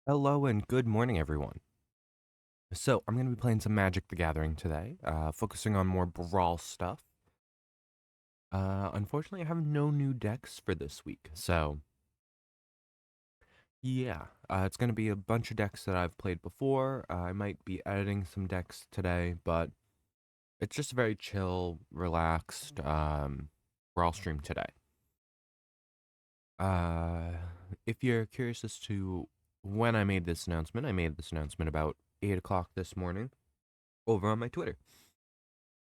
Hello and good morning, everyone. So, I'm going to be playing some Magic the Gathering today, focusing on more Brawl stuff. Unfortunately, I have no new decks for this week, so yeah, it's going to be a bunch of decks that I've played before. I might be editing some decks today, but it's just a very chill, relaxed Brawl stream today. Uh, if you're curious as to when I made this announcement, I made this announcement about 8 o'clock this morning over on my Twitter.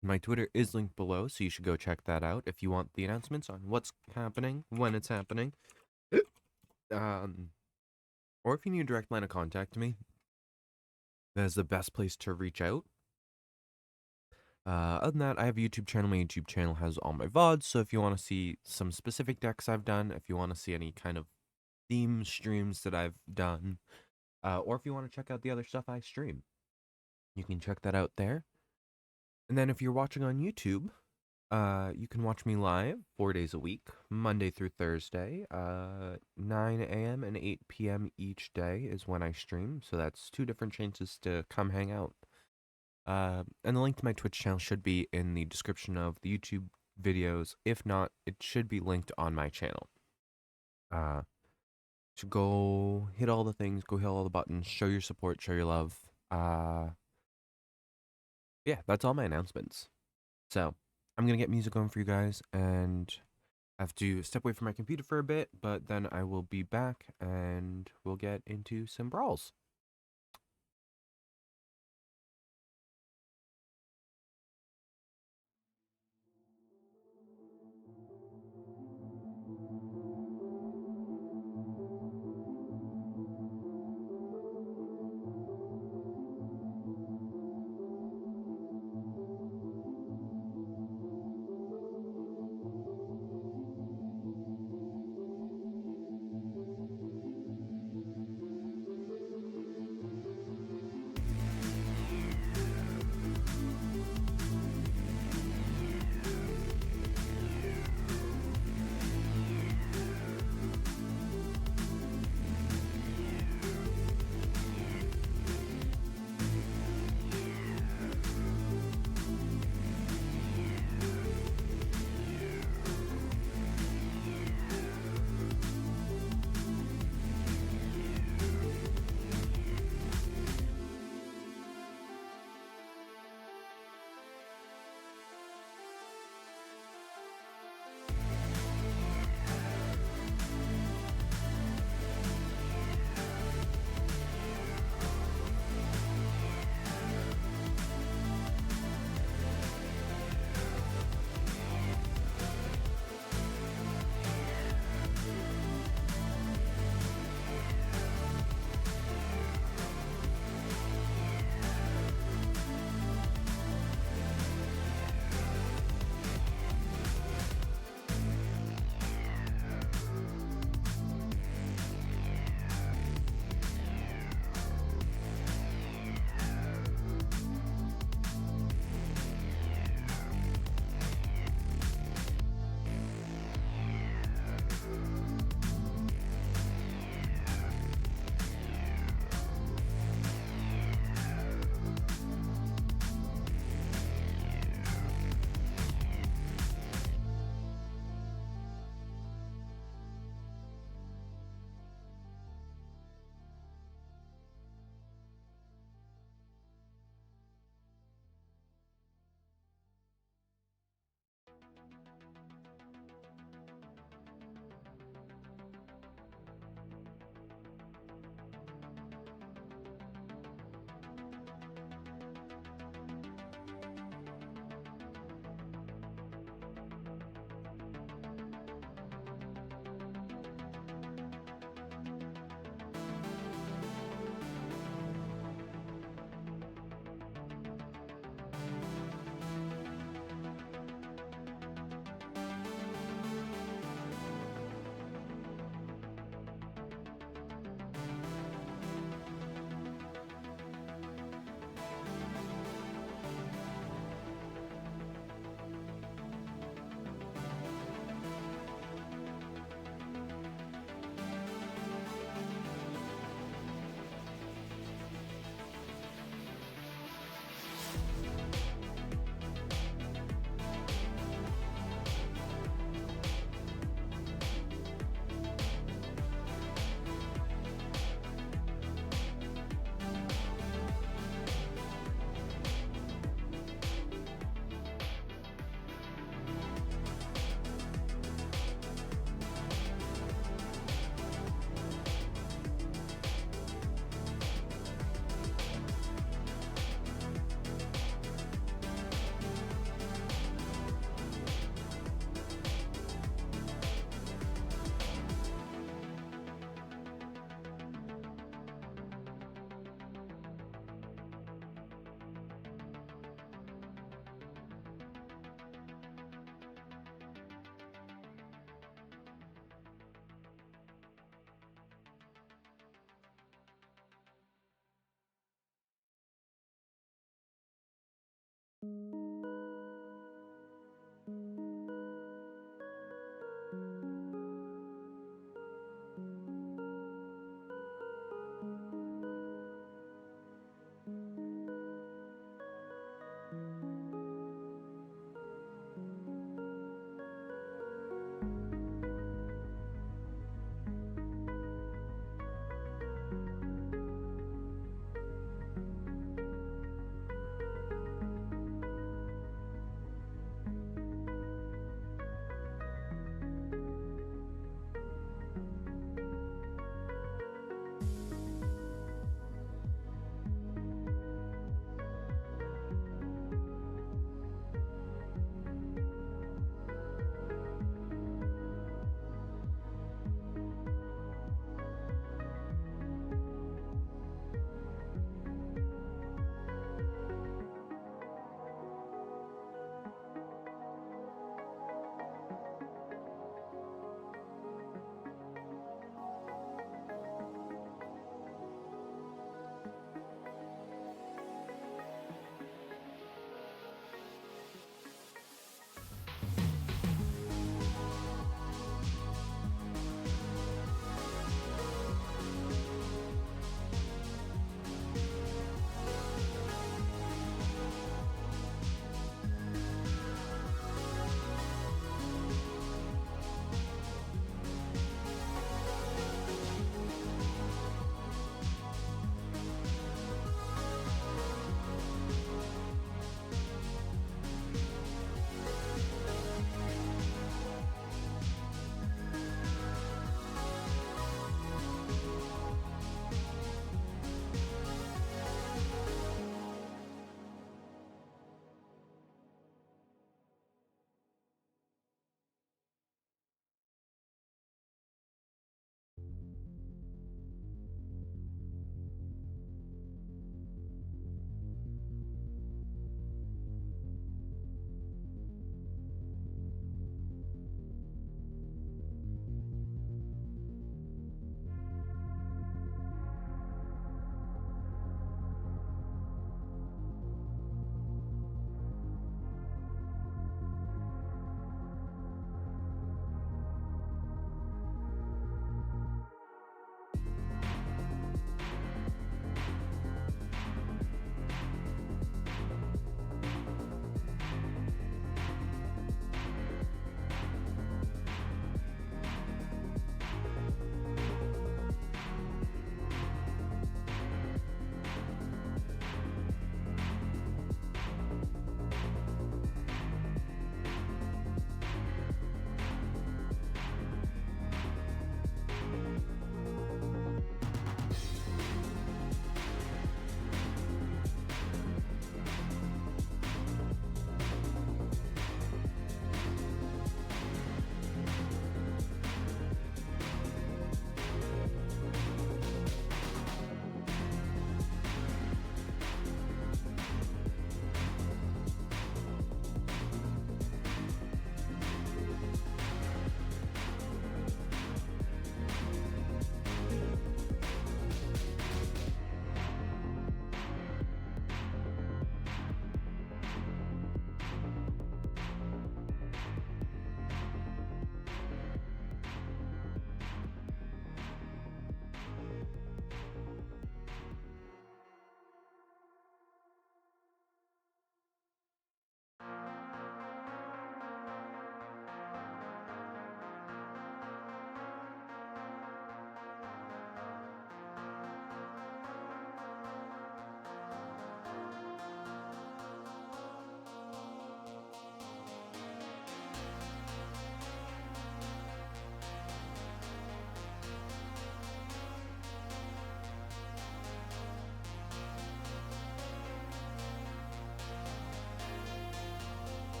My Twitter is linked below, so you should go check that out if you want the announcements on what's happening, when it's happening. Um, or if you need a direct line of contact to me, that is the best place to reach out. Other than that, I have a YouTube channel. My YouTube channel has all my VODs, so if you want to see some specific decks I've done, if you want to see any kind of theme streams that I've done, or if you want to check out the other stuff I stream, you can check that out there. And then if you're watching on YouTube, you can watch me live 4 days a week, Monday through Thursday. 9 a.m. and 8 p.m. each day is when I stream, so that's two different chances to come hang out. And the link to my Twitch channel should be in the description of the YouTube videos. If not, it should be linked on my channel. Uh, so go hit all the things, go hit all the buttons, show your support, show your love. Yeah, that's all my announcements. So I'm gonna get music going for you guys, and I have to step away from my computer for a bit, but then I will be back and we'll get into some brawls.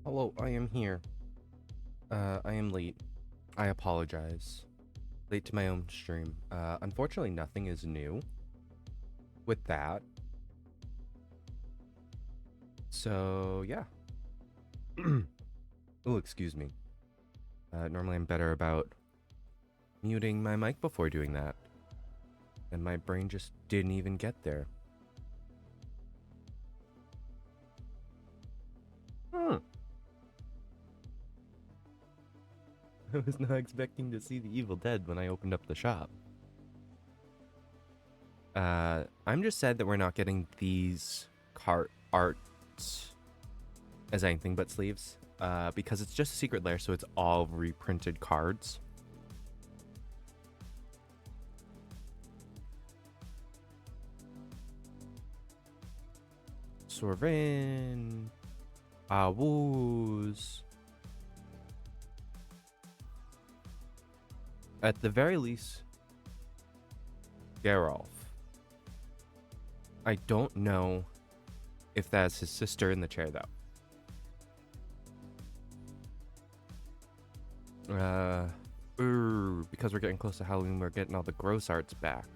Hello, I am here. I am late. I apologize. Late to my own stream. Unfortunately, nothing is new with that. So, yeah. Oh, excuse me. Normally I'm better about muting my mic before doing that. And my brain just didn't even get there. Hmm. I was not expecting to see the Evil Dead when I opened up the shop. I'm just sad that we're not getting these cart arts as anything but sleeves. Because it's just a secret lair, so it's all reprinted cards. Sorvin. Awooz. At the very least, Geralf. I don't know if that's his sister in the chair, though. Because we're getting close to Halloween, we're getting all the gross arts back.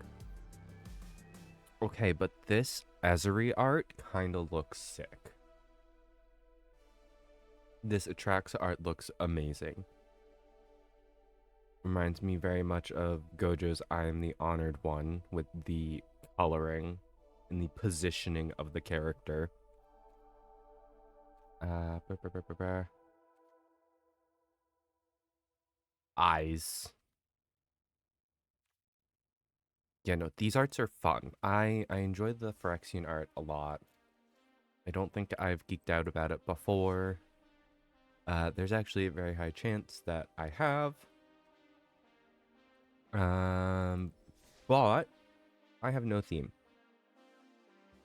Okay, but this Azuri art kind of looks sick. This Atraxa art looks amazing. Reminds me very much of Gojo's I Am the Honored One with the coloring and the positioning of the character. Eyes. Yeah, no, these arts are fun. I enjoy the Phyrexian art a lot. I don't think I've geeked out about it before. There's actually a very high chance that I have. But I have no theme.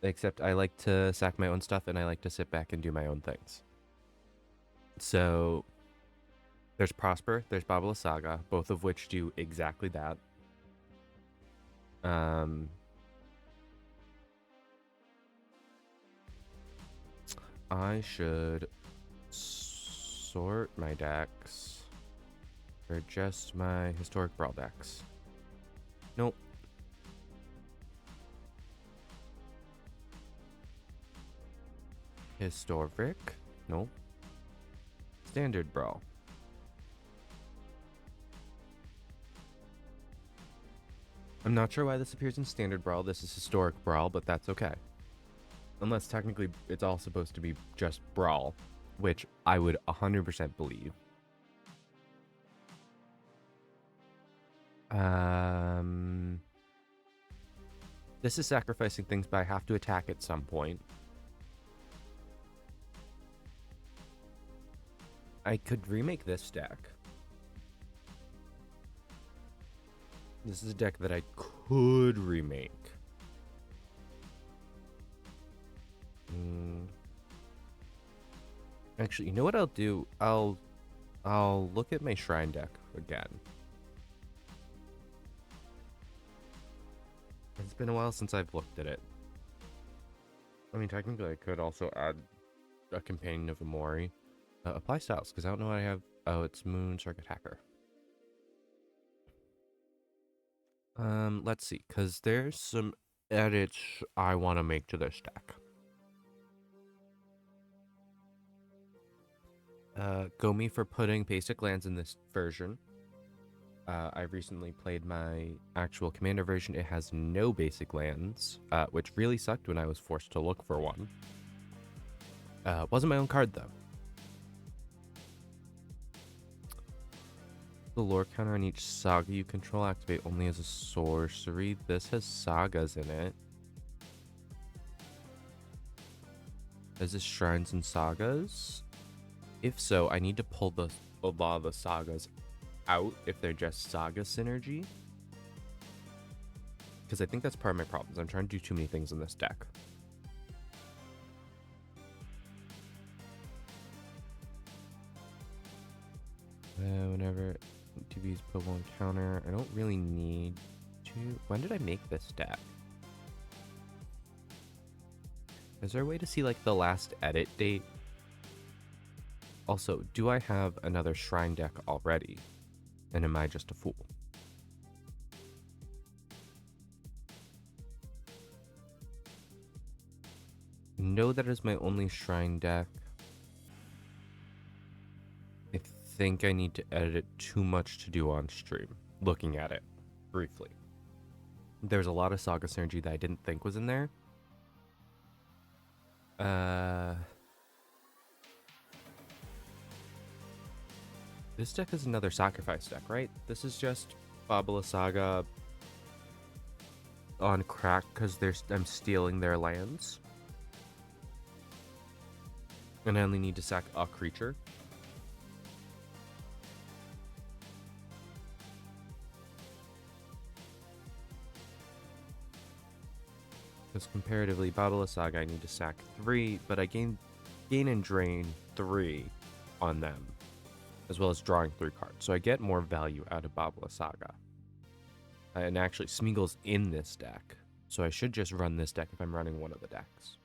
Except I like to sack my own stuff and I like to sit back and do my own things. So there's Prosper, there's Babala Saga, both of which do exactly that. I should sort my decks for just my historic brawl decks. Nope. Historic? Nope. Standard brawl. I'm not sure why this appears in standard brawl. This is historic brawl, but that's okay. Unless technically it's all supposed to be just brawl, which I would 100% believe. This is sacrificing things, but I have to attack at some point. I could remake this deck. This is a deck that I could remake. Actually, you know what I'll do? I'll look at my shrine deck again. It's been a while since I've looked at it. I mean, technically, I could also add a companion of Amori. Apply styles, because I don't know what I have. Oh, it's Moon Circuit Hacker. Let's see, because there's some edits I want to make to this deck. Go me for putting basic lands in this version. I recently played my actual commander version. It has no basic lands, which really sucked when I was forced to look for one. Wasn't my own card, though. The lore counter on each saga you control activate only as a sorcery. This has sagas in it. Is this shrines and sagas? If so, I need to pull a lot of the sagas out if they're just saga synergy. Because I think that's part of my problems. I'm trying to do too many things in this deck. Whenever TV's put one counter. I don't really need to. When did I make this deck? Is there a way to see like the last edit date? Also, do I have another shrine deck already? And am I just a fool? No, that is my only shrine deck. I think I need to edit it. Too much to do on stream. Looking at it briefly. There's a lot of Saga Synergy that I didn't think was in there. This deck is another sacrifice deck, right? This is just Babala Saga on crack because I'm stealing their lands. And I only need to sack a creature. Because comparatively, Babala Saga, I need to sack 3, but I gain and drain 3 on them, as well as drawing 3 cards. So I get more value out of Babala Saga. And actually, Smeagol's in this deck, so I should just run this deck if I'm running one of the decks.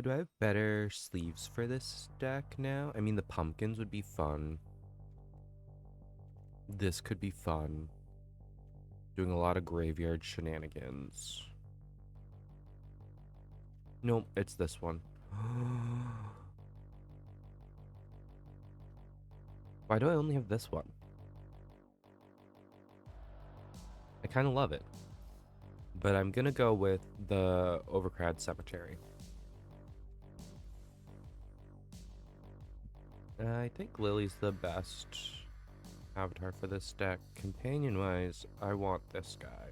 Do I have better sleeves for this deck now? I mean, the pumpkins would be fun. This could be fun. Doing a lot of graveyard shenanigans. Nope, it's this one. Why do I only have this one? I kind of love it. But I'm gonna go with the Overcrowd Cemetery. I think Lily's the best avatar for this deck. Companion-wise, I want this guy.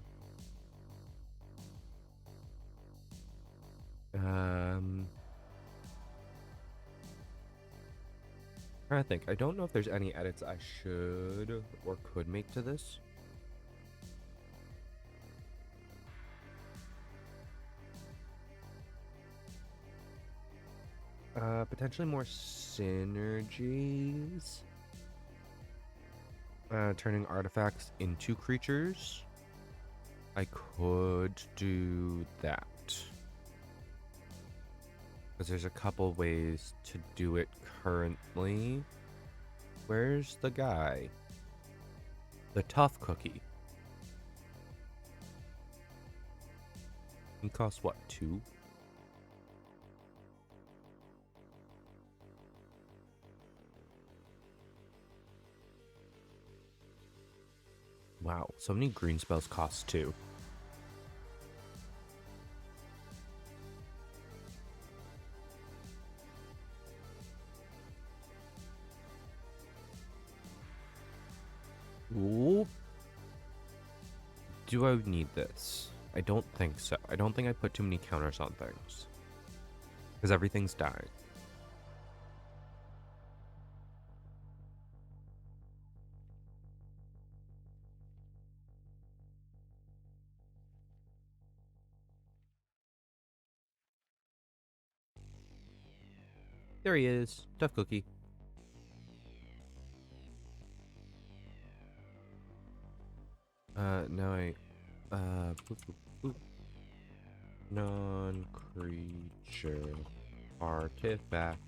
I think. I don't know if there's any edits I should or could make to this. Potentially more synergies. Turning artifacts into creatures. I could do that. Because there's a couple ways to do it currently. Where's the guy? The tough cookie. He costs what, 2? Wow, so many green spells cost 2. Ooh. Do I need this? I don't think so. I don't think I put too many counters on things. Because everything's dying. There he is. Tough cookie. Now I, boop, boop, boop. Non-creature artifact.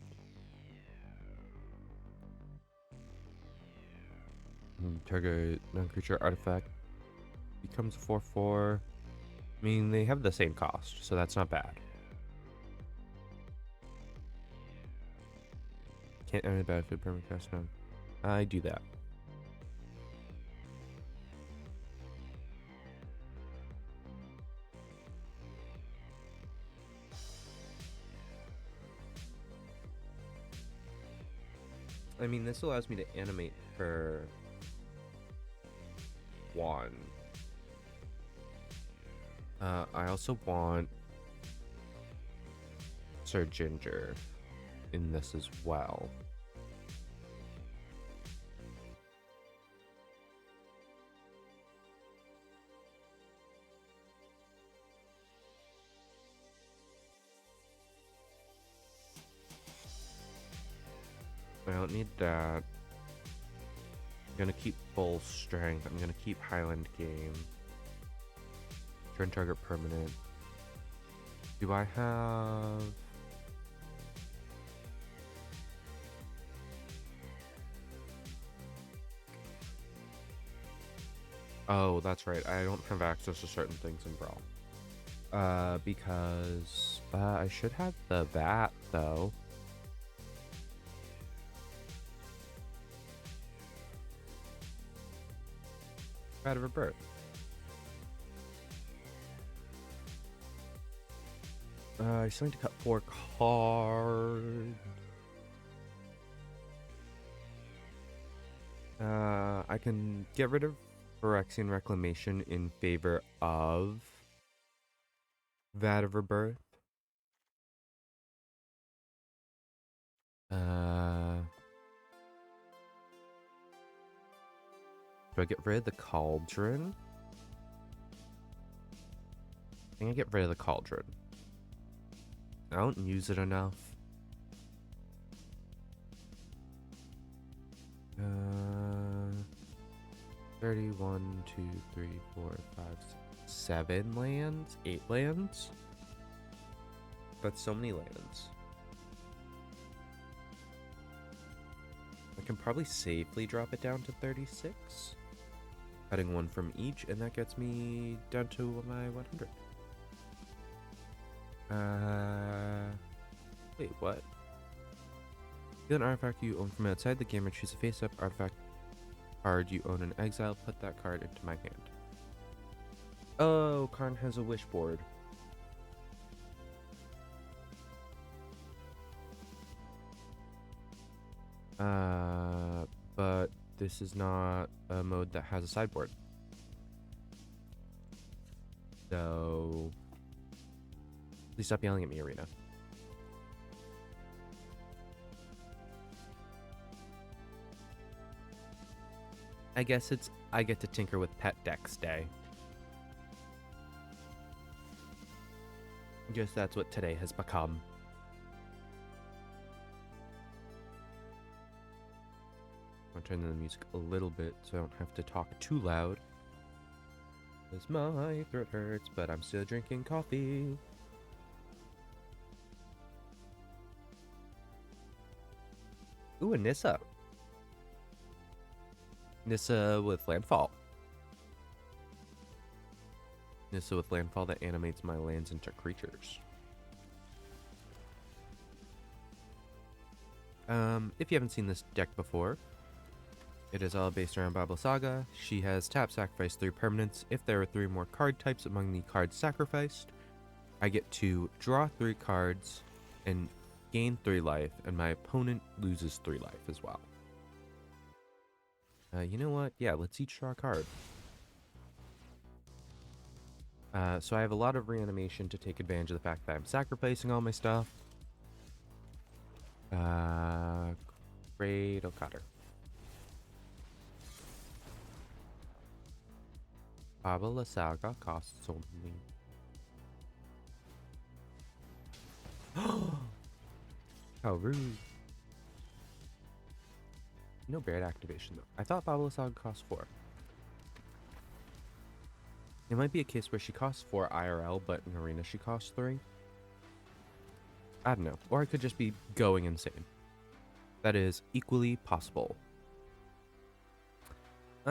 Target non-creature artifact becomes a 4/4. I mean, they have the same cost, so that's not bad. Can't enter the battlefield permanent cast down. I do that. I mean, this allows me to animate for 1. I also want Sir Ginger in this as well. I don't need that. I'm gonna keep full strength. I'm gonna keep Highland game. Turn target permanent. Do I have... Oh, that's right. I don't have access to certain things in Brawl. Because I should have the bat, though. Bat of Rebirth. I still need to cut 4 cards. I can get rid of Phyrexian Reclamation in favor of Vat of Rebirth. Do I get rid of the Cauldron? I think I get rid of the Cauldron. I don't use it enough. 31, 2, 3, 4, 5, 6, 7 lands? 8 lands? That's so many lands. I can probably safely drop it down to 36. Cutting 1 from each, and that gets me down to my 100. Wait, what? Get an artifact you own from outside the game and choose a face-up artifact card you own in exile. Put that card into my hand. Oh, Karn has a wish board. But this is not a mode that has a sideboard. So, please stop yelling at me, Arena. I guess I get to tinker with pet decks day. I guess that's what today has become. I'll turn down the music a little bit so I don't have to talk too loud. Because my throat hurts, but I'm still drinking coffee. Ooh, a Nissa. Nissa with landfall. Nissa with landfall that animates my lands into creatures. If you haven't seen this deck before, it is all based around Baba Saga. She has tap, sacrifice 3 permanents. If there are 3 more card types among the cards sacrificed, I get to draw 3 cards and gain 3 life, and my opponent loses 3 life as well. You know what? Yeah, let's each draw a card. So I have a lot of reanimation to take advantage of the fact that I'm sacrificing all my stuff. Great Okater. Baba La Saga costs only. How rude. No Barret activation though. I thought Baba La Saga cost 4. It might be a case where she costs 4 IRL, but in Arena she costs 3. I don't know. Or I could just be going insane. That is equally possible. I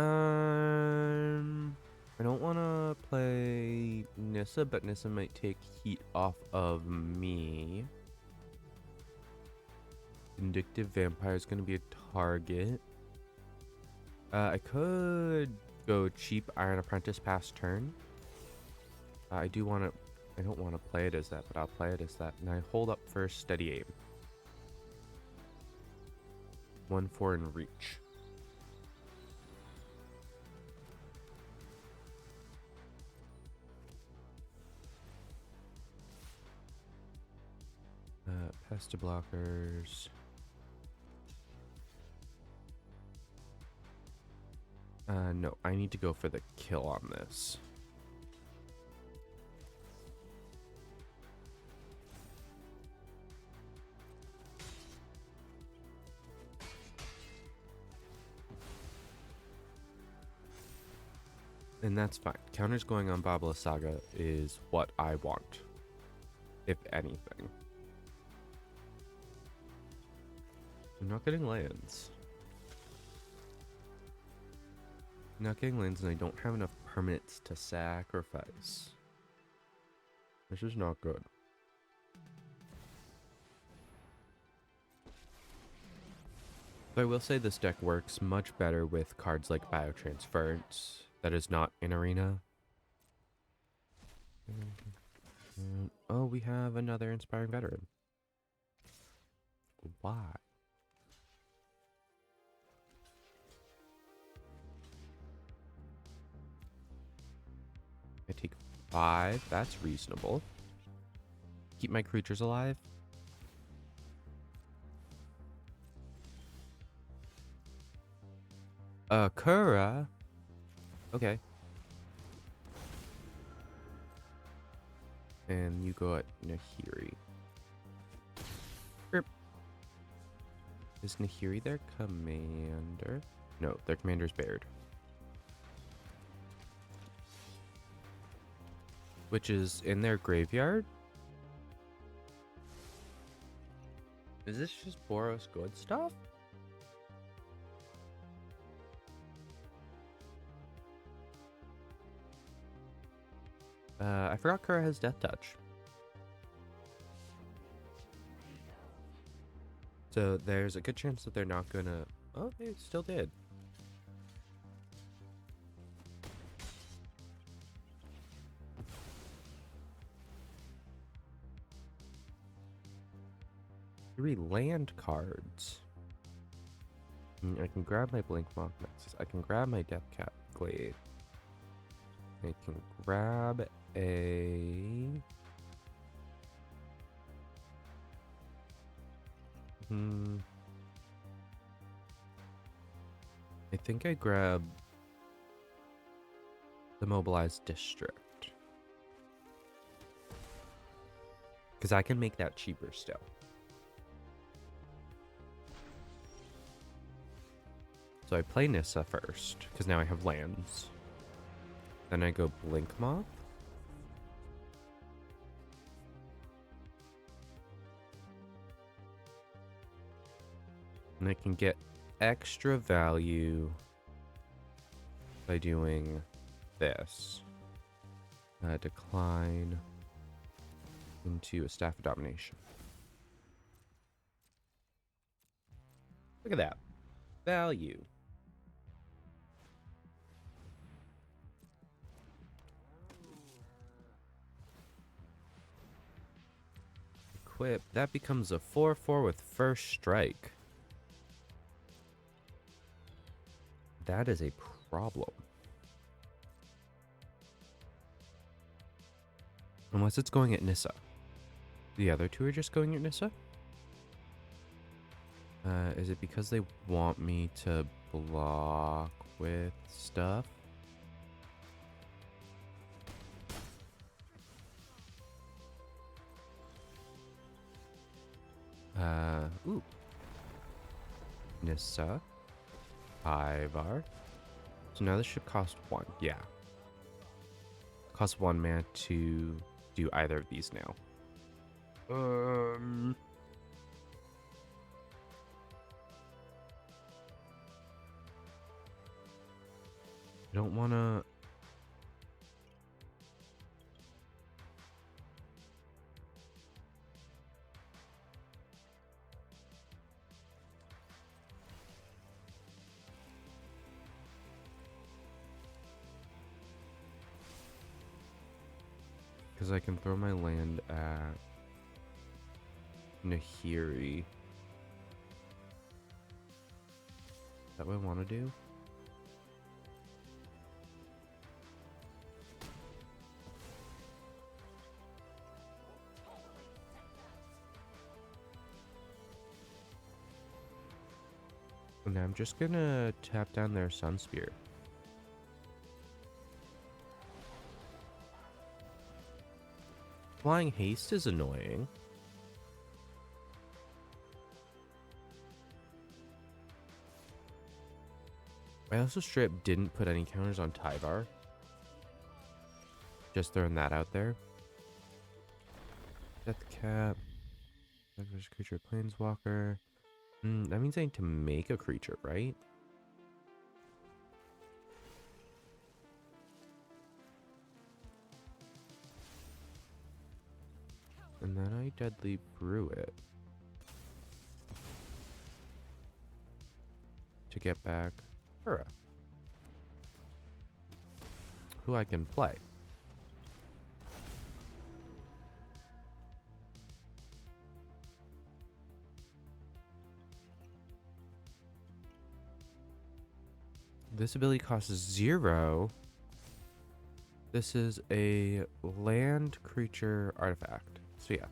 don't want to play Nissa, but Nissa might take heat off of me. Vindictive Vampire is going to be a target. I could go cheap Iron Apprentice past turn. I don't want to play it as that, but I'll play it as that. And I hold up for Steady Aim. 1/4 in reach. Pesta blockers. No, I need to go for the kill on this. And that's fine. Counters going on Babala Saga is what I want, if anything. I'm not getting lands. Not getting lands, and I don't have enough permanents to sacrifice. This is not good. But I will say this deck works much better with cards like Biotransference. That is not in Arena. Oh, we have another Inspiring Veteran. Why? I take 5. That's reasonable. Keep my creatures alive. Kura. Okay. And you go at Nahiri. Erp. Is Nahiri their commander? No, their commander's Baird. Which is in their graveyard? Is this just Boros good stuff? I forgot Kura has Death Touch. So there's a good chance that they're not gonna... Oh, they still did. Three land cards. I can grab my Blink Moth Nexus. I can grab my Death Cat Glade. I can grab a... I think I grab the Mobilized District. Because I can make that cheaper still. So I play Nissa first, because now I have lands. Then I go Blink Moth. And I can get extra value by doing this. Decline into a Staff of Domination. Look at that. Value. Equip. That becomes a 4/4 with first strike. That is a problem. Unless it's going at Nissa. The other two are just going at Nissa? Is it because they want me to block with stuff? Ooh. Nissa. Ivar. So now this should cost 1. Yeah. Cost 1 mana to do either of these now. I don't want to... Because I can throw my land at Nahiri. Is that what I want to do? And I'm just gonna tap down their Sun Spear. Flying Haste is annoying. I also straight up didn't put any counters on Tyvar. Just throwing that out there. Death cap. Creature planeswalker. That means I need to make a creature, right? And then I deadly brew it. To get back Hura, who I can play. This ability costs 0. This is a land creature artifact. So yeah.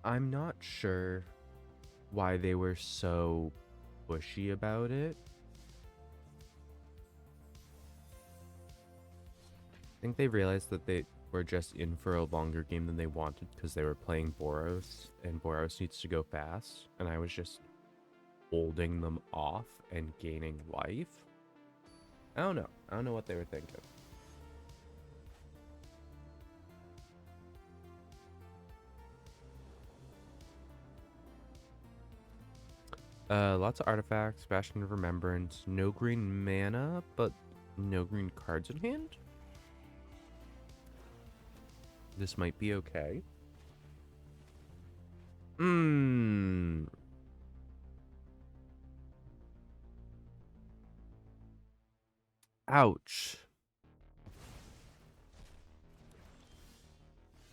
I'm not sure why they were so pushy about it. I think they realized that they were just in for a longer game than they wanted because they were playing Boros, and Boros needs to go fast, and I was just holding them off and gaining life. I don't know. I don't know what they were thinking. Lots of artifacts, Bastion of Remembrance, no green mana, but no green cards in hand. This might be okay. Ouch.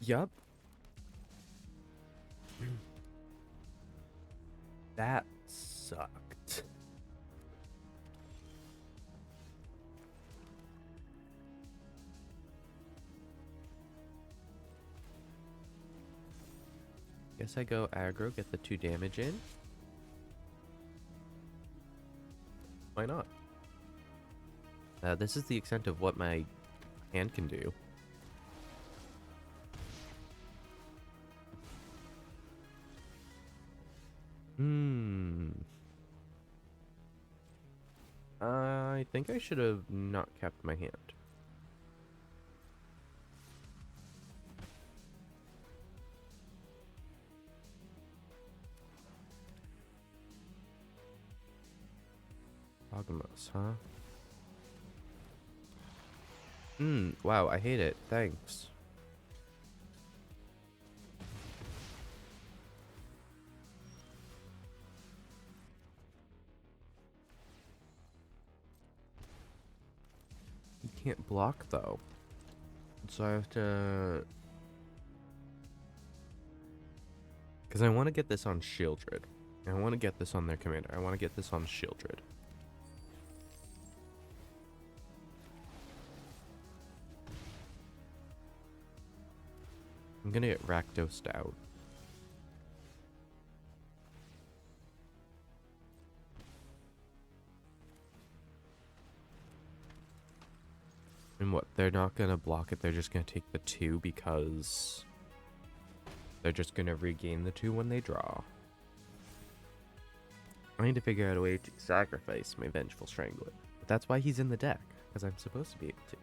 Yup. That sucked. Guess I go aggro, get the 2 damage in. Why not? This is the extent of what my hand can do. I think I should have not kept my hand. Agamos, huh? Wow, I hate it. Thanks. You can't block, though. So I have to... Because I want to get this on Shieldred. I want to get this on their commander. I want to get this on Shieldred. I'm gonna get Rakdosed out. And what? They're not gonna block it, they're just gonna take the 2 because they're just gonna regain the 2 when they draw. I need to figure out a way to sacrifice my Vengeful Strangler. But that's why he's in the deck, because I'm supposed to be able to.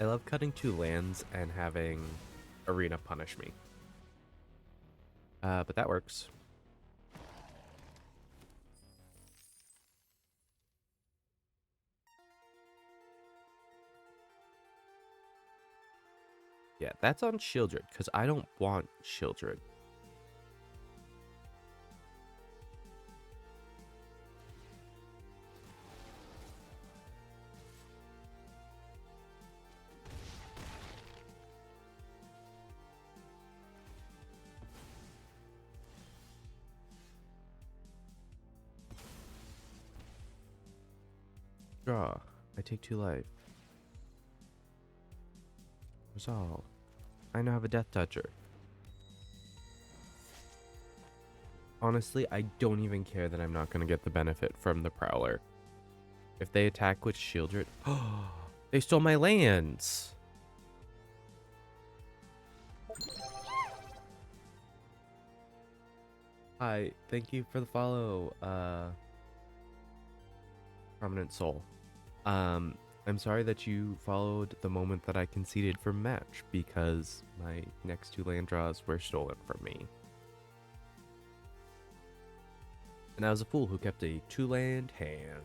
I love cutting 2 lands and having Arena punish me. But that works. Yeah, that's on Shieldred, because I don't want Shieldred. Draw. I take 2 life. Resolve. I now have a Death Toucher. Honestly, I don't even care that I'm not going to get the benefit from the Prowler. If they attack with Shieldred... Oh, they stole my lands! Hi, thank you for the follow, Prominent Soul. I'm sorry that you followed the moment that I conceded for match, because my next 2 land draws were stolen from me. And I was a fool who kept a 2-land hand.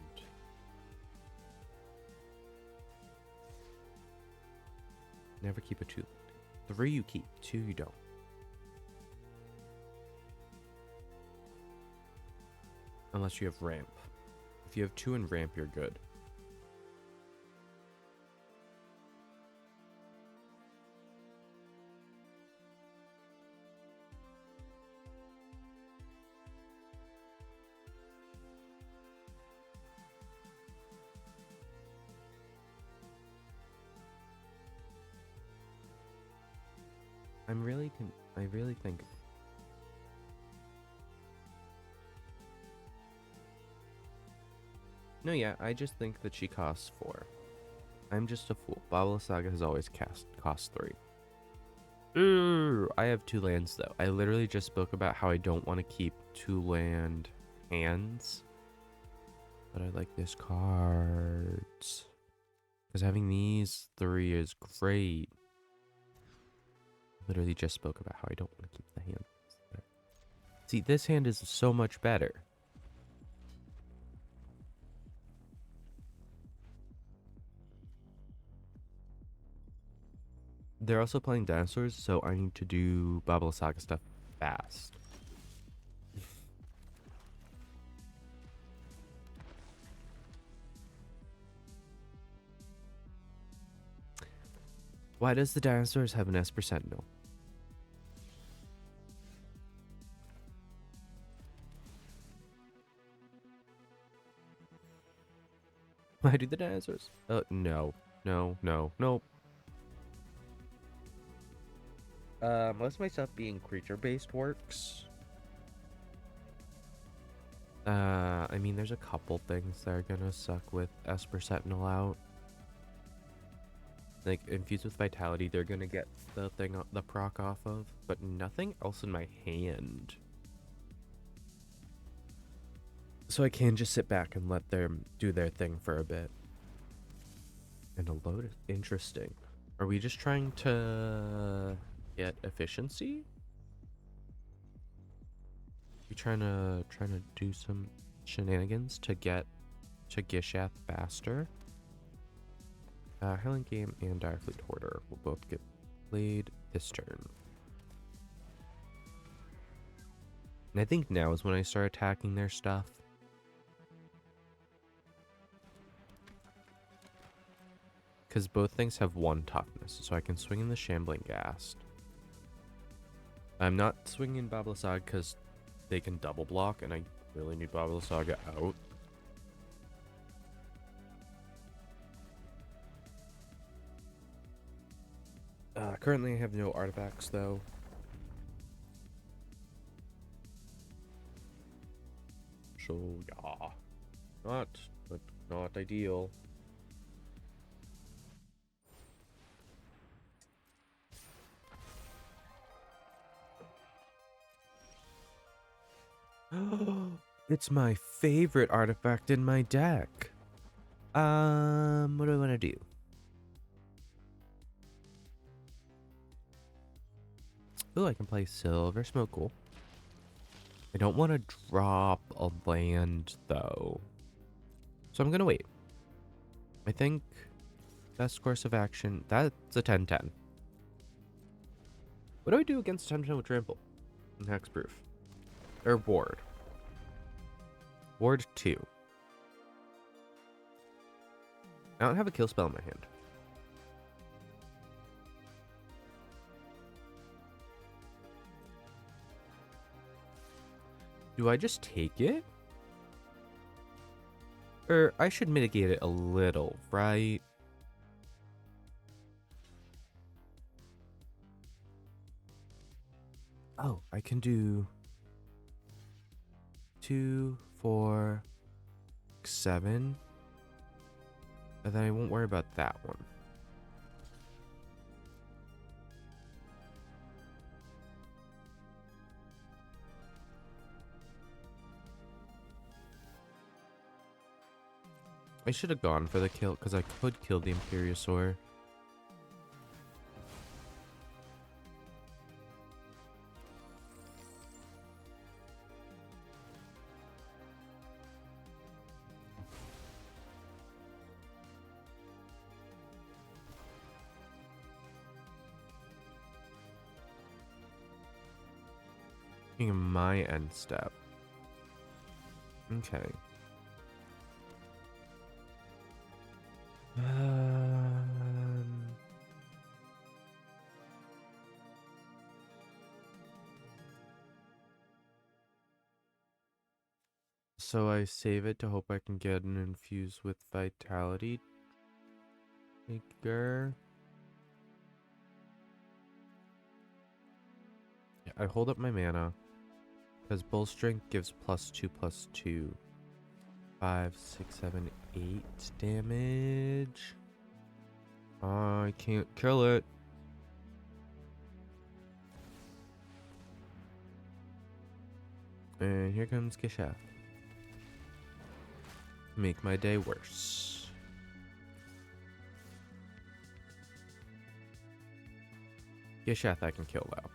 Never keep a 2. 3 you keep, 2 you don't. Unless you have ramp. If you have 2 and ramp, you're good. I really think... No, yeah, I just think that she costs 4. I'm just a fool. Baba Saga has always cost 3. I have 2 lands, though. I literally just spoke about how I don't want to keep 2 land hands. But I like this cards. Because having these 3 is great. Literally just spoke about how I don't want to keep the hands there. See, this hand is so much better. They're also playing dinosaurs, so I need to do Baba Saga stuff fast. Why does the dinosaurs have an Esper Sentinel? Why do the dinosaurs? No. No, no, nope. Most of my stuff being creature-based works. I mean, there's a couple things that are gonna suck with Esper Sentinel out. Like, infused with Vitality, they're gonna get the thing, the proc off of, but nothing else in my hand. So I can just sit back and let them do their thing for a bit. And a load of... Interesting. Are we just trying to get efficiency? We trying to do some shenanigans to get to Gishath faster? Helen Game and Direfleet Hoarder will both get played this turn. And I think now is when I start attacking their stuff. Because both things have 1 toughness, so I can swing in the Shambling Ghast. I'm not swinging Baba Saga because they can double block, and I really need Baba Saga out. Currently I have no artifacts, though. So, yeah. Not ideal. It's my favorite artifact in my deck. What do I want to do? Oh, I can play Silver Smoke. Cool. I don't want to drop a land, though. So I'm going to wait. I think best course of action... That's a 10-10. What do I do against 10-10 with Trample? And Hexproof. Or Ward. Ward 2. I don't have a kill spell in my hand. Do I just take it? Or I should mitigate it a little, right? Oh, I can do 2, 4, 7. And then I won't worry about that one. I should have gone for the kill because I could kill the Imperiosaur. In my end step. Okay. So I save it to hope I can get an infused with vitality trigger. Yeah, I hold up my mana because bull strength gives +2/+2. 5, 6, 7, 8 damage. I can't kill it. And here comes Gishath. Make my day worse. Gishath I can kill though.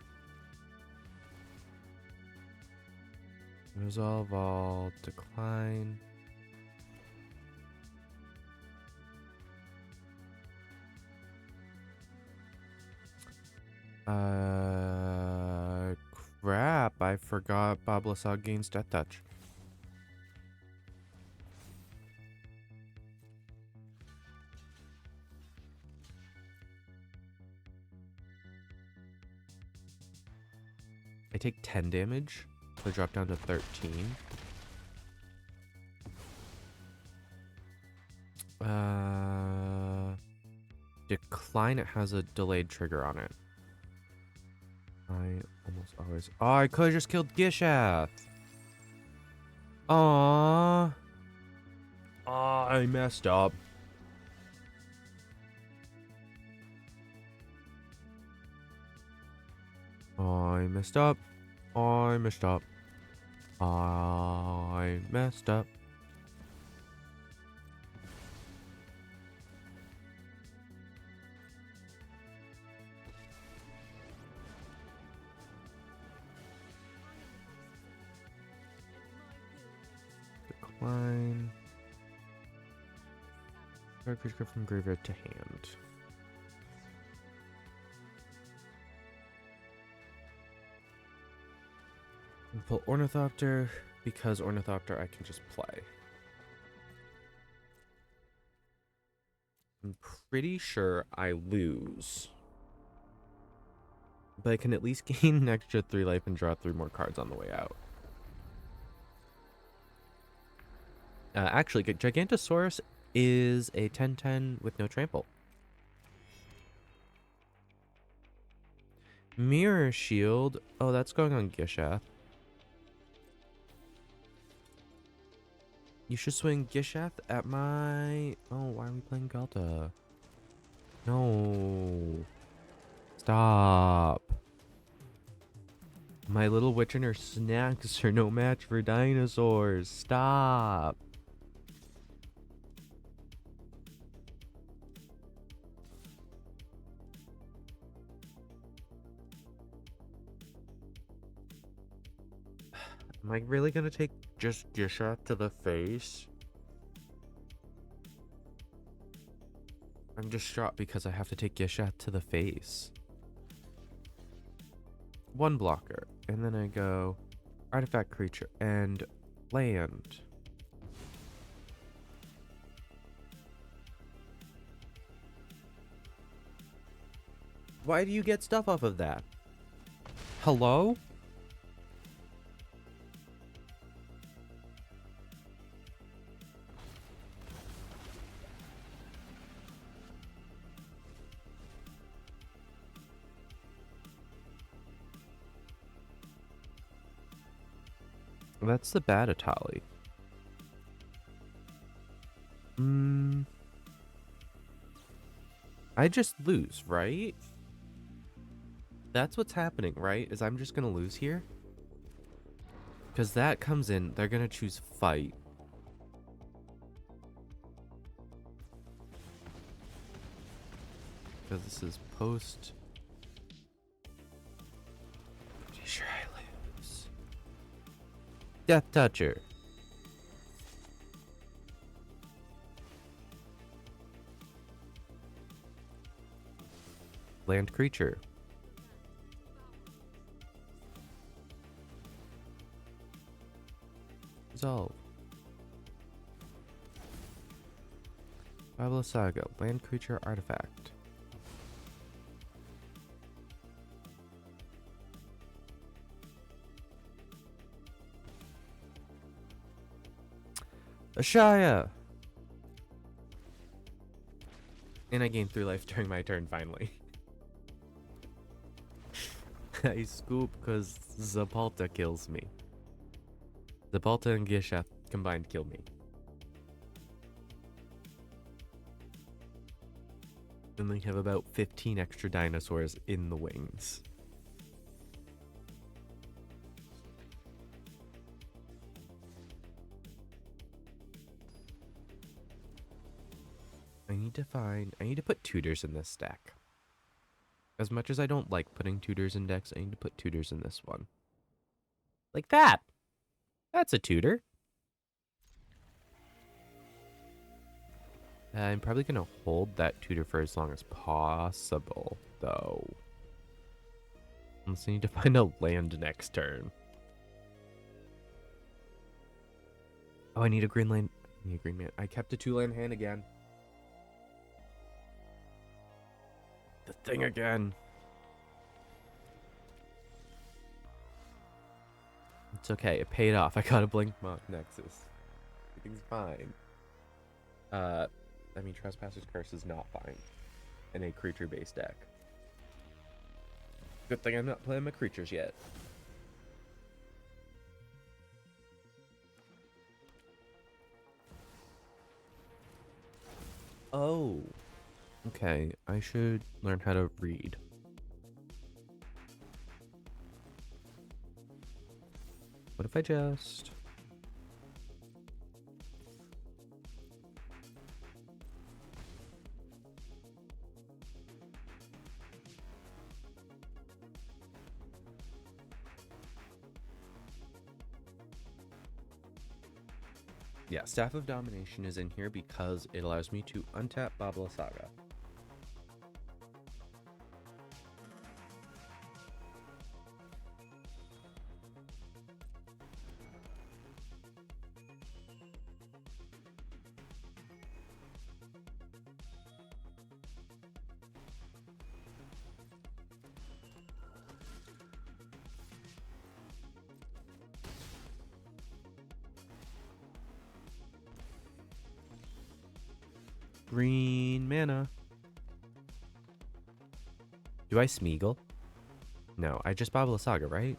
Resolve all, decline. Crap, I forgot Bablasag gains Death Touch. I take 10 damage, so I drop down to 13. Decline, it has a delayed trigger on it. I almost always... Oh, I could have just killed Gishath! Aww. Aw, I messed up. I messed up. I messed up. I messed up. Decline. Creature from graveyard to hand. And pull Ornithopter, because Ornithopter I can just play. I'm pretty sure I lose. But I can at least gain an extra 3 life and draw 3 more cards on the way out. Actually, Gigantosaurus is a 10/10 with no trample. Mirror Shield. Oh, that's going on Gishath. You should swing Gishath at my... Oh, why are we playing Galta? No. Stop. My little witch and her snacks are no match for dinosaurs. Stop. Am I really gonna take just Gishath to the face? I'm distraught because I have to take Gishath to the face. 1 blocker, and then I go artifact creature and land. Why do you get stuff off of that? Hello? That's the bad Atali. I just lose, right? That's what's happening, right? Is I'm just gonna lose here? Because that comes in, they're gonna choose fight. Because this is post. Pretty sure I lose. Death Toucher. Land creature. Resolve. Babylon Saga. Land creature artifact. Ashaya! And I gained 3 life during my turn, finally. I scoop because Zapalta kills me. Zapalta and Gishath combined kill me. And we have about 15 extra dinosaurs in the wings. I need to put tutors in this deck. As much as I don't like putting tutors in decks, I need to put tutors in this one. Like that! That's a tutor. I'm probably going to hold that tutor for as long as possible, though. Unless I need to find a land next turn. Oh, I need a green land. I need a green man. I kept a 2-land hand again. The thing again. It's okay. It paid off. I got a Blink Nexus. Everything's fine. I mean, Trespasser's Curse is not fine in a creature-based deck. Good thing I'm not playing my creatures yet. Oh. Okay, I should learn how to read. What if I just... Yeah, Staff of Domination is in here because it allows me to untap Babla Saga. Green mana. Do I Smeagol? No, I just Babla Saga, right?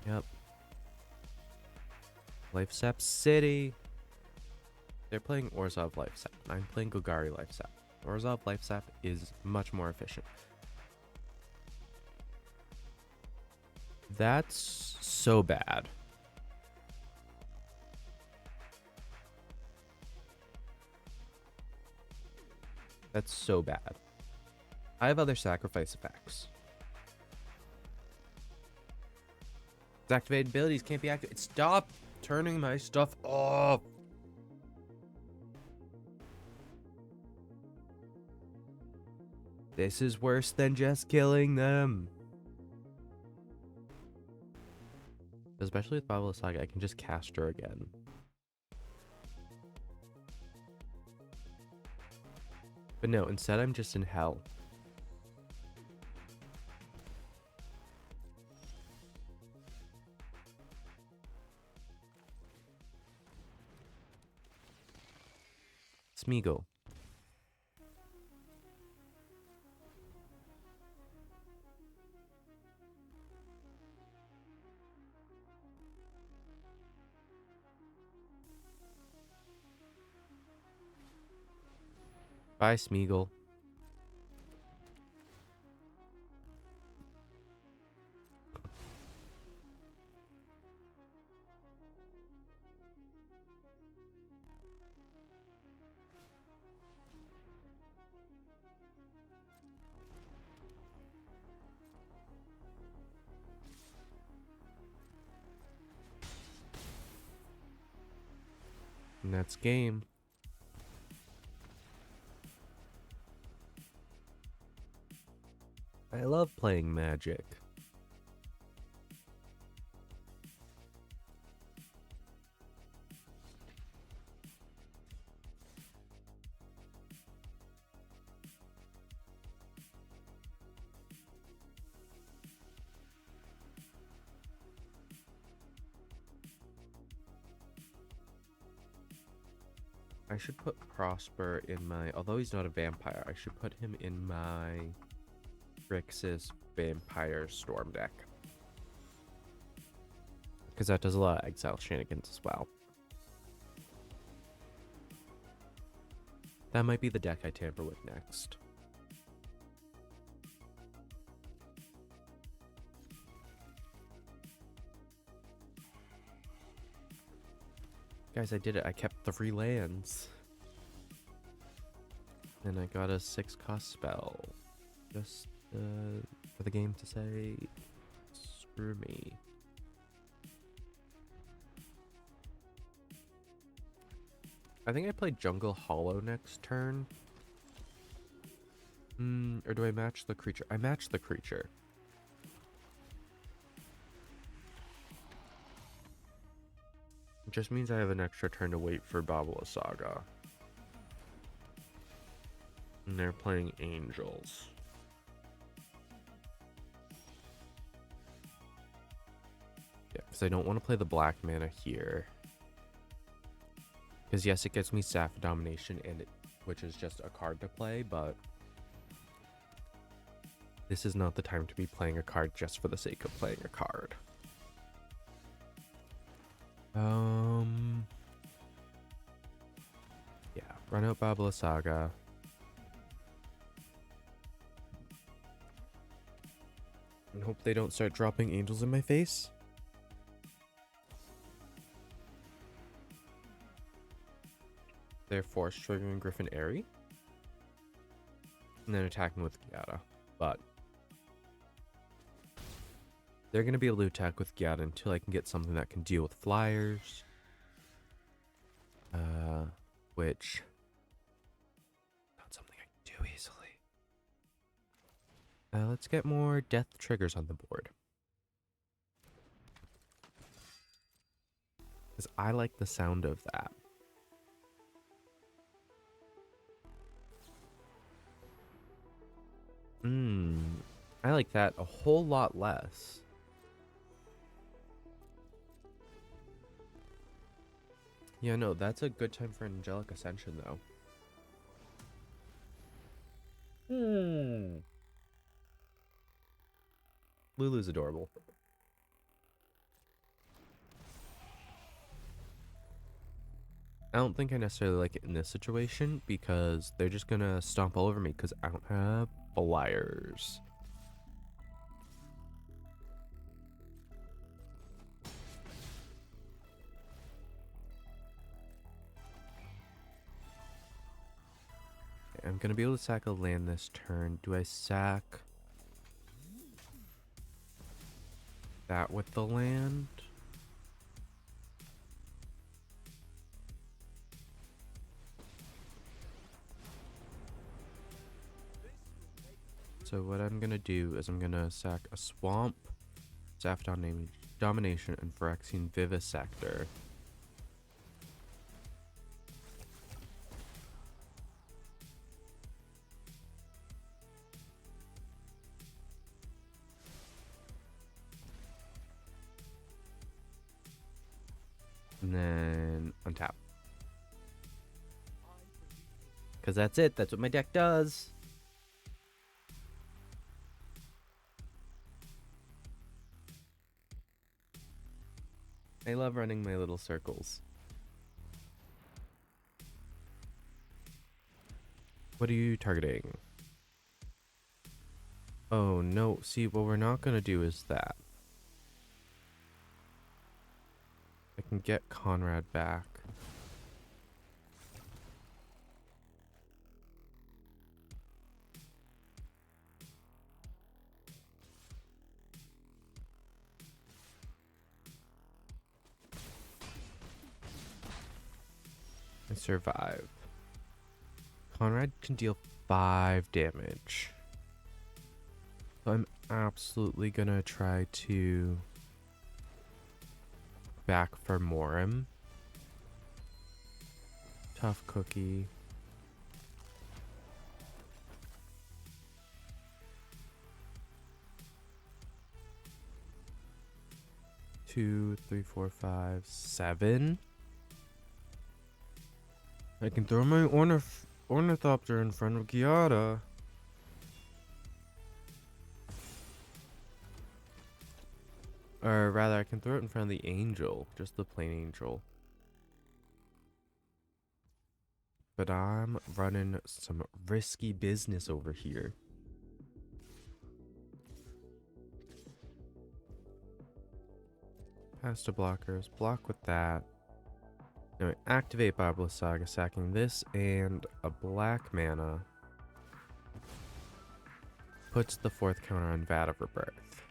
Yep. Life Sap City. They're playing Orzhov Life Sap. I'm playing Golgari Life Sap. Orzhov Life Sap is much more efficient. That's so bad. That's so bad. I have other sacrifice effects. Its activated abilities can't be activated. Stop turning my stuff off. This is worse than just killing them. Especially with Babla Saga, I can just cast her again. But no, instead I'm just in hell. Smeagol. Bye, Smeagol. And that's game. I love playing Magic. I should put Prosper in my... Although he's not a vampire, I should put him in my Grixis Vampire Storm deck. Because that does a lot of exile shenanigans as well. That might be the deck I tamper with next. Guys, I did it. I kept 3 lands. And I got a 6-cost spell. Just for the game to say, screw me. I think I play Jungle Hollow next turn. Or do I match the creature? I match the creature. It just means I have an extra turn to wait for Babala Saga. And they're playing Angels. Yeah, because I don't want to play the black mana here. Because yes, it gets me Sapphire Domination, which is just a card to play, but this is not the time to be playing a card just for the sake of playing a card. Yeah, run out Babala Saga. And hope they don't start dropping angels in my face. They're force triggering Griffin Airy. And then attacking with Gyata. But they're going to be able to attack with Gyata until I can get something that can deal with flyers. Which... not something I can do easily. Let's get more death triggers on the board. Because I like the sound of that. I like that a whole lot less. Yeah, no, that's a good time for Angelic Ascension, though. Lulu's adorable. I don't think I necessarily like it in this situation because they're just gonna stomp all over me because I don't have flyers. Okay, I'm gonna be able to sack a land this turn. Do I sack that with the land? So what I'm gonna do is I'm gonna sack a swamp, Sapphire Domination, and Phyrexian Vivisector. And then untap. Because that's it. That's what my deck does. I love running my little circles. What are you targeting? Oh, no. See, what we're not going to do is that. I can get Conrad back. I survive. Conrad can deal 5 damage. So I'm absolutely gonna try to back for Morim. Tough cookie. Two, three, four, five, 7. I can throw my ornithopter in front of Giada. Or rather, I can throw it in front of the angel. Just the plain angel. But I'm running some risky business over here. Pass to blockers. Block with that. Now activate Babla Saga, sacking this and a black mana. Puts the 4th counter on Vat of Rebirth.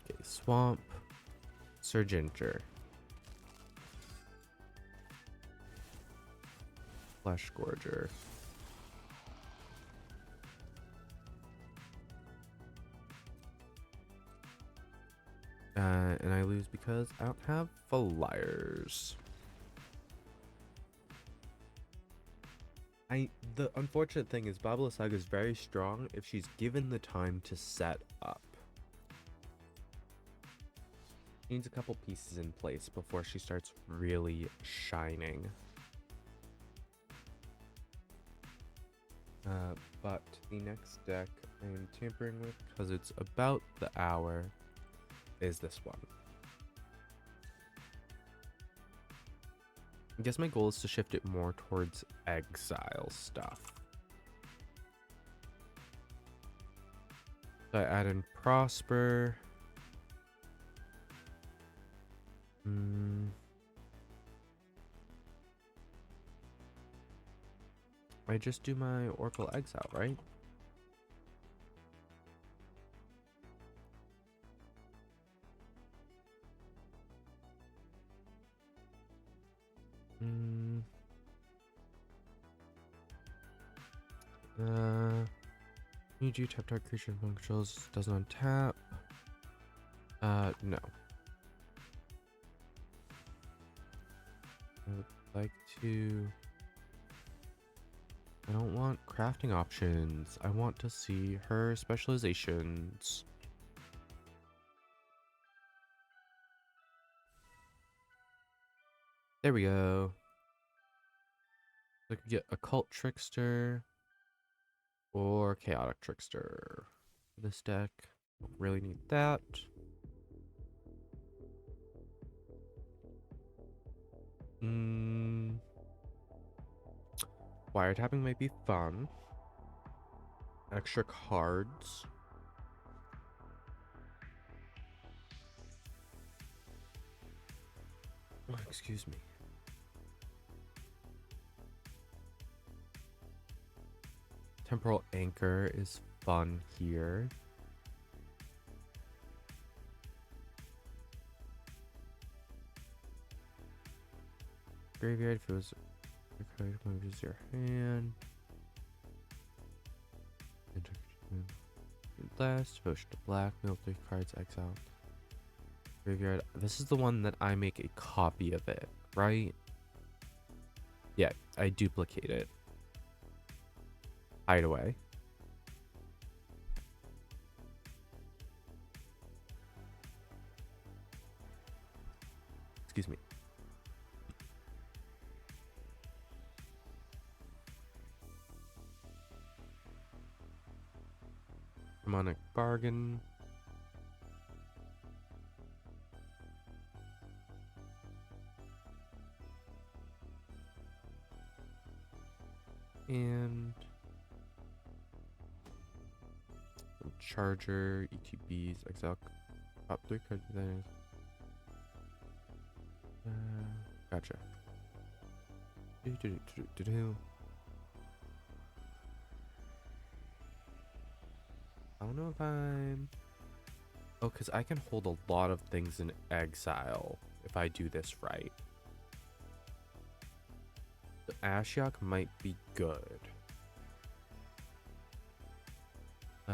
Okay, Swamp. Surginger. Flesh Gorger. And I lose because I don't have flyers. The unfortunate thing is Babla Saga is very strong if she's given the time to set up. She needs a couple pieces in place before she starts really shining. But the next deck I am tampering with, because it's about the hour, is this one. I guess my goal is to shift it more towards exile stuff. So I add in Prosper. I just do my Oracle Exile, right? Need you tap target creature controls doesn't untap. No. I would like to. I don't want crafting options. I want to see her specializations. There we go. I could get Occult Trickster or Chaotic Trickster. This deck, don't really need that. Wiretapping might be fun. Extra cards. Oh, excuse me. Temporal Anchor is fun here. Graveyard feels moves your hand. Last, devotion to black, mill 3 cards, exile. Graveyard. This is the one that I make a copy of it, right? Yeah, I duplicate it. Hide away. Excuse me. Harmonic Bargain. And charger, ETBs, exile, top 3 cards. Gotcha. I don't know if I'm... Oh, because I can hold a lot of things in exile if I do this right. The Ashiok might be good.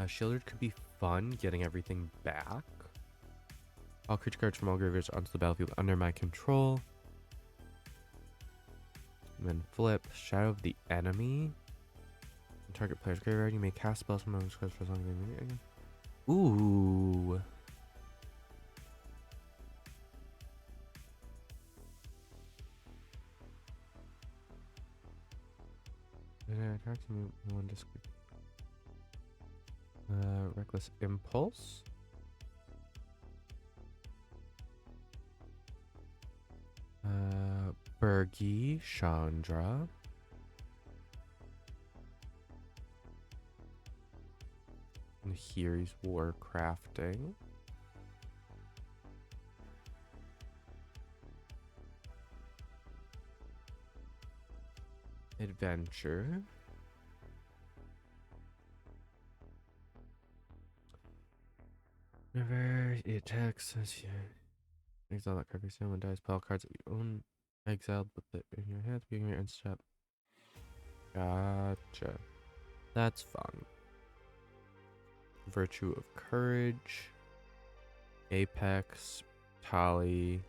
Shielded could be fun, getting everything back. All creature cards from all graveyards onto the battlefield under my control. And then flip Shadow of the Enemy. Target player's graveyard. You may cast spells from those cards for as long as they again. Ooh. One disc. Reckless Impulse. Bergie, Chandra. And here he's Warcrafting. Adventure. Whenever it attacks us, yeah. Exile that card face down when dies. Pile cards that you own exiled with it in your hand, being your end step. Gotcha. That's fun. Virtue of Courage. Apex. Tali.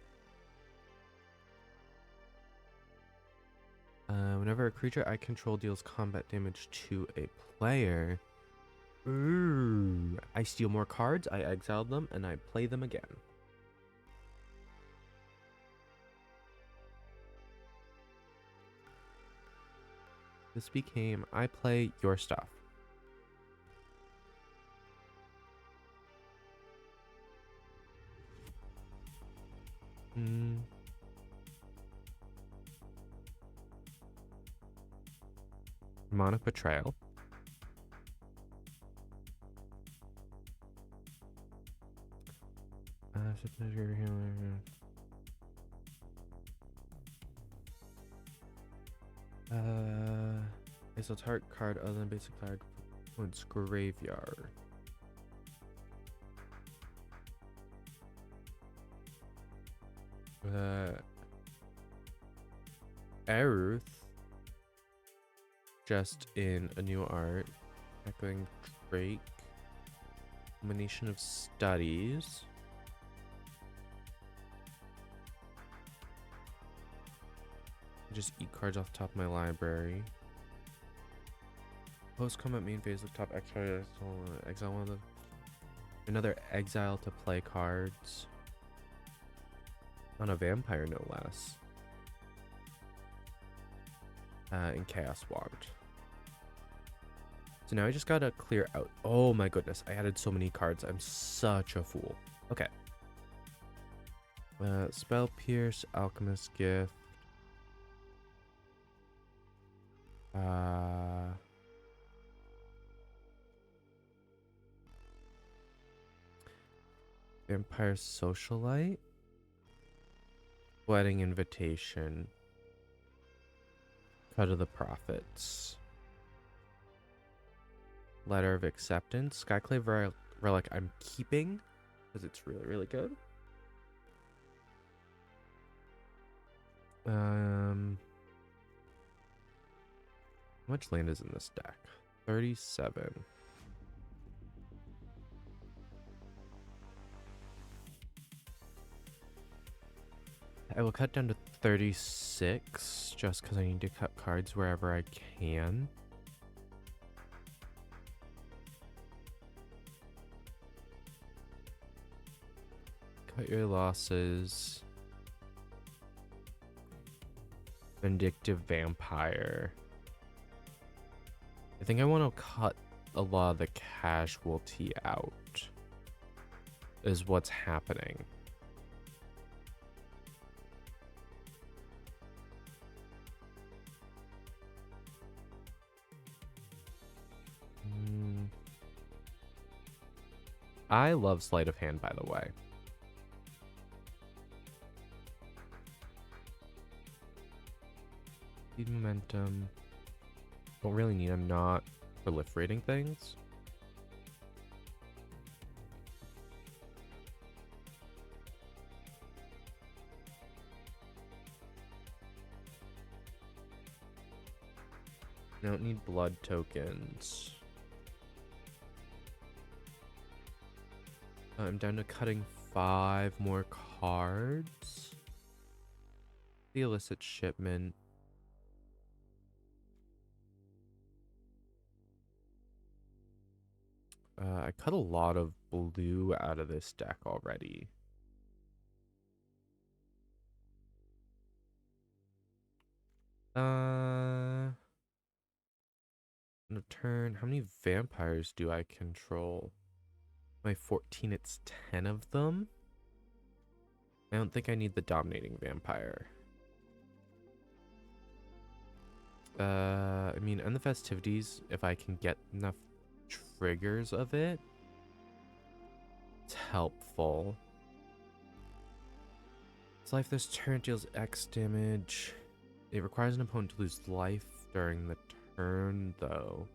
Whenever a creature I control deals combat damage to a player, I steal more cards, I exile them, and I play them again. This became, I play your stuff. Demonic Betrayal. It's a target card other than basic card points graveyard. Aruth, just in a new art, echoing Drake, combination of studies. Just eat cards off the top of my library. Post combat main phase, look top exile one of the another exile to play cards. On a vampire, no less. In Chaos Walked. So now I just gotta clear out. Oh my goodness, I added so many cards. I'm such a fool. Okay. Spell Pierce, Alchemist Gift. Vampire Socialite. Wedding Invitation. Cut of the Prophets. Letter of Acceptance. Skyclave Relic I'm keeping because it's really, really good. How much land is in this deck? 37. I will cut down to 36 just because I need to cut cards wherever I can. Cut your losses. Vindictive Vampire. I think I want to cut a lot of the casualty out, is what's happening. I love sleight of hand, by the way. Speed momentum. Don't really need. I'm not proliferating things. I don't need blood tokens. I'm down to cutting 5 more cards. The illicit shipment. I cut a lot of blue out of this deck already. On a turn, how many vampires do I control? My 14, it's 10 of them. I don't think I need the dominating vampire. I mean, in the festivities, if I can get enough triggers of it, it's helpful. Its life this turn deals X damage. It requires an opponent to lose life during the turn, though.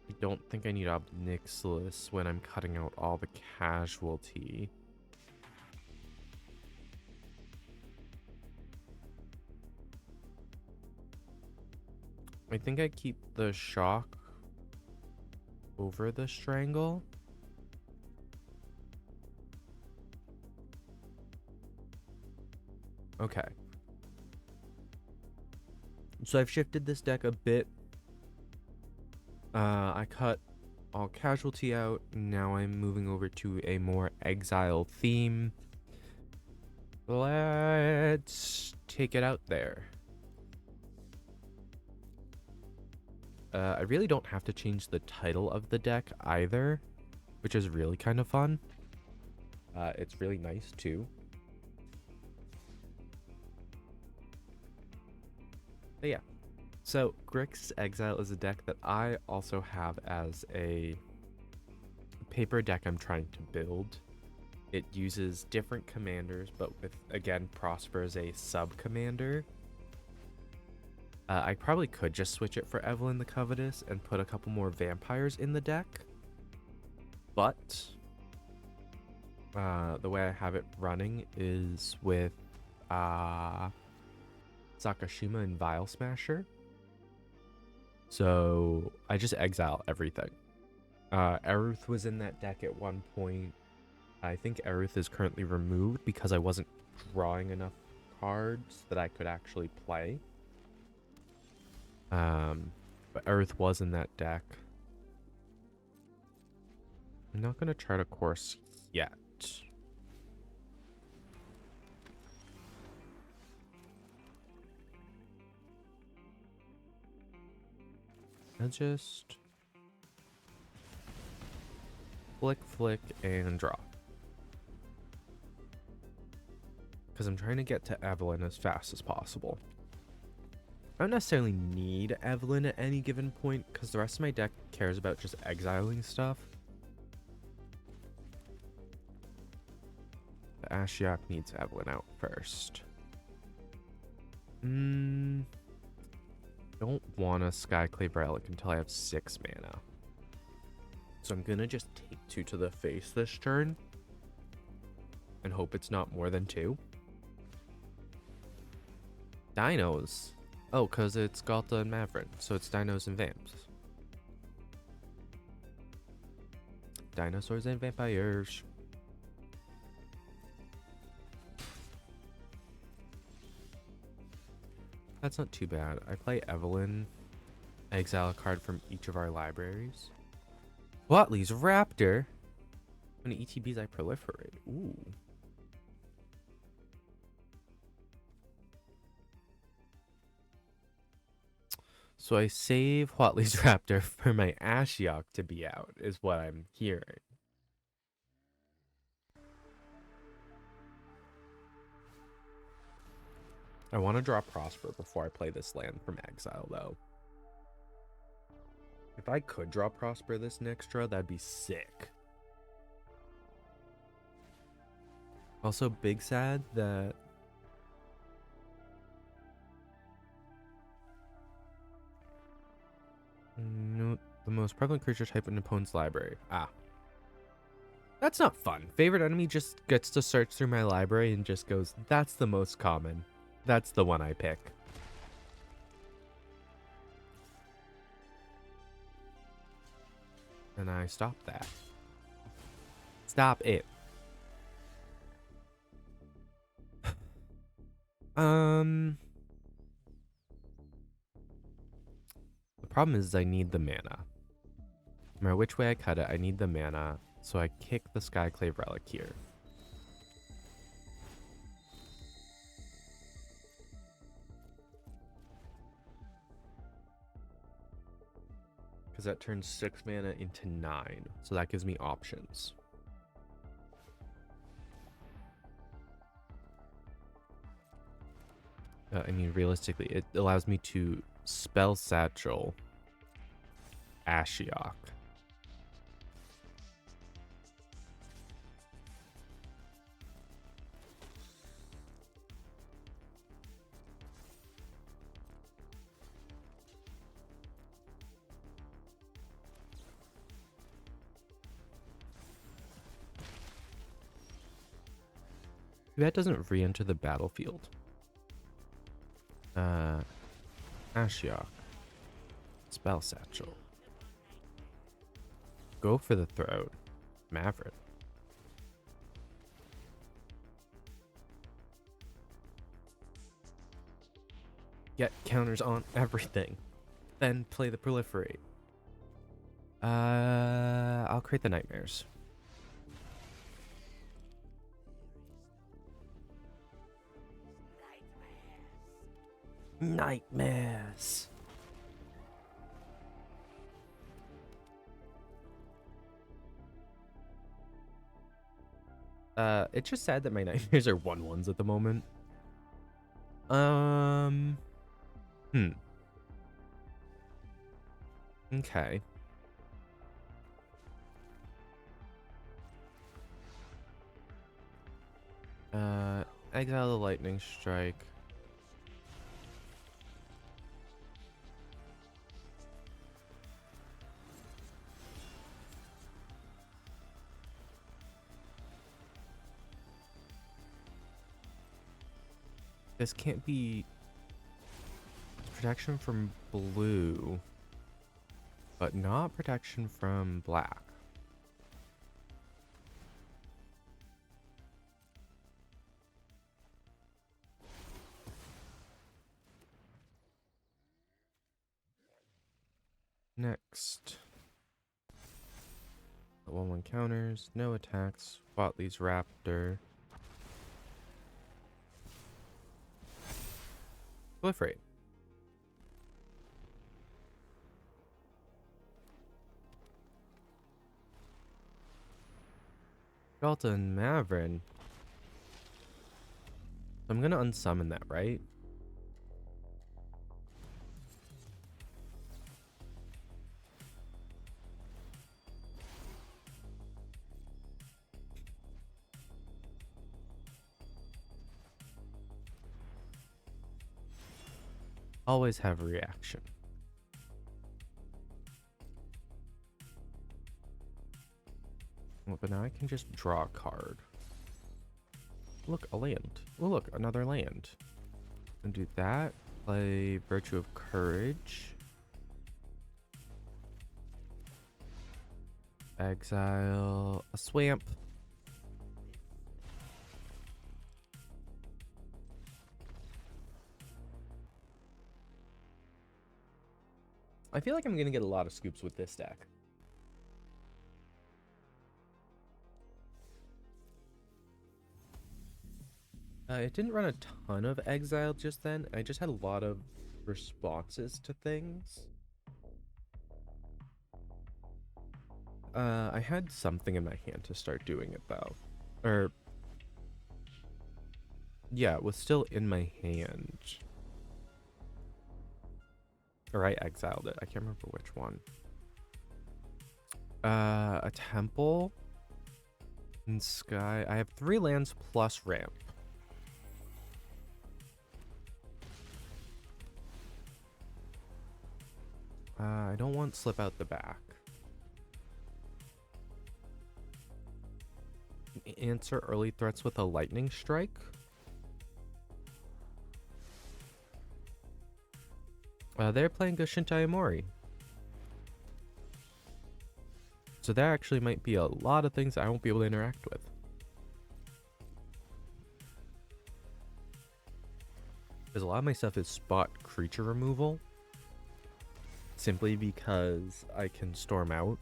I don't think I need Obnixilis when I'm cutting out all the casualty. I think I keep the shock over the strangle. Okay. So I've shifted this deck a bit. I cut all casualty out. Now I'm moving over to a more exile theme. Let's take it out there. I really don't have to change the title of the deck either, which is really kind of fun. It's really nice too. But yeah, so Grixis Exile is a deck that I also have as a paper deck I'm trying to build. It uses different commanders, but with, again, Prosper as a sub-commander. I probably could just switch it for Evelyn the Covetous and put a couple more vampires in the deck. But the way I have it running is with Sakashima and Vile Smasher. So I just exile everything. Aruth was in that deck at one point. I think Aruth is currently removed because I wasn't drawing enough cards that I could actually play. But Aruth was in that deck. I'm not going to chart a course yet. I'll just flick, and draw. Because I'm trying to get to Evelyn as fast as possible. I don't necessarily need Evelyn at any given point, because the rest of my deck cares about just exiling stuff. The Ashiok needs Evelyn out first. Don't want a Skyclave Relic until I have 6 mana. So I'm gonna just take 2 to the face this turn. And hope it's not more than 2. Dinos. Oh, because it's Galta and Maverick, so it's dinos and vamps. Dinosaurs and vampires. That's not too bad. I play Evelyn. I exile a card from each of our libraries. Watley's Raptor. How many ETBs I proliferate? Ooh. So I save Watley's Raptor for my Ashiok to be out, is what I'm hearing. I want to draw Prosper before I play this land from exile, though. If I could draw Prosper this next draw, that'd be sick. Also, big sad that no, the most prevalent creature type in an opponent's library. Ah. That's not fun. Favorite enemy just gets to search through my library and just goes, that's the most common. That's the one I pick. And I stop that. Stop it. The problem is I need the mana. No matter which way I cut it, I need the mana, so I kick the Skyclave Relic here. Because that turns 6 mana into 9, so that gives me options. I mean, realistically, it allows me to Spell Satchel Ashiok. That doesn't re-enter the battlefield. Ashiok. Spell Satchel. Go for the throat. Maverick. Get counters on everything. Then play the proliferate. I'll create the nightmares. Nightmares. It's just sad that my nightmares are 1/1s at the moment. Okay. Exile the lightning strike. This can't be protection from blue, but not protection from black. Next. 1/1 counters, no attacks, Watley's Raptor. Proliferate. Delta and Mavrin. I'm gonna unsummon that, right? Always have a reaction. Well, but now I can just draw a card. Look, a land. Oh, look, another land. And do that. Play Virtue of Courage. Exile a Swamp. I feel like I'm going to get a lot of scoops with this deck. It didn't run a ton of Exile just then. I just had a lot of responses to things. I had something in my hand to start doing it, though. Or... yeah, it was still in my hand. Or I exiled it. I can't remember which one. A temple and sky. I have 3 lands plus ramp. I don't want slip out the back. Answer early threats with a lightning strike. They're playing Goshintai Amori. So there actually might be a lot of things I won't be able to interact with. Because a lot of my stuff is spot creature removal. Simply because I can storm out.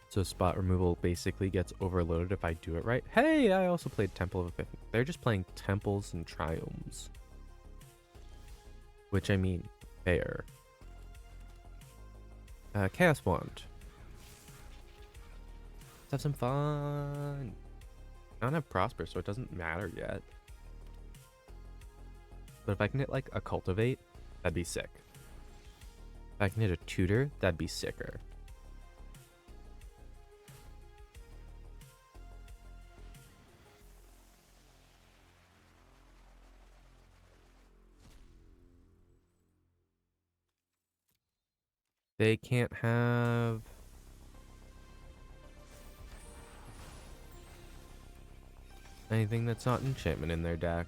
So spot removal basically gets overloaded if I do it right. Hey, I also played Temple of Epiphany. They're just playing Temples and Triomes. Which I mean, fair. Chaos Wand. Let's have some fun. I don't have Prosper, so it doesn't matter yet. But if I can hit like a Cultivate, that'd be sick. If I can hit a Tutor, that'd be sicker. They can't have... anything that's not enchantment in their deck.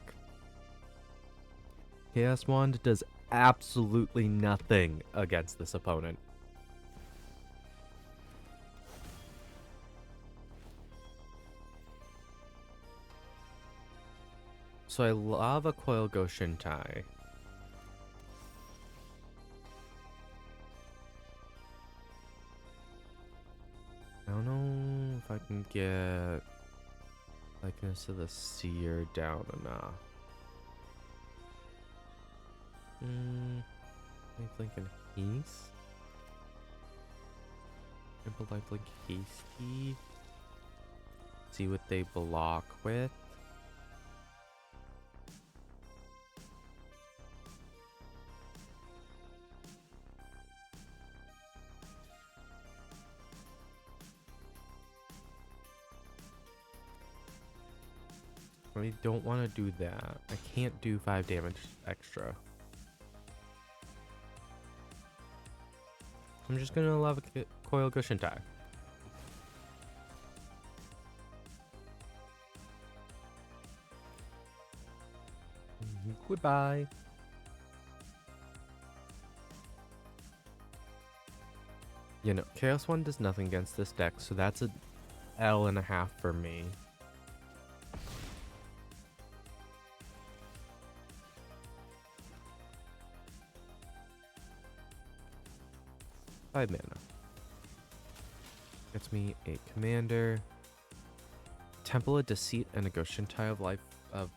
Chaos Wand does absolutely nothing against this opponent. So I Lava Coil Goshintai. I don't know if I can get Likeness of the Seer down enough. Lifelink and Haste. Simple Lifelink Hasty. See what they block with. I don't want to do that. I can't do 5 damage extra. I'm just gonna Lava Coil Goshintai. Goodbye. You know, Chaos One does nothing against this deck, so that's a L.5 for me. Mana. Gets me a commander, Temple of Deceit, and a Goshintai of Life of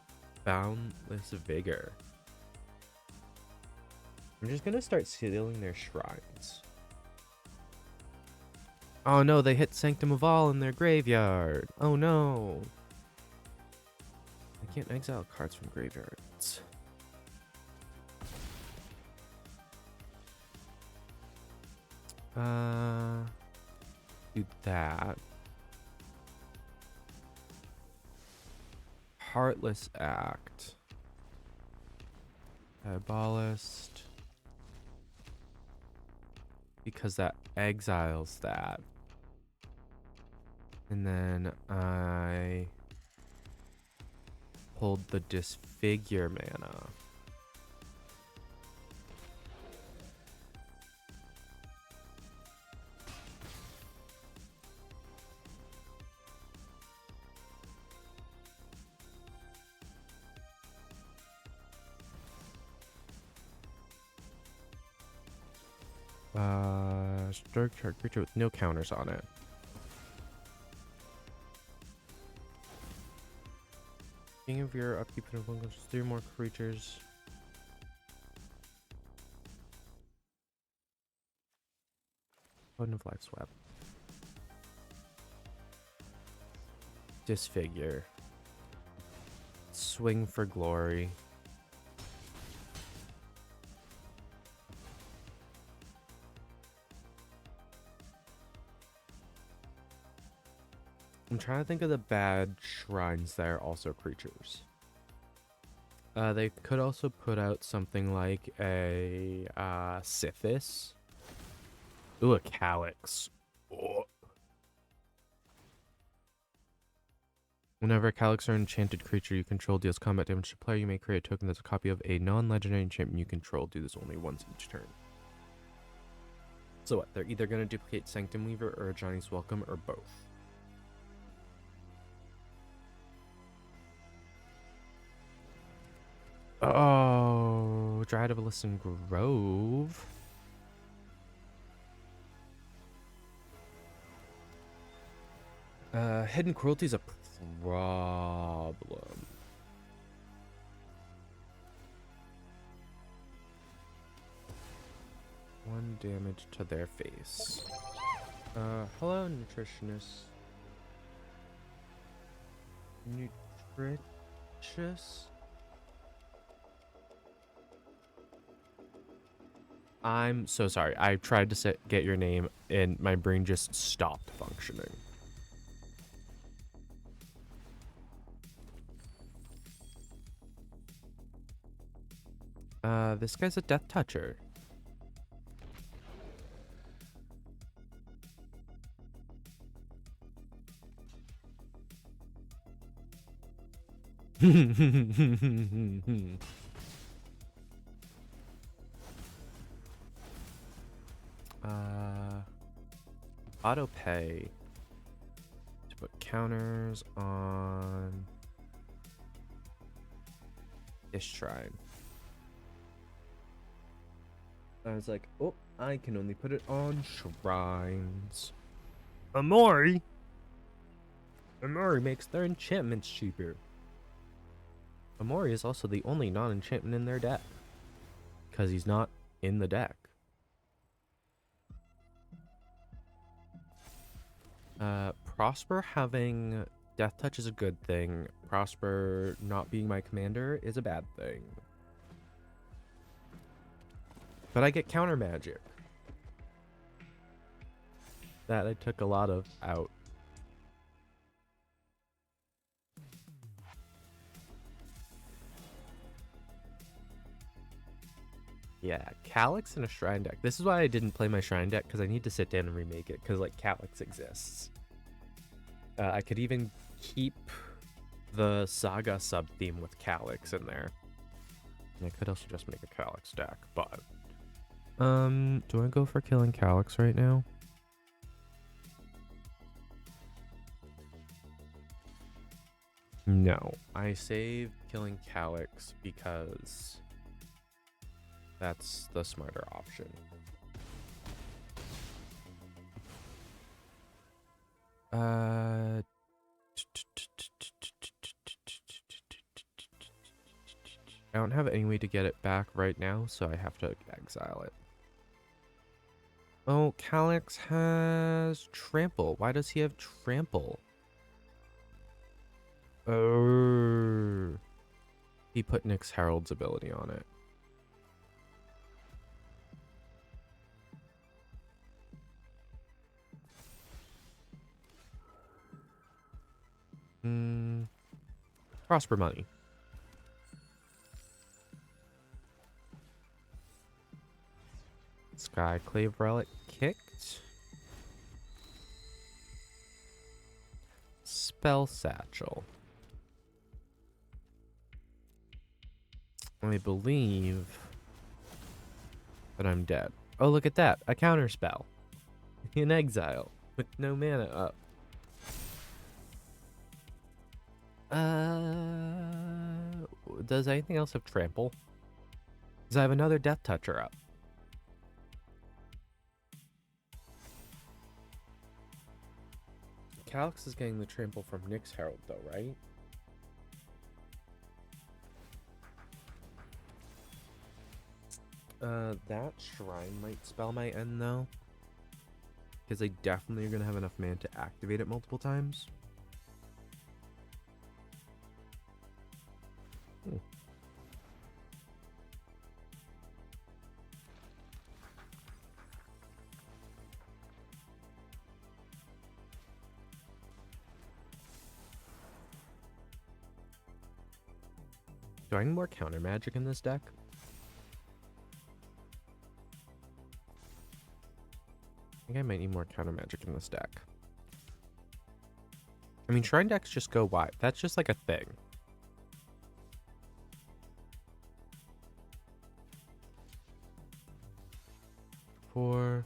Boundless Vigor. I'm just gonna start sealing their shrines. Oh no, they hit Sanctum of All in their graveyard. Oh no. I can't exile cards from graveyards. Do that. Heartless Act. Diabolist. Because that exiles that. And then I pulled the Disfigure mana. Dark Chart creature with no counters on it. King of your upkeep and goes 3 more creatures. Odin of Life Swap. Disfigure. Swing for Glory. I'm trying to think of the bad shrines that are also creatures. They could also put out something like a Sithis. Ooh, a Calyx. Oh. Whenever a Calyx or enchanted creature you control deals combat damage to a player, you may create a token that's a copy of a non-legendary enchantment you control. Do this only once each turn. So what? They're either going to duplicate Sanctum Weaver or Johnny's Welcome or both. Oh, Dryad of Alyssum Grove. Hidden Cruelty's a problem. One damage to their face. Hello, nutritionist. Nutritious? I'm so sorry. I tried to get your name and my brain just stopped functioning. This guy's a Death Toucher. Auto pay to put counters on this shrine. I was like, oh, I can only put it on shrines. Amori makes their enchantments cheaper. Amori is also the only non-enchantment in their deck, because he's not in the deck. Prosper having Death Touch is a good thing. Prosper not being my commander is a bad thing. But I get counter magic. That I took a lot of out. Yeah, Calyx in a Shrine deck. This is why I didn't play my Shrine deck, because I need to sit down and remake it, because, like, Calyx exists. I could even keep the Saga sub-theme with Calyx in there. And I could also just make a Calyx deck, but... do I go for killing Calyx right now? No. I saved killing Calyx because... that's the smarter option. I don't have any way to get it back right now, so I have to exile it. Oh, Calyx has Trample. Why does he have Trample? Oh. He put Nyx Herald's ability on it. Prosper money. Skyclave Relic kicked. Spell Satchel. I believe that I'm dead. Oh, look at that. A counter spell. In exile. With no mana up. Does anything else have trample? Because I have another Death Toucher up. Calyx is getting the trample from Nyx Herald though, right? That shrine might spell my end though. Because they definitely are going to have enough mana to activate it multiple times. Do I need more counter magic in this deck? I think I might need more counter magic in this deck. I mean, shrine decks just go wide. That's just like a thing. Four,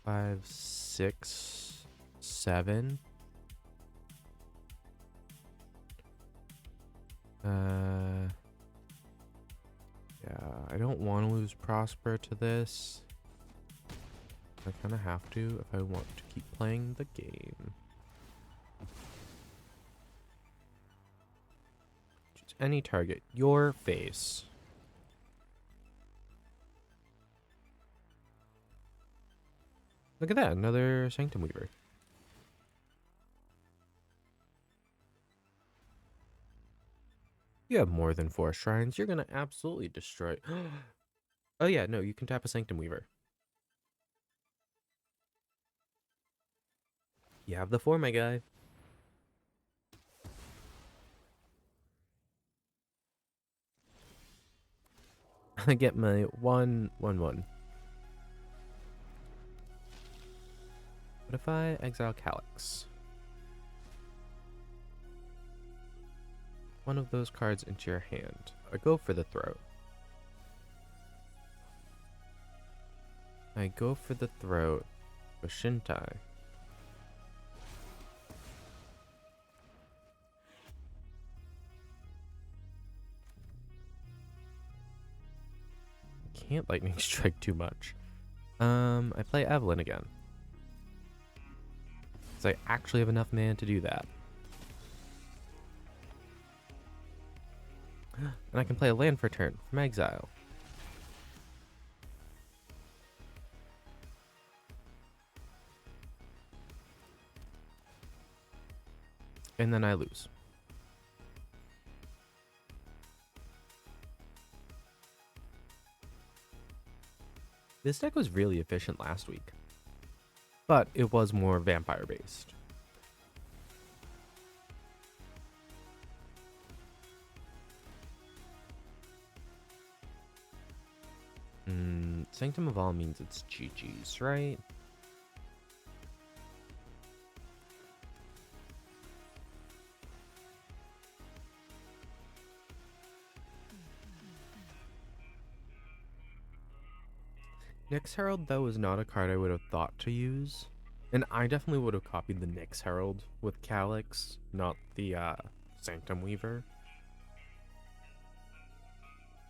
five, six, seven. Yeah, I don't want to lose Prosper to this. I kind of have to if I want to keep playing the game. Just any target. Your face. Look at that, another Sanctum Weaver. You have more than 4 shrines. You're going to absolutely destroy. Oh yeah, no, you can tap a Sanctum Weaver. You have the 4, my guy. I get my 1/1/1. What if I exile Calyx? One of those cards into your hand. I go for the throat. I go for the throat with Shintai. Can't lightning strike too much. I play Evelyn again. Because I actually have enough mana to do that. And I can play a land for turn from exile. And then I lose. This deck was really efficient last week, but it was more vampire based. Sanctum of All means it's GG's, right? Nyx Herald, though, is not a card I would have thought to use. And I definitely would have copied the Nyx Herald with Calyx, not the Sanctum Weaver.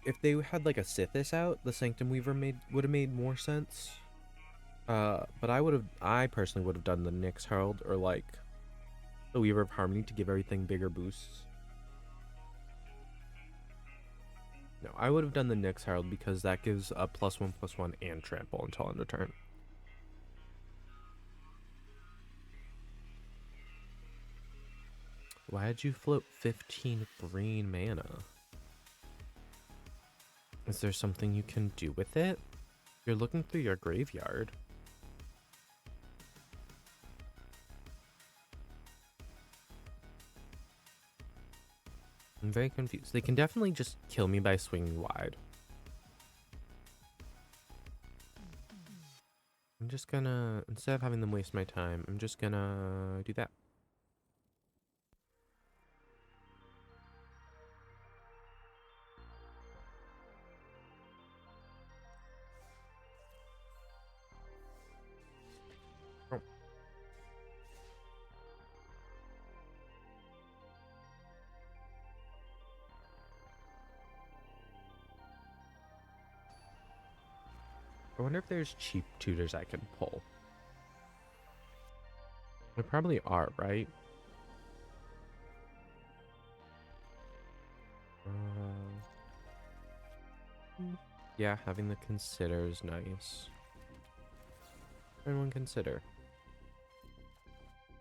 If they had like a Sithis out, the Sanctum Weaver would have made more sense. But I personally would have done the Nyx Herald or like the Weaver of Harmony to give everything bigger boosts. No, I would have done the Nyx Herald because that gives a +1/+1 and trample until end of turn. Why did you float 15 green mana? Is there something you can do with it? You're looking through your graveyard. I'm very confused. They can definitely just kill me by swinging wide. I'm just gonna, instead of having them waste my time, I'm just gonna do that. Oh. I wonder if there's cheap tutors I can pull. There probably are, right? Yeah, having the consider is nice. Everyone consider.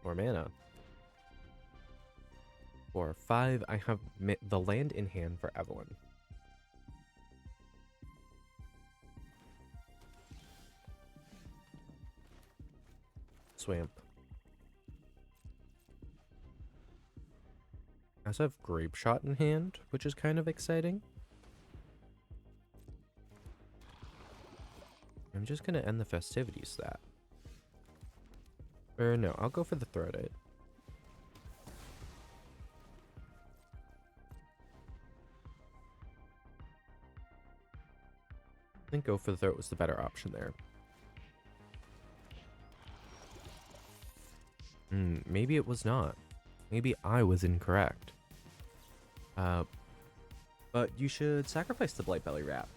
More mana. For 5, I have the land in hand for Evelyn. Swamp. I also have Grape Shot in hand, which is kind of exciting. I'm just gonna end the festivities that. Or no, I'll go for the Throat It. I think go for the Throat was the better option there. Maybe it was not. Maybe I was incorrect. But you should sacrifice the Blight Belly Rat.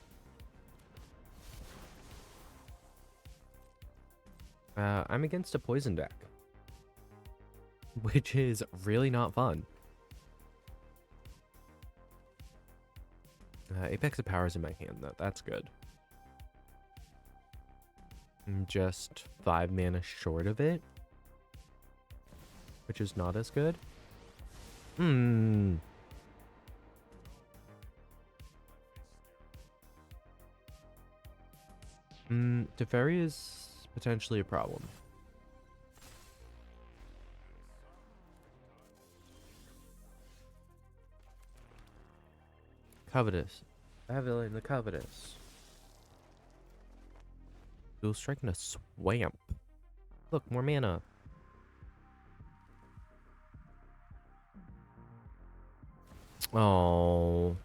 I'm against a poison deck, which is really not fun. Apex of Power's in my hand, though. That's good. I'm just 5 mana short of it, which is not as good. Teferi is potentially a problem. Covetous. Evelyn the Covetous. Dual Strike in a Swamp. Look, more mana. Oh.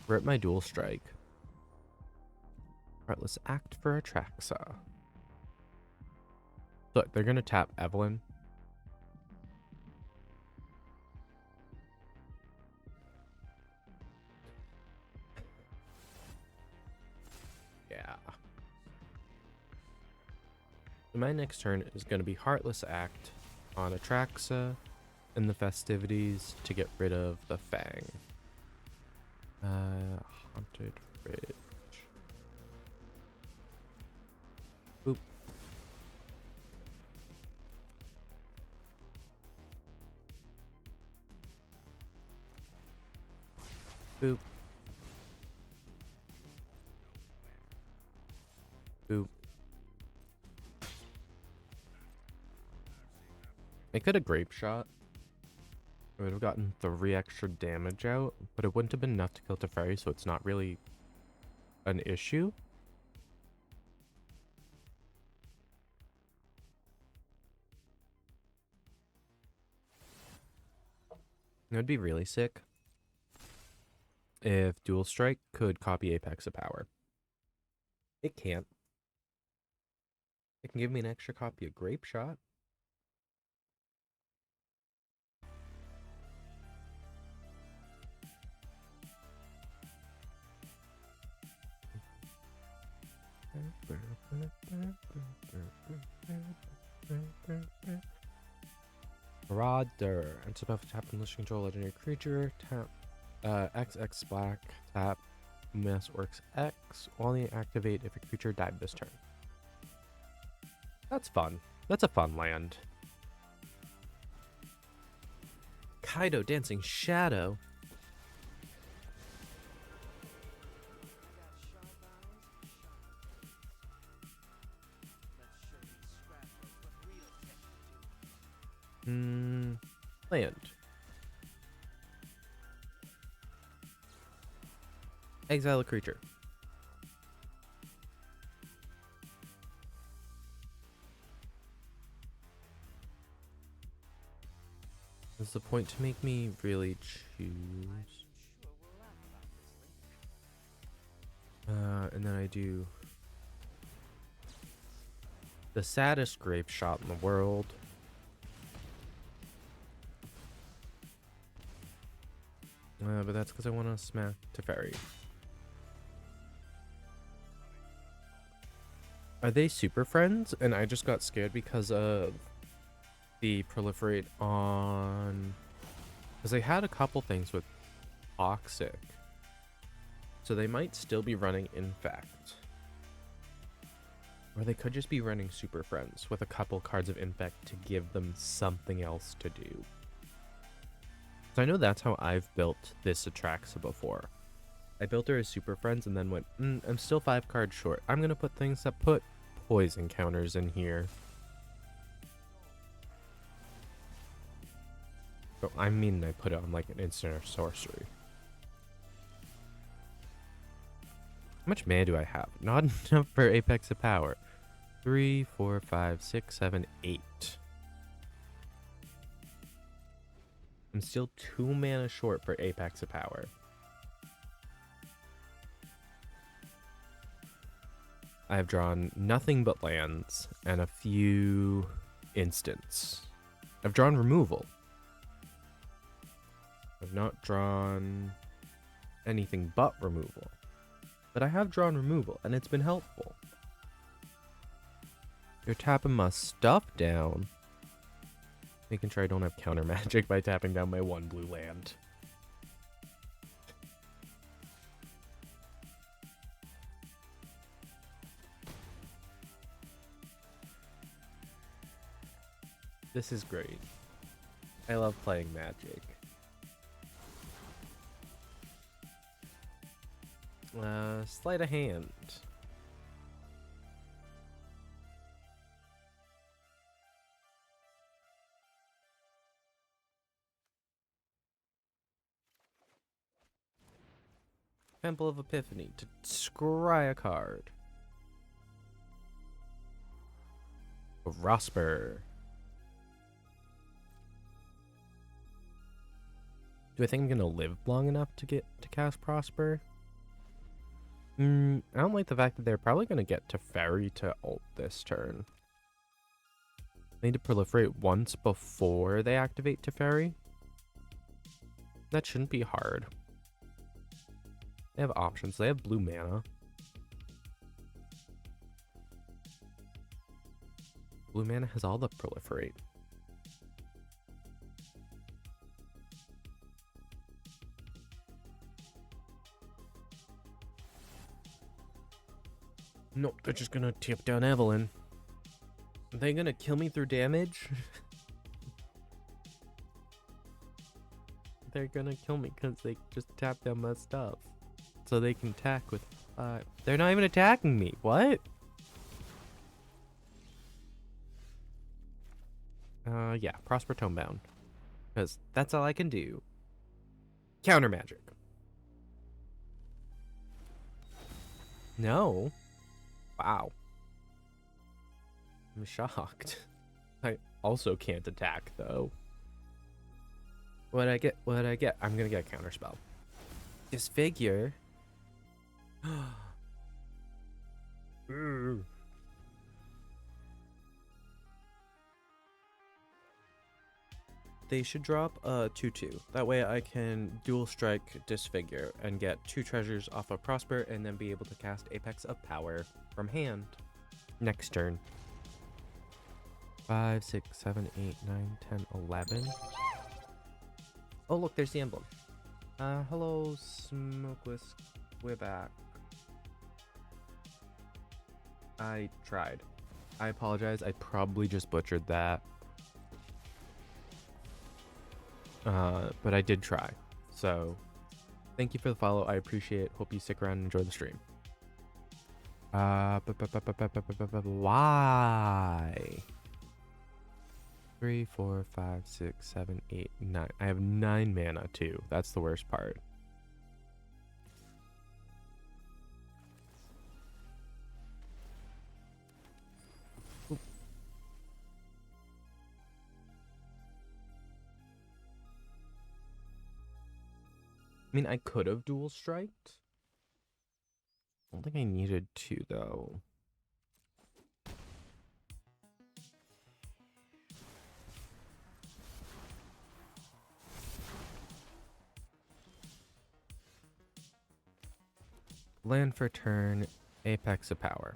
Rip my Dual Strike. Alright, let's act for Atraxa. Look, they're gonna tap Evelyn. Yeah. So my next turn is gonna be Heartless Act on Atraxa in the festivities to get rid of the Fang. Haunted Ridge. Boop. Boop. Boop. I could have Grape Shot. I would have gotten 3 extra damage out, but it wouldn't have been enough to kill Teferi, so it's not really an issue. It would be really sick if Dual Strike could copy Apex of Power. It can't. It can give me an extra copy of Grape Shot. Marauder. And so if tap and list control legendary creature, tap XX black, tap Mass Orcs X, only activate if a creature died this turn. That's fun. That's a fun land. Kaido Dancing Shadow. Land. Exile a creature. Is the point to make me really choose? And then I do the saddest Grape Shot in the world. But that's because I want to smack Teferi. Are they super friends? And I just got scared because of the proliferate on... Because they had a couple things with Toxic. So they might still be running Infect. Or they could just be running Super Friends with a couple cards of Infect to give them something else to do. So I know that's how I've built this Atraxa before. I built her as Super Friends and then went, I'm still 5 cards short. I'm going to put things that put poison counters in here. Oh, I mean, I put it on like an instant or sorcery. How much mana do I have? Not enough for Apex of Power. 3, 4, 5, 6, 7, 8. I'm still 2 mana short for Apex of Power. I've drawn nothing but lands and a few instants. I've drawn removal. I've not drawn anything but removal. But I have drawn removal, and it's been helpful. You're tapping my stuff down. Making sure I don't have counter magic by tapping down my 1 blue land. This is great. I love playing Magic. Sleight of hand. Temple of Epiphany to scry a card. Rosper. Do I think I'm gonna live long enough to get to cast Prosper? I don't like the fact that they're probably gonna get Teferi to ult this turn. They need to proliferate once before they activate Teferi. That shouldn't be hard. They have options. They have blue mana. Blue mana has all the proliferate. Nope, they're just gonna tip down Evelyn. Are they gonna kill me through damage? They're gonna kill me because they just tapped down my stuff. So they can attack with 5. They're not even attacking me. What? Yeah, Prosper Tomebound. Because that's all I can do. Counter magic. No. Wow. I'm shocked. I also can't attack, though. What'd I get? What'd I get? I'm gonna get a counterspell. Disfigure. They should drop a 2/2. That way I can dual strike Disfigure and get 2 treasures off of Prosper and then be able to cast Apex of Power from hand. Next turn. 5, 6, 7, 8, 9, 10, 11. Oh, look, there's the emblem. Hello, Smokeless. We're back. I tried. I apologize. I probably just butchered that. But I did try. So, thank you for the follow. I appreciate it. Hope you stick around and enjoy the stream. Why? 3, 4, 5, 6, 7, 8, 9. I have 9 mana too. That's the worst part. Oop. I mean, I could have dual striked. I don't think I needed to, though. Land for turn, Apex of Power.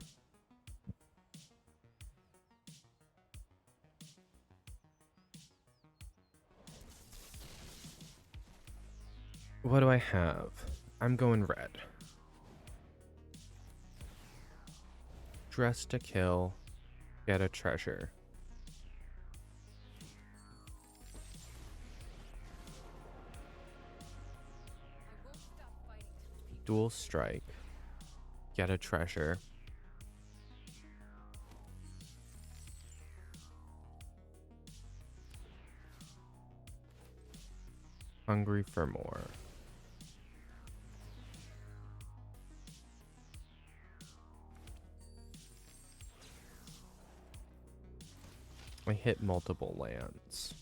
What do I have? I'm going red. Dress to kill, get a treasure. Dual strike, get a treasure. Hungry for more. I hit multiple lands.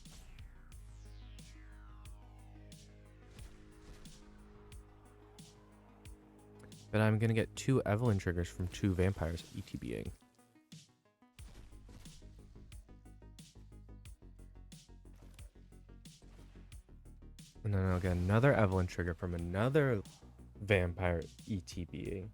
But I'm gonna get 2 Evelyn triggers from 2 vampires ETBing. And then I'll get another Evelyn trigger from another vampire ETBing.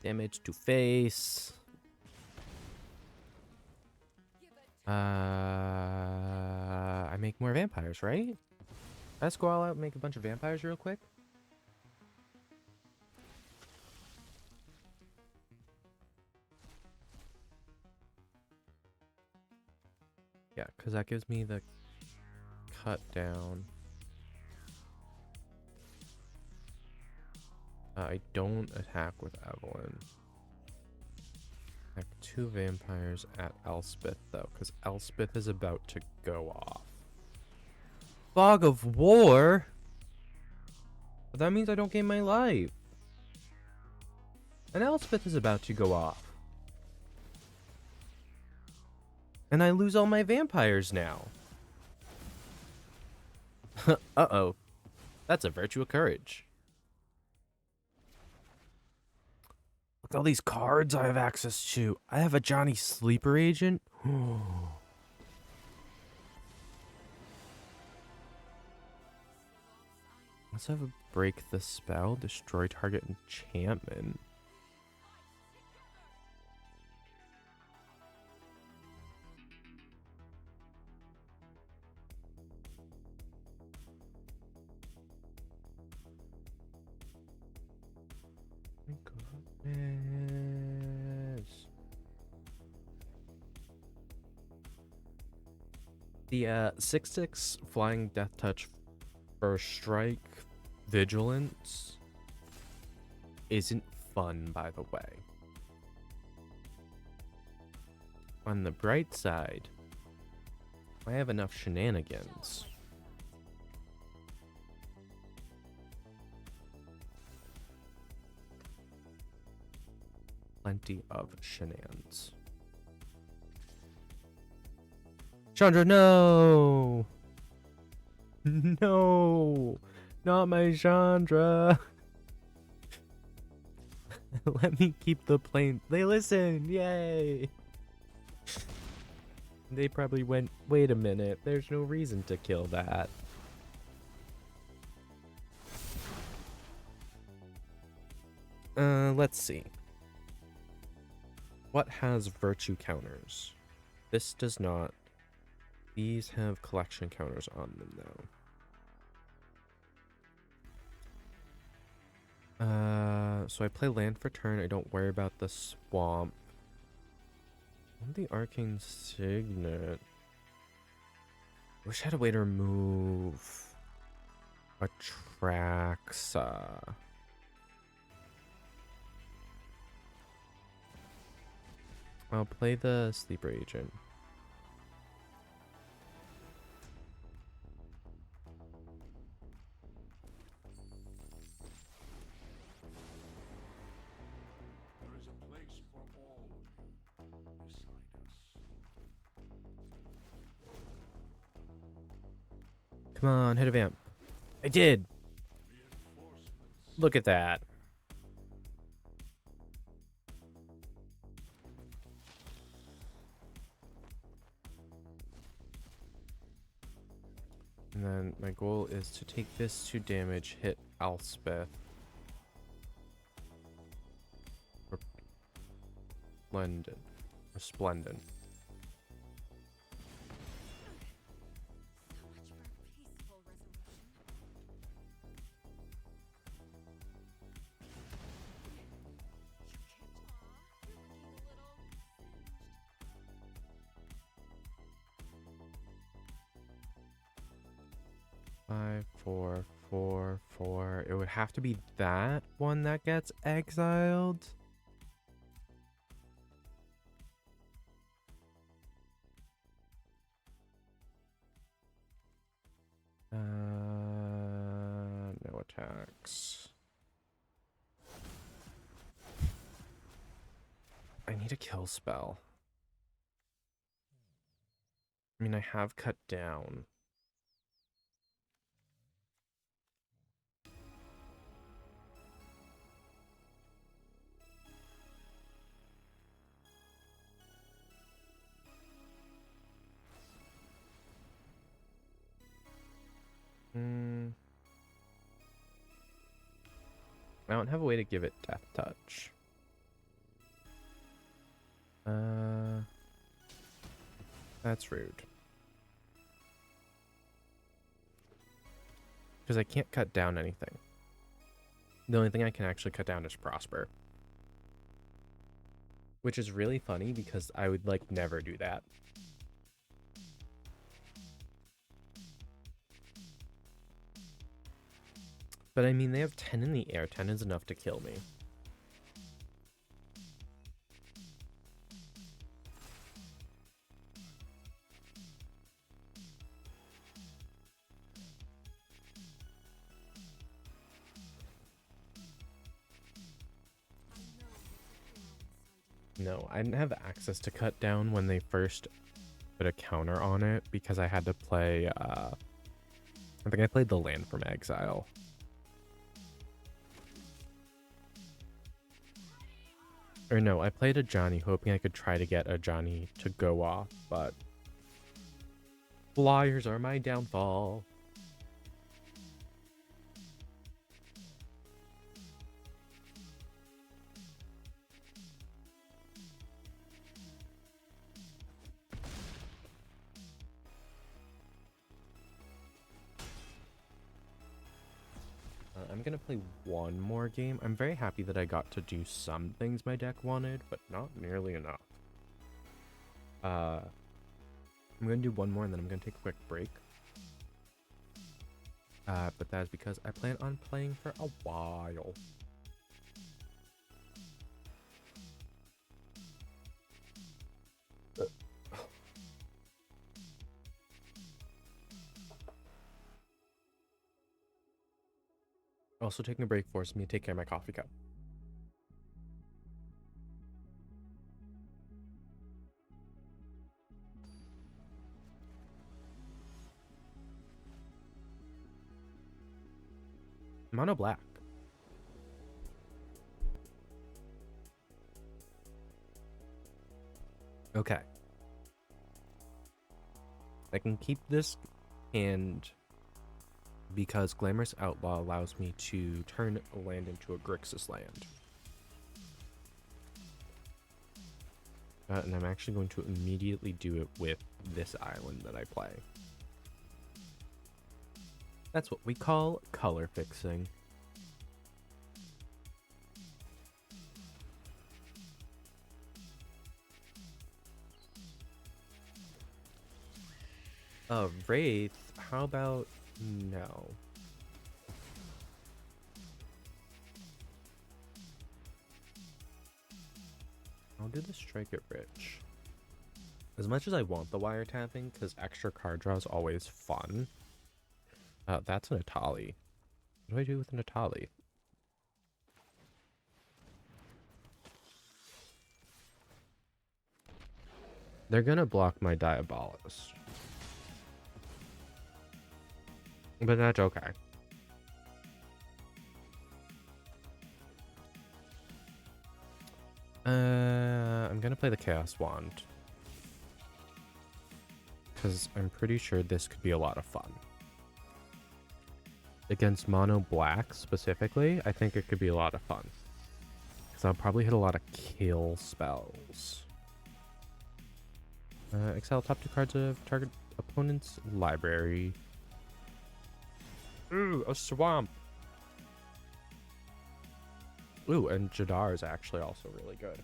Damage to face. I make more vampires, right? Let's go all out and make a bunch of vampires real quick. Yeah, because that gives me the cut down. I don't attack with Evelyn. Attack 2 vampires at Elspeth, though, because Elspeth is about to go off. Fog of War? But that means I don't gain my life. And Elspeth is about to go off. And I lose all my vampires now. Uh-oh. That's a virtue of courage. Look at all these cards I have access to. I have a Johnny Sleeper agent. Let's have a break the spell, destroy target enchantment. My goodness. The 6/6 flying death touch first strike vigilance isn't fun, by the way. On the bright side, I have enough shenanigans. Plenty of shenanigans. Chandra, no! No! Not my Chandra! Let me keep the plane. They listen! Yay! They probably went, wait a minute, there's no reason to kill that. Let's see. What has virtue counters? This does not. These have collection counters on them, though. So I play land for turn. I don't worry about the swamp. The Arcane Signet. Wish I had a way to remove Atraxa. I'll play the Sleeper Agent. There is a place for all beside us. Come on, hit a vamp. I did! Look at that. And then my goal is to take this to damage, hit Elspeth. Or Splendid. Or Splendid. 5, 4, 4, 4. It would have to be that one that gets exiled. No attacks. I need a kill spell. I mean, I have cut down. I don't have a way to give it Death Touch. That's rude. Because I can't cut down anything. The only thing I can actually cut down is Prosper. Which is really funny because I would like never do that. But I mean, they have 10 in the air. 10 is enough to kill me. No, I didn't have access to cut down when they first put a counter on it because I had to play, I think I played the Land from Exile. Or no, I played a Johnny hoping I could try to get a Johnny to go off, but flyers are my downfall. I'm gonna play one more game. I'm very happy that I got to do some things my deck wanted, but not nearly enough. I'm gonna do one more and then I'm gonna take a quick break. But that's because I plan on playing for a while. Also, taking a break forced me to take care of my coffee cup. Mono black. Okay. I can keep this hand because Glamorous Outlaw allows me to turn a land into a Grixis land. And I'm actually going to immediately do it with this island that I play. That's what we call color fixing. Wraith, how about no? I'll do the Strike It Rich. As much as I want the wiretapping, because extra card draw is always fun. That's an Atali. What do I do with an Atali? They're gonna block my Diabolus. But that's okay. I'm gonna play the Chaos Wand. Because I'm pretty sure this could be a lot of fun. Against mono black specifically, I think it could be a lot of fun. Because I'll probably hit a lot of kill spells. Exile top 2 cards of target opponent's library. Ooh, a swamp. Ooh, and Jadar is actually also really good.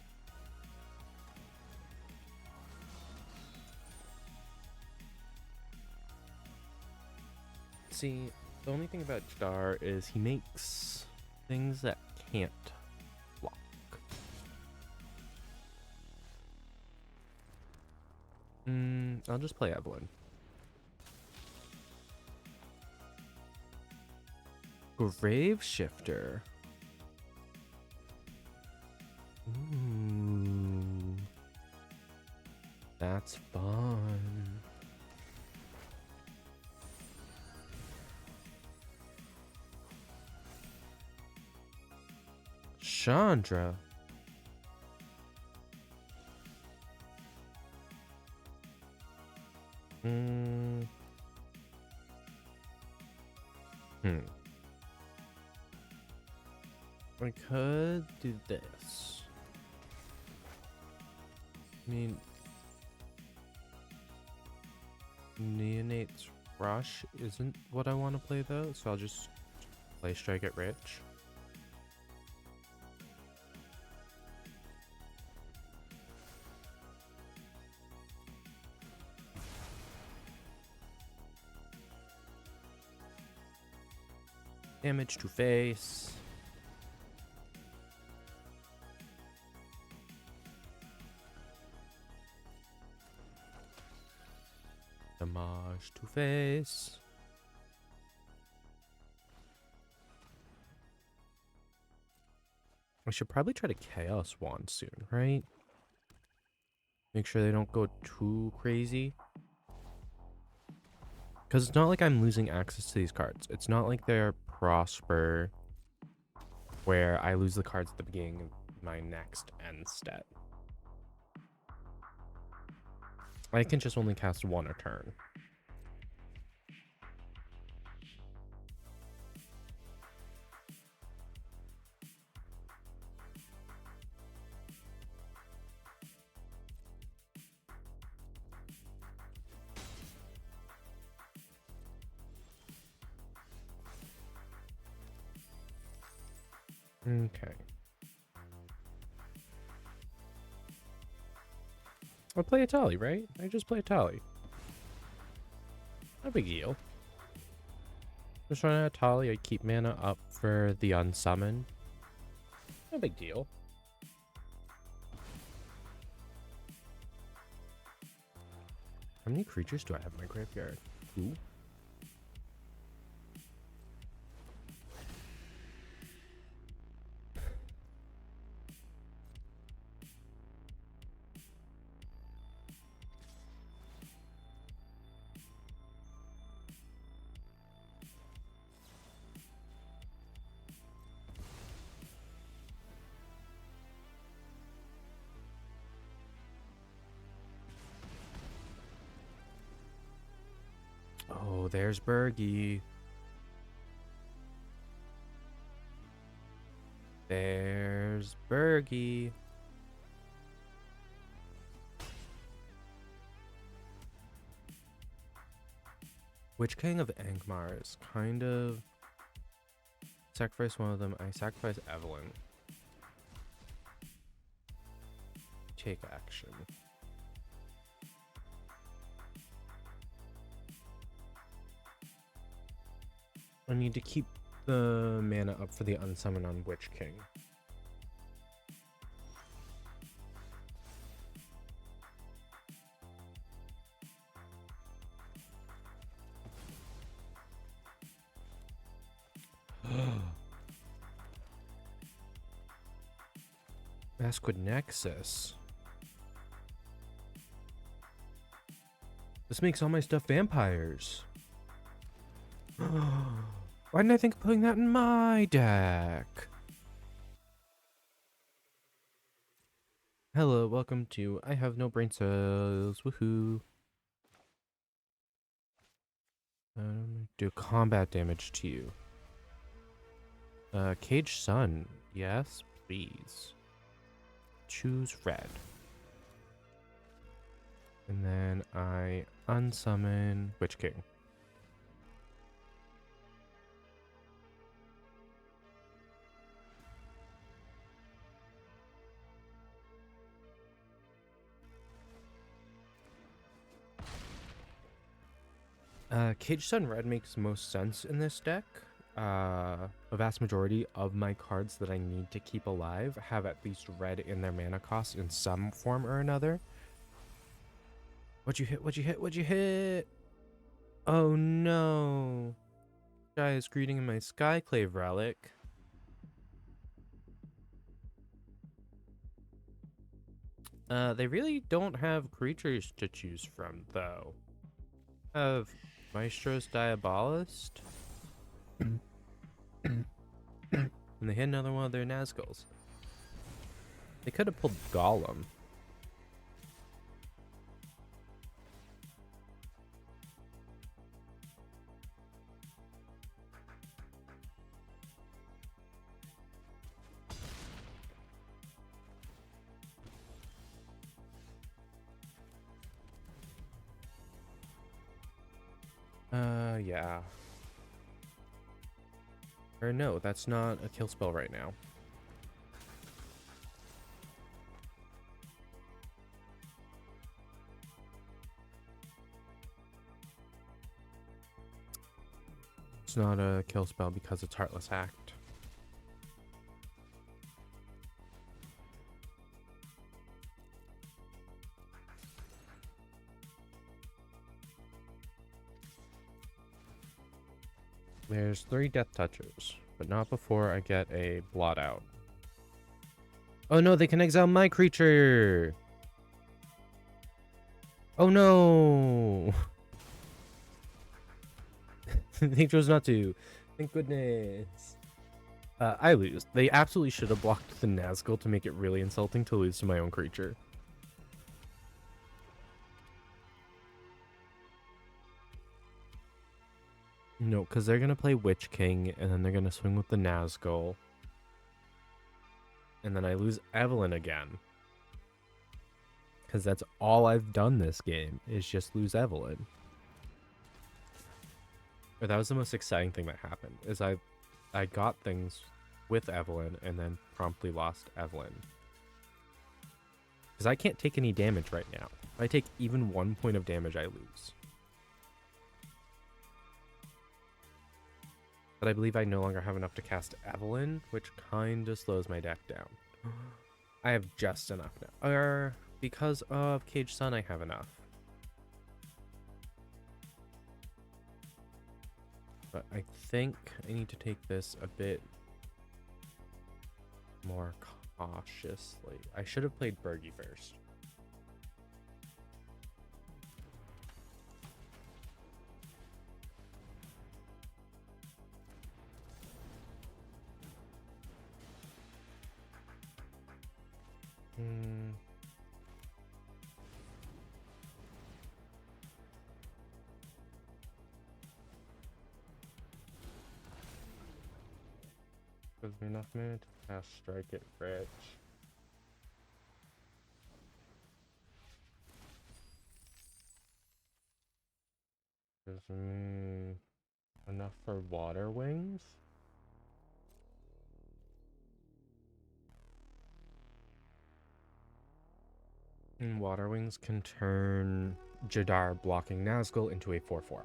See, the only thing about Jadar is he makes things that can't block. I'll just play Evelyn. Grave Shifter. Ooh. That's fun. Chandra. I could do this. I mean, Neonate's Rush isn't what I want to play though, so I'll just play Strike It Rich. Damage to face. Damage to face. I should probably try to Chaos Wand soon, right? Make sure they don't go too crazy. Because it's not like I'm losing access to these cards. It's not like they're Prosper, where I lose the cards at the beginning of my next end step. I can just only cast one a turn. Okay. I'll play a Tally, right? I just play a Tally. No big deal. Just running a Tally, I keep mana up for the unsummon. No big deal. How many creatures do I have in my graveyard? Ooh. Oh, there's Bergie. There's Bergie. Witch King of Angmar is kind of... Sacrifice one of them. I sacrifice Evelyn. Take action. I need to keep the mana up for the unsummon on Witch King. Maskwood Nexus. This makes all my stuff vampires. Why didn't I think of putting that in my deck? Hello, welcome to I Have No Brain Cells. Woohoo. Do combat damage to you. Cage Sun. Yes, please. Choose red. And then I unsummon Witch King. Cage Sun Red makes most sense in this deck. A vast majority of my cards that I need to keep alive have at least red in their mana cost in some form or another. What'd you hit? What'd you hit? What'd you hit? Oh no. Guy is greeting in my Skyclave relic. They really don't have creatures to choose from, though. Have Maestro's Diabolist. And they hit another one of their Nazguls. They could have pulled Golem. Yeah. Or no, that's not a kill spell right now. It's not a kill spell because it's Heartless Act. There's 3 Death Touchers, but not before I get a Blot Out. Oh no, they can exile my creature! Oh no! They chose not to. Thank goodness. I lose. They absolutely should have blocked the Nazgul to make it really insulting to lose to my own creature. No, because they're going to play Witch King, and then they're going to swing with the Nazgul. And then I lose Evelyn again. Because that's all I've done this game, is just lose Evelyn. But that was the most exciting thing that happened, is I got things with Evelyn, and then promptly lost Evelyn. Because I can't take any damage right now. If I take even 1 point of damage, I lose. But I believe I no longer have enough to cast Evelyn, which kind of slows my deck down. I have just enough now. Or because of Cage Sun, I have enough. But I think I need to take this a bit more cautiously. I should have played Bergie first. Gives me enough mana to cast Strike at Rich. Gives me enough for Water Wings. And Water Wings can turn Jadar blocking Nazgul into a 4/4.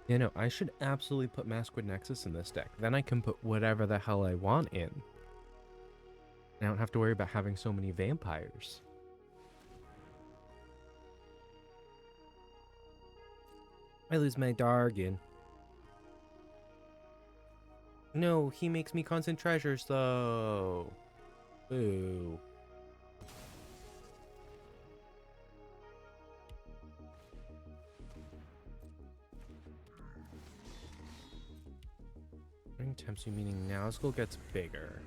You know, I should absolutely put Masquerade Nexus in this deck. Then I can put whatever the hell I want in. I don't have to worry about having so many vampires. I lose my Dargon. No, he makes me constant treasures though. Boo. Ring tempts you, meaning Nazgul gets bigger.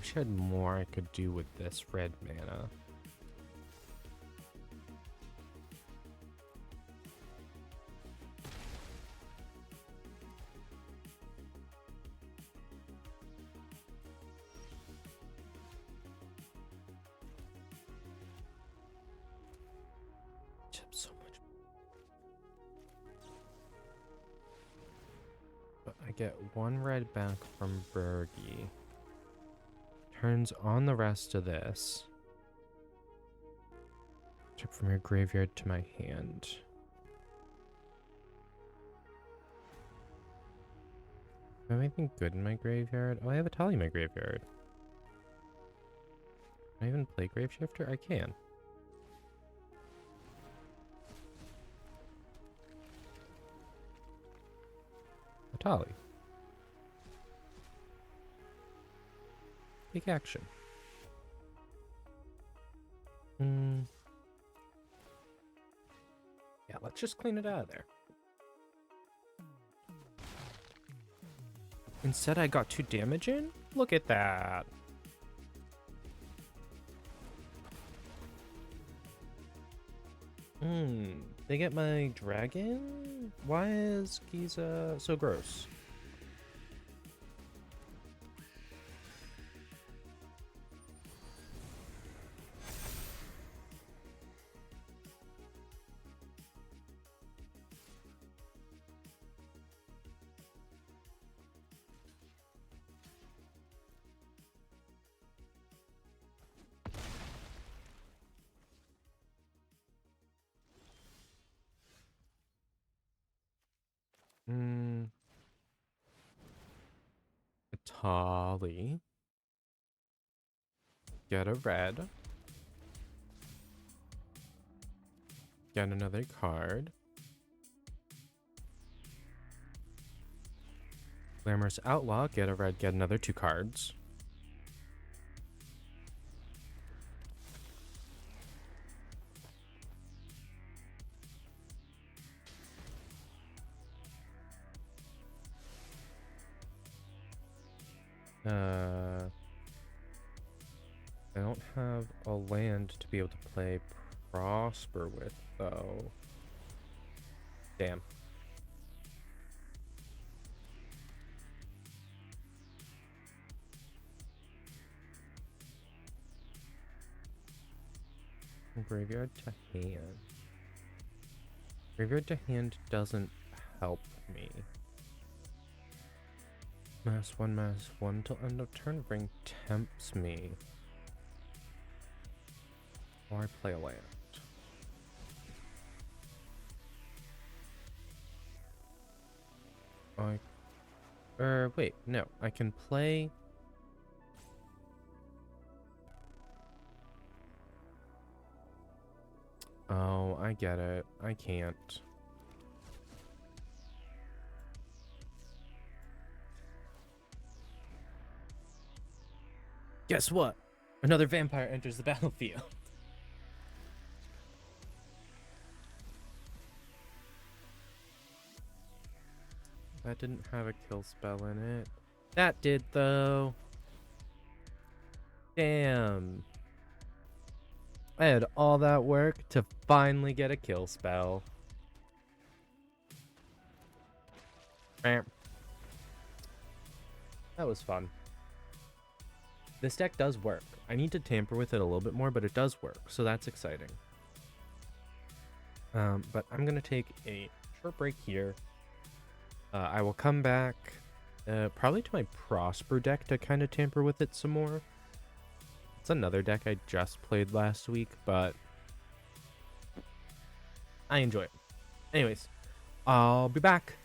wish I had more I could do with this red mana. So much. But I get one red back from Bergie. Turns on the rest of this. Chip from your graveyard to my hand. Do I have anything good in my graveyard? Oh, I have a Tally in my graveyard. Can I even play Graveshifter? I can. Atali. Take action. Yeah, let's just clean it out of there. Instead, I got 2 damage in? Look at that. They get my dragon? Why is Giza so gross? Tali. Get a red. Get another card. Glamorous Outlaw. Get a red. Get another 2 cards. I don't have a land to be able to play Prosper with, though. Damn. Graveyard to hand. Graveyard to hand doesn't help me. -1/-1 till end of turn ring tempts me. Or I play a land. Wait, no. I can play... Oh, I get it. I can't. Guess what? Another vampire enters the battlefield. That didn't have a kill spell in it. That did, though. Damn. I had all that work to finally get a kill spell. That was fun. This deck does work. I need to tamper with it a little bit more, but it does work, so that's exciting. But I'm going to take a short break here. I will come back probably to my Prosper deck to kind of tamper with it some more. It's another deck I just played last week, but I enjoy it. Anyways, I'll be back.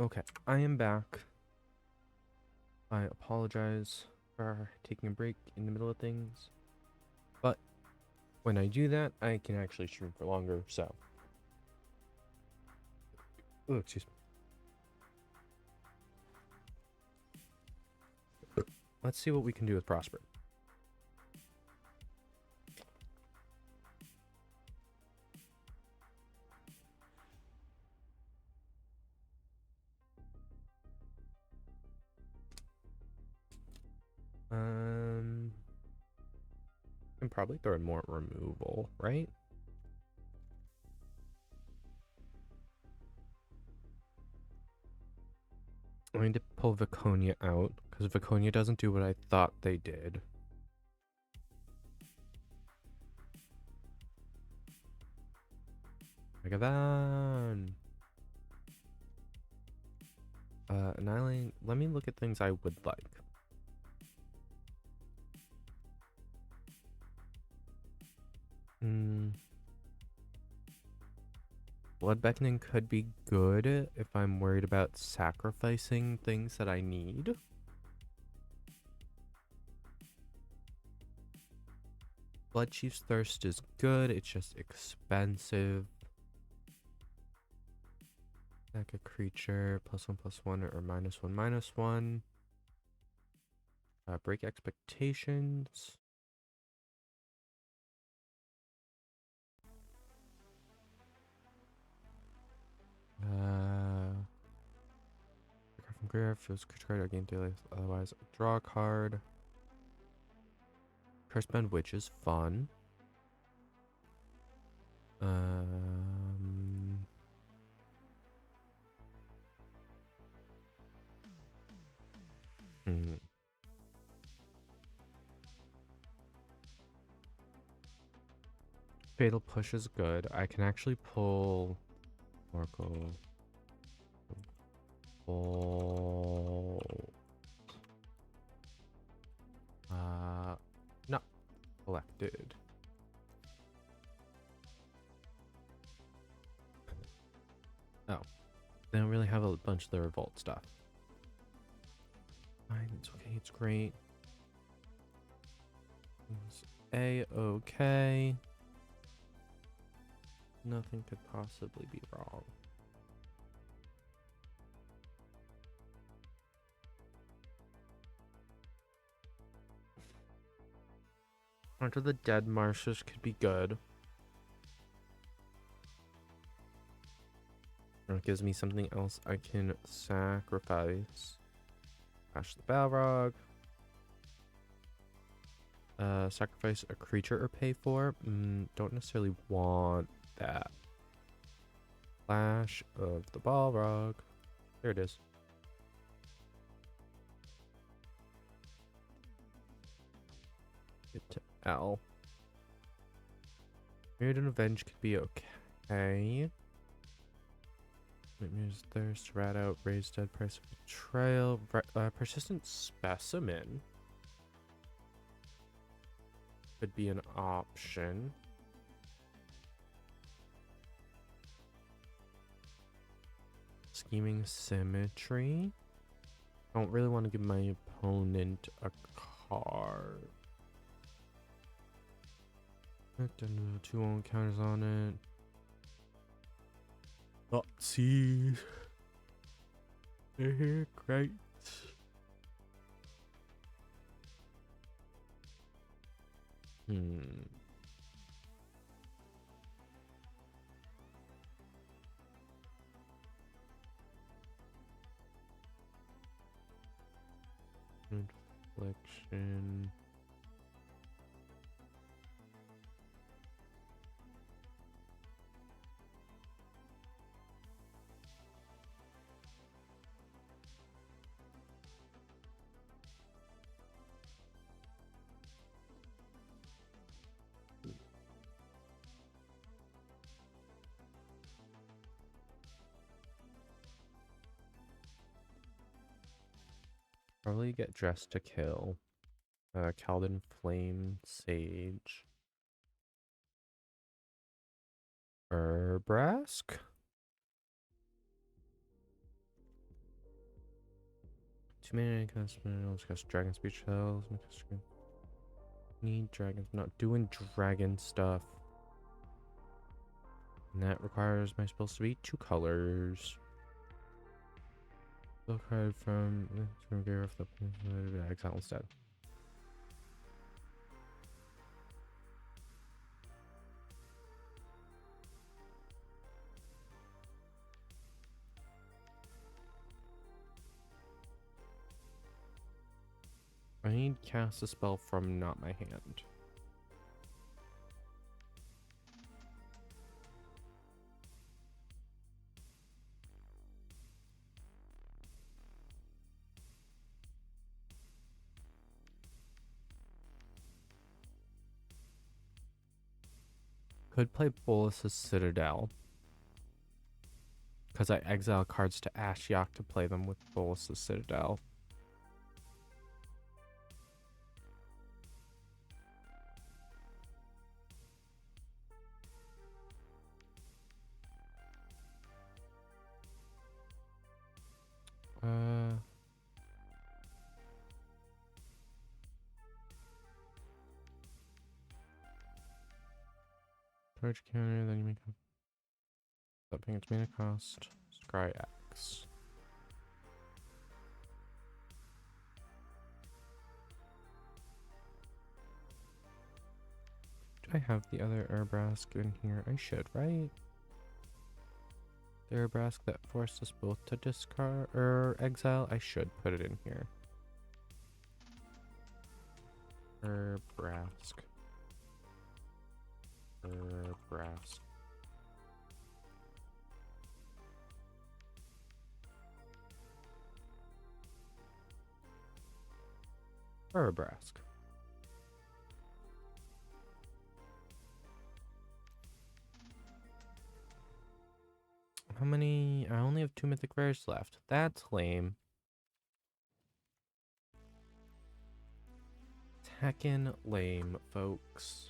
Okay, I am back. I apologize for taking a break in the middle of things, but when I do that, I can actually stream for longer, so. Oh, excuse me. Let's see what we can do with Prosper. Can probably throw in more removal, right? I need to pull Viconia out, because Viconia doesn't do what I thought they did. Megavan! Annihilate. Let me look at things I would like. Blood Beckoning could be good if I'm worried about sacrificing things that I need. Blood Chief's Thirst is good, it's just expensive. Like a creature, +1/+1 or -1/-1. Break expectations. From graveyard, feels creature card, gain daily, otherwise draw a card. Curseband Witch is fun. Fatal Push is good. I can actually pull Oracle. Not collected. Oh, they don't really have a bunch of the Revolt stuff. Fine, it's okay, it's great. It's A-okay. Nothing could possibly be wrong. Onto the Dead Marshes could be good. Or it gives me something else I can sacrifice. Ash the Balrog. Sacrifice a creature or pay for. Don't necessarily want that. Flash of the Balrog. There it is. Get to L. Mirrored and Avenge could be okay. Nightmare's Thirst, Rat Out, Raise Dead, Price of Betrayal, Persistent Specimen could be an option. Scheming Symmetry. Don't really want to give my opponent a card. 2 on counters on it. Nazi. Great. Inflection. Probably get Dressed to Kill. Calden Flame Sage. Urbrask? 2 mana, cast dragon speech cells, need dragons, not doing dragon stuff. And that requires my spells to be 2 colors. Spell card from the exile instead. I need to cast a spell from not my hand. Could play Bolus's Citadel, because I exile cards to Ashiok to play them with Bolus's Citadel. Charge counter, then you make up. Stop paying its mana cost. Scry X. Do I have the other Urbrask in here? I should, right? The Urbrask that forced us both to discard or exile? I should put it in here. Urbrask. Urbrask. Urbrask. How many? I only have 2 mythic rares left. That's lame. Heckin' lame, folks.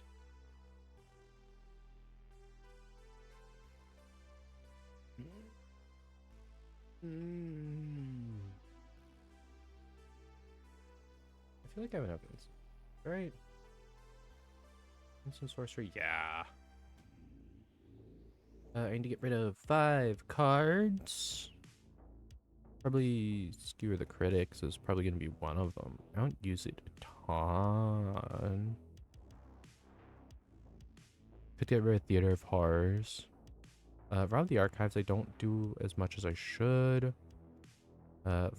I feel like I have enough things. Right? Instant sorcery, yeah. I need to get rid of 5 cards. Probably Skewer the Critics is probably going to be one of them. I don't use it a ton. Could get rid of Theater of Horrors. Rob the Archives I don't do as much as I should.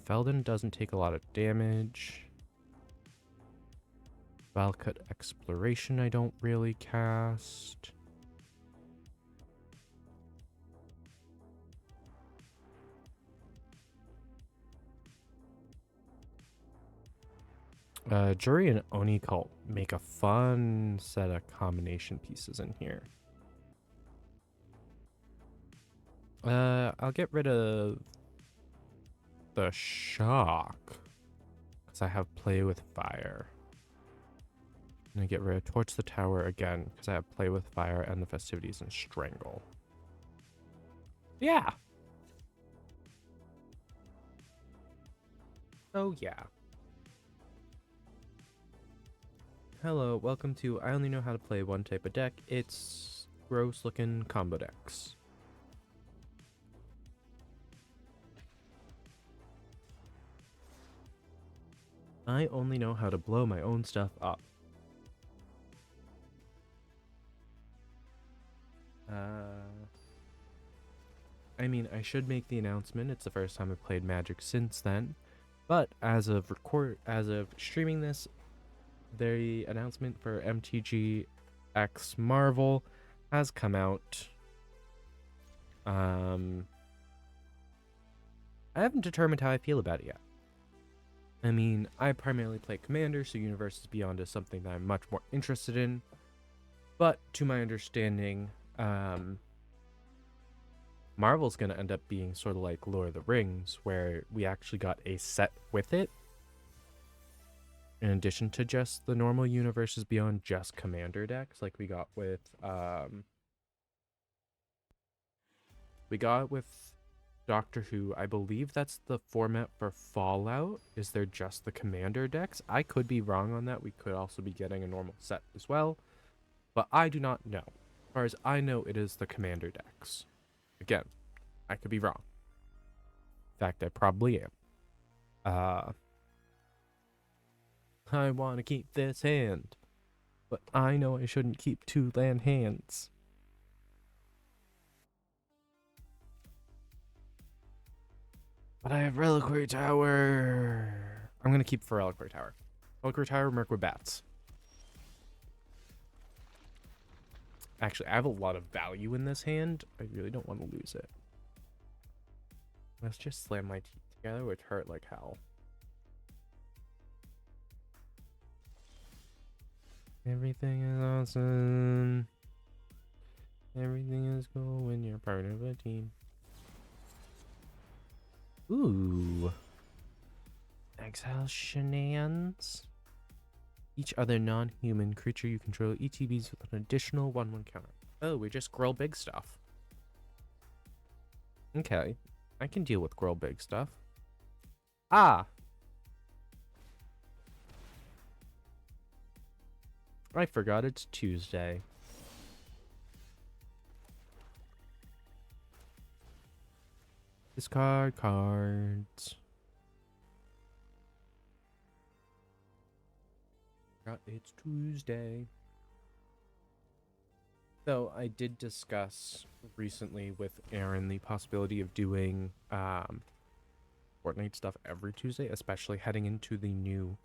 Felden doesn't take a lot of damage. Valcut Exploration I don't really cast. Jury and Oni Cult make a fun set of combination pieces in here. I'll get rid of the Shock because I have Play with Fire. And I get rid of Torch the Tower again because I have Play with Fire and the Festivities and Strangle. Yeah. Oh yeah. Hello, welcome to I only know how to play one type of deck. It's gross looking combo decks. I only know how to blow my own stuff up. I mean, I should make the announcement. It's the first time I've played Magic since then. But as of streaming this, the announcement for MTG X Marvel has come out. I haven't determined how I feel about it yet. I mean, I primarily play Commander, so Universes Beyond is something that I'm much more interested in. But to my understanding, Marvel's going to end up being sort of like Lord of the Rings, where we actually got a set with it. In addition to just the normal Universes Beyond just Commander decks, like we got with Doctor Who, I believe that's the format for Fallout. Is there just the Commander decks? I could be wrong on that. We could also be getting a normal set as well, but I do not know. As far as I know, it is the Commander decks. Again, I could be wrong. In fact, I probably am. I want to keep this hand, but I know I shouldn't keep 2 land hands. But I have Reliquary Tower. I'm going to keep for Reliquary Tower. Reliquary Tower, Merc with Bats. Actually, I have a lot of value in this hand. I really don't want to lose it. Let's just slam my teeth together, which hurt like hell. Everything is awesome. Everything is cool when you're part of a team. Ooh. Exile Shenanigans. Each other non-human creature you control ETBs with an additional 1/1 counter. Oh, we just grill big stuff. Okay. I can deal with grill big stuff. Ah! I forgot it's Tuesday. Discard cards. Forgot it's Tuesday. Though I did discuss recently with Aaron the possibility of doing Fortnite stuff every Tuesday, especially heading into the new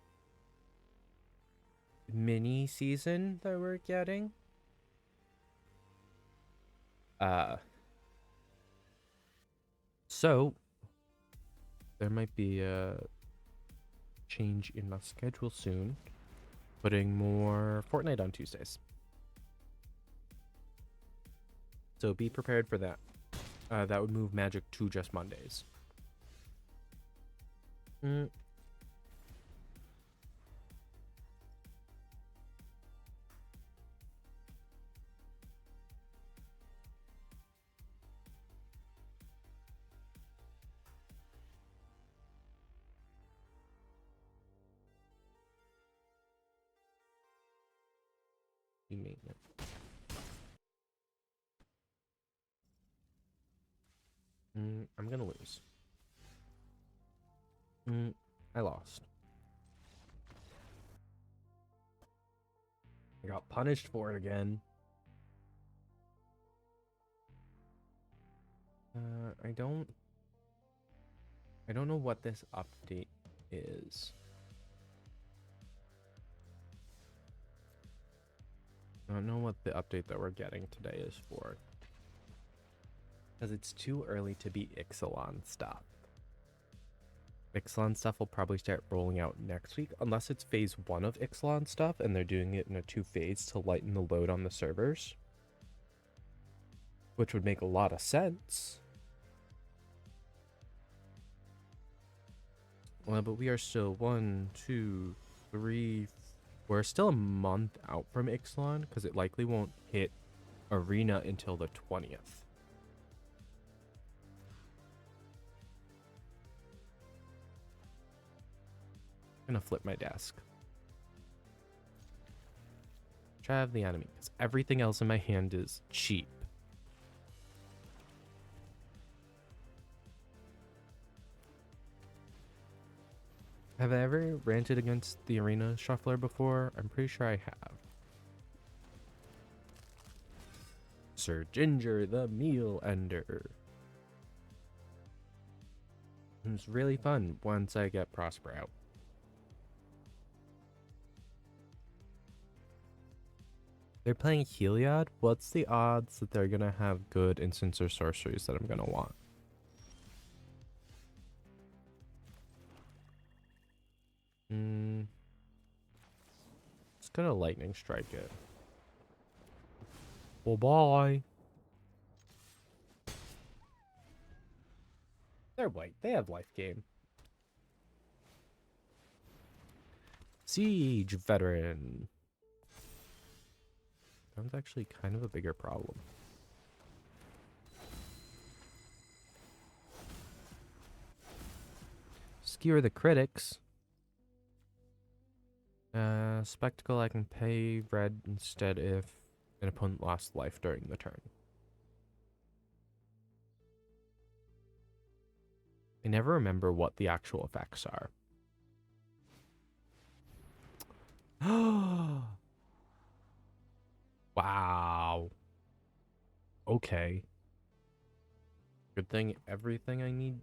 mini season that we're getting. So there might be a change in my schedule soon, putting more Fortnite on Tuesdays. So be prepared for that. That would move Magic to just Mondays. Maintenance. I'm gonna lose. I lost. I got punished for it again. I don't know what this update is. I don't know what the update that we're getting today is for. Because it's too early to be Ixalan stuff. Ixalan stuff will probably start rolling out next week, unless it's phase 1 of Ixalan stuff and they're doing it in a 2-phase to lighten the load on the servers. Which would make a lot of sense. Well, but we are still 1, 2, 3. We're still a month out from Ixalan because it likely won't hit Arena until the 20th. I'm gonna flip my desk. Try to have the enemy because everything else in my hand is cheap. Have I ever ranted against the arena shuffler before? I'm pretty sure I have. Sir Ginger, the meal ender. It's really fun once I get Prosper out. They're playing Heliod? What's the odds that they're gonna have good instants or sorceries that I'm gonna want? It's gonna lightning strike it. Well, bye. They're white. They have life game. Siege veteran. That was actually kind of a bigger problem. skewer the critics. Spectacle, I can pay red instead if an opponent lost life during the turn. I never remember what the actual effects are. Wow. Okay. Good thing everything I need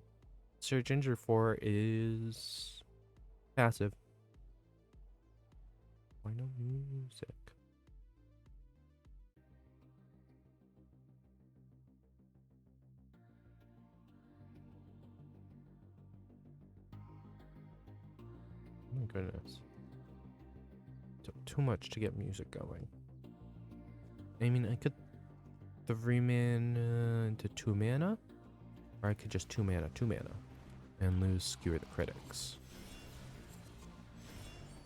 Sir Ginger for is passive. Why no music? Oh my goodness. Took too much to get music going. I mean, I could 3 mana into 2 mana, or I could just 2 mana, and lose Skewer the Critics.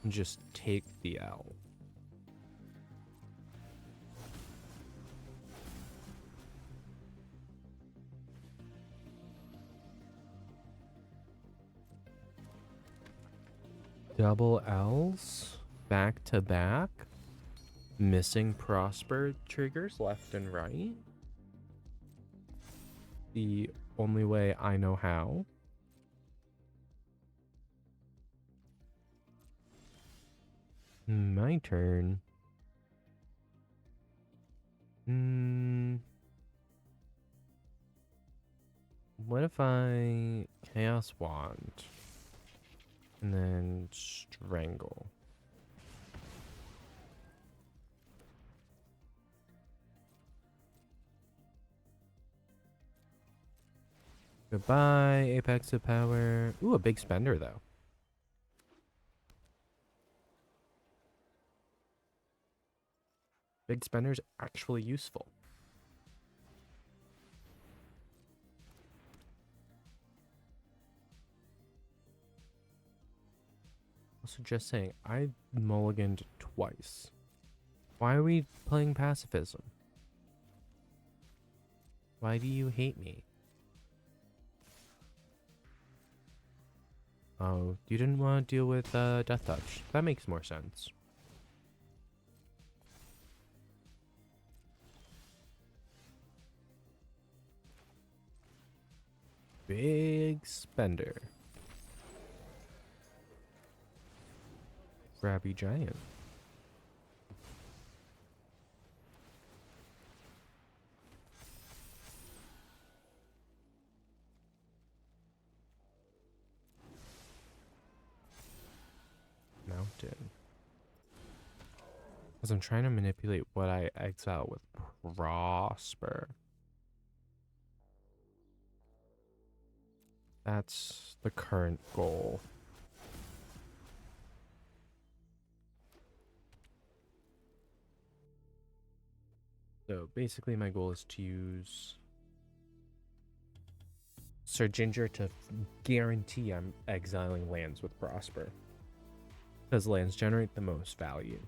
And just take the L. Double L's back to back. Missing Prosper triggers left and right. The only way I know how. My turn. What if I Chaos Wand and then Strangle? Goodbye, Apex of Power. Ooh, a big spender though. Big spender's actually useful. Also, just saying, I mulliganed twice. Why are we playing pacifism? Why do you hate me? Oh, you didn't want to deal with Death Touch. That makes more sense. Big spender. Grabby giant. Mountain. Because I'm trying to manipulate what I exile with Prosper. That's the current goal. So basically my goal is to use Sir Ginger to guarantee I'm exiling lands with Prosper. Because lands generate the most value.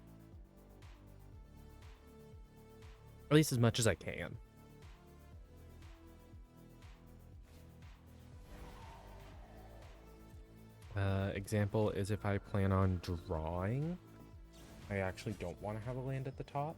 At least as much as I can. Example is if I plan on drawing, I actually don't want to have a land at the top.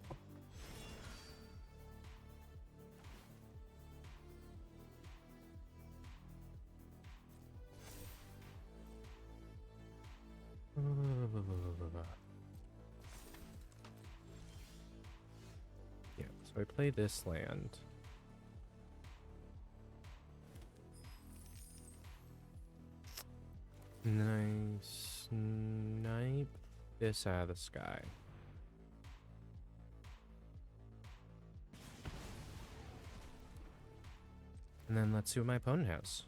Yeah, so I play this land. Nice. Snipe this out of the sky. And then let's see what my opponent has.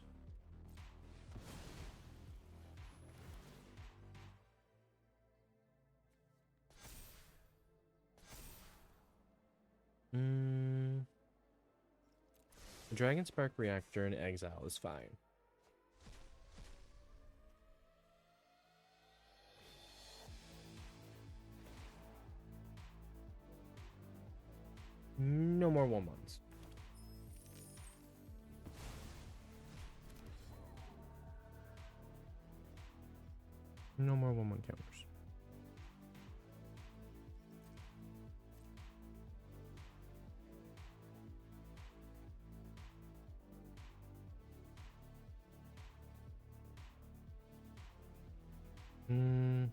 The Dragon Spark Reactor in exile is fine. No more 1/1s. No more 1/1 counters. Hmm.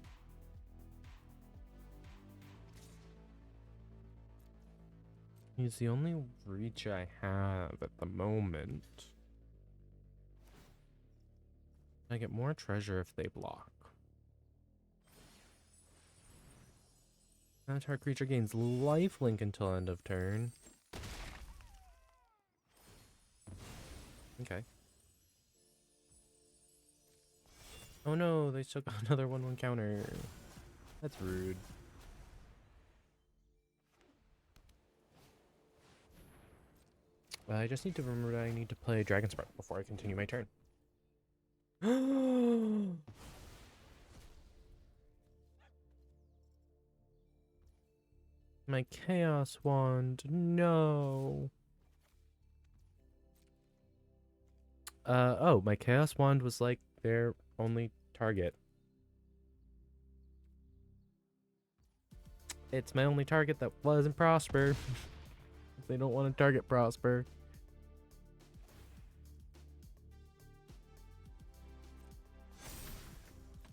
He's the only reach I have at the moment. I get more treasure if they block. Avatar creature gains lifelink until end of turn. Okay. Oh no, they still got another 1/1 counter. That's rude. I just need to remember that I need to play Dragon Spark before I continue my turn. My Chaos Wand, no. Oh, my Chaos Wand was like their only target. It's my only target that wasn't Prosper. They don't want to target Prosper.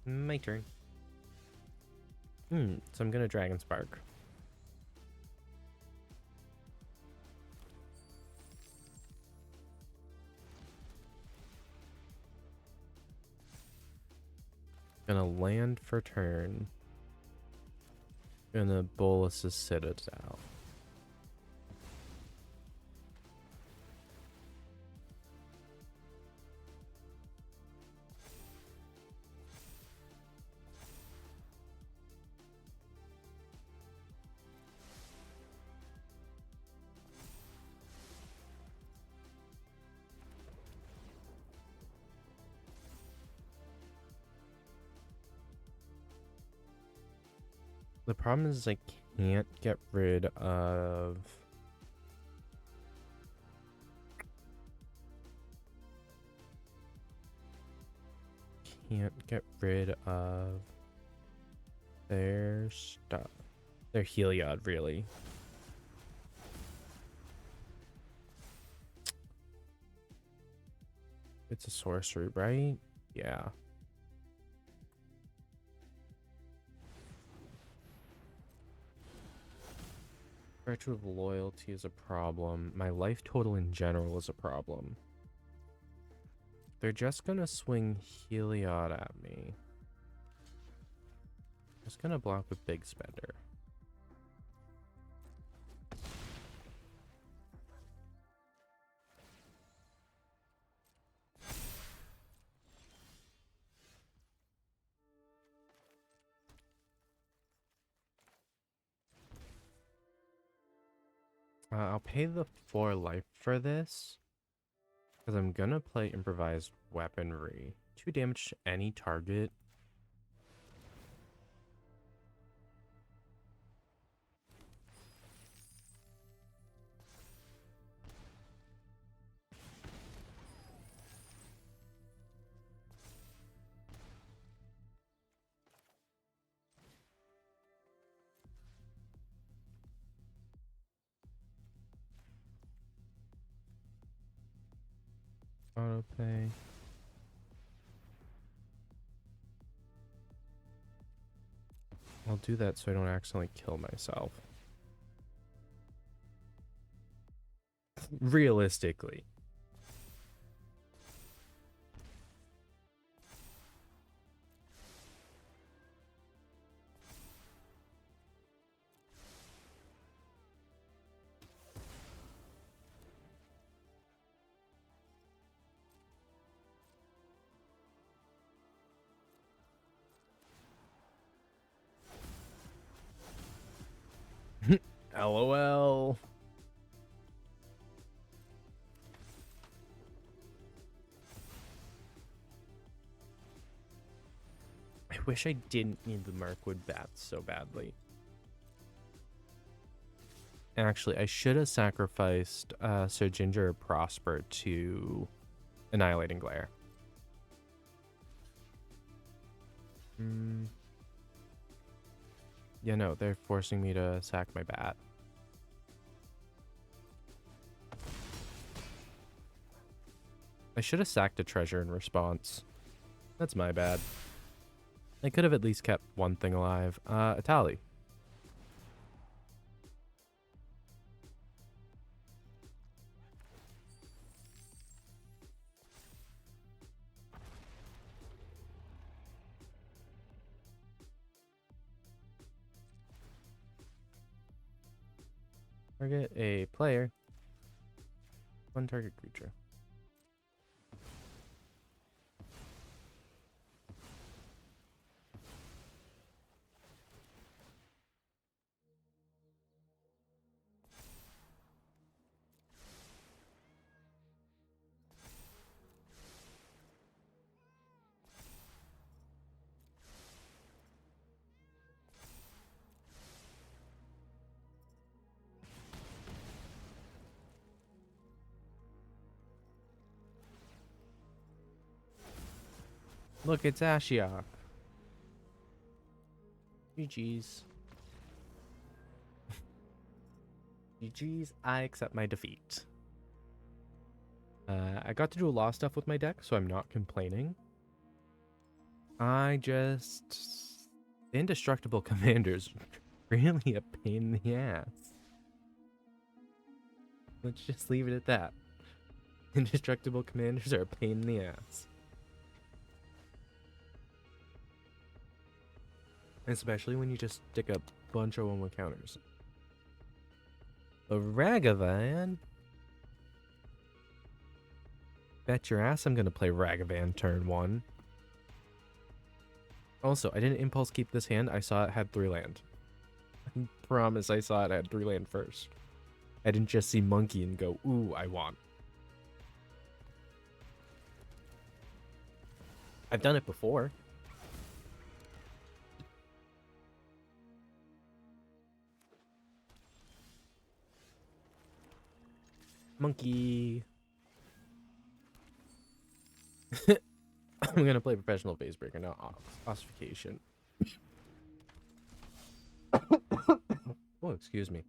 My turn. So I'm gonna Dragon Spark. Gonna land for turn. Gonna Bolus' Citadel. The problem is I can't get rid of... Can't get rid of their stuff. Their Heliod, really. It's a sorcery, right? Yeah. Virtue of loyalty is a problem. My life total in general is a problem. They're just gonna swing Heliod at me. Just gonna block with Big Spender. I'll pay the 4 life for this. Because I'm gonna play improvised weaponry. 2 damage to any target. Autoplay. I'll do that so I don't accidentally kill myself. Realistically. LOL. I wish I didn't need the Mirkwood bats so badly. Actually, I should have sacrificed Sir Ginger or Prosper to Annihilating Glare. Mm. Yeah, no, they're forcing me to sack my bat. I should have sacked a treasure in response. That's my bad. I could have at least kept one thing alive. A tally. Target a player. One target creature. Look, it's Ashiok. GG's. GG's, I accept my defeat. I got to do a lot of stuff with my deck, so I'm not complaining. The indestructible commanders really a pain in the ass. Let's just leave it at that. Indestructible commanders are a pain in the ass. Especially when you just stick a bunch of 1/1 counters. A Ragavan? Bet your ass I'm gonna play Ragavan turn 1. Also, I didn't impulse keep this hand. I saw it had 3 land. I promise I saw it had 3 land first. I didn't just see monkey and go, ooh, I want. I've done it before. Monkey. I'm gonna play professional phase breaker, not ossification. Oh, excuse me.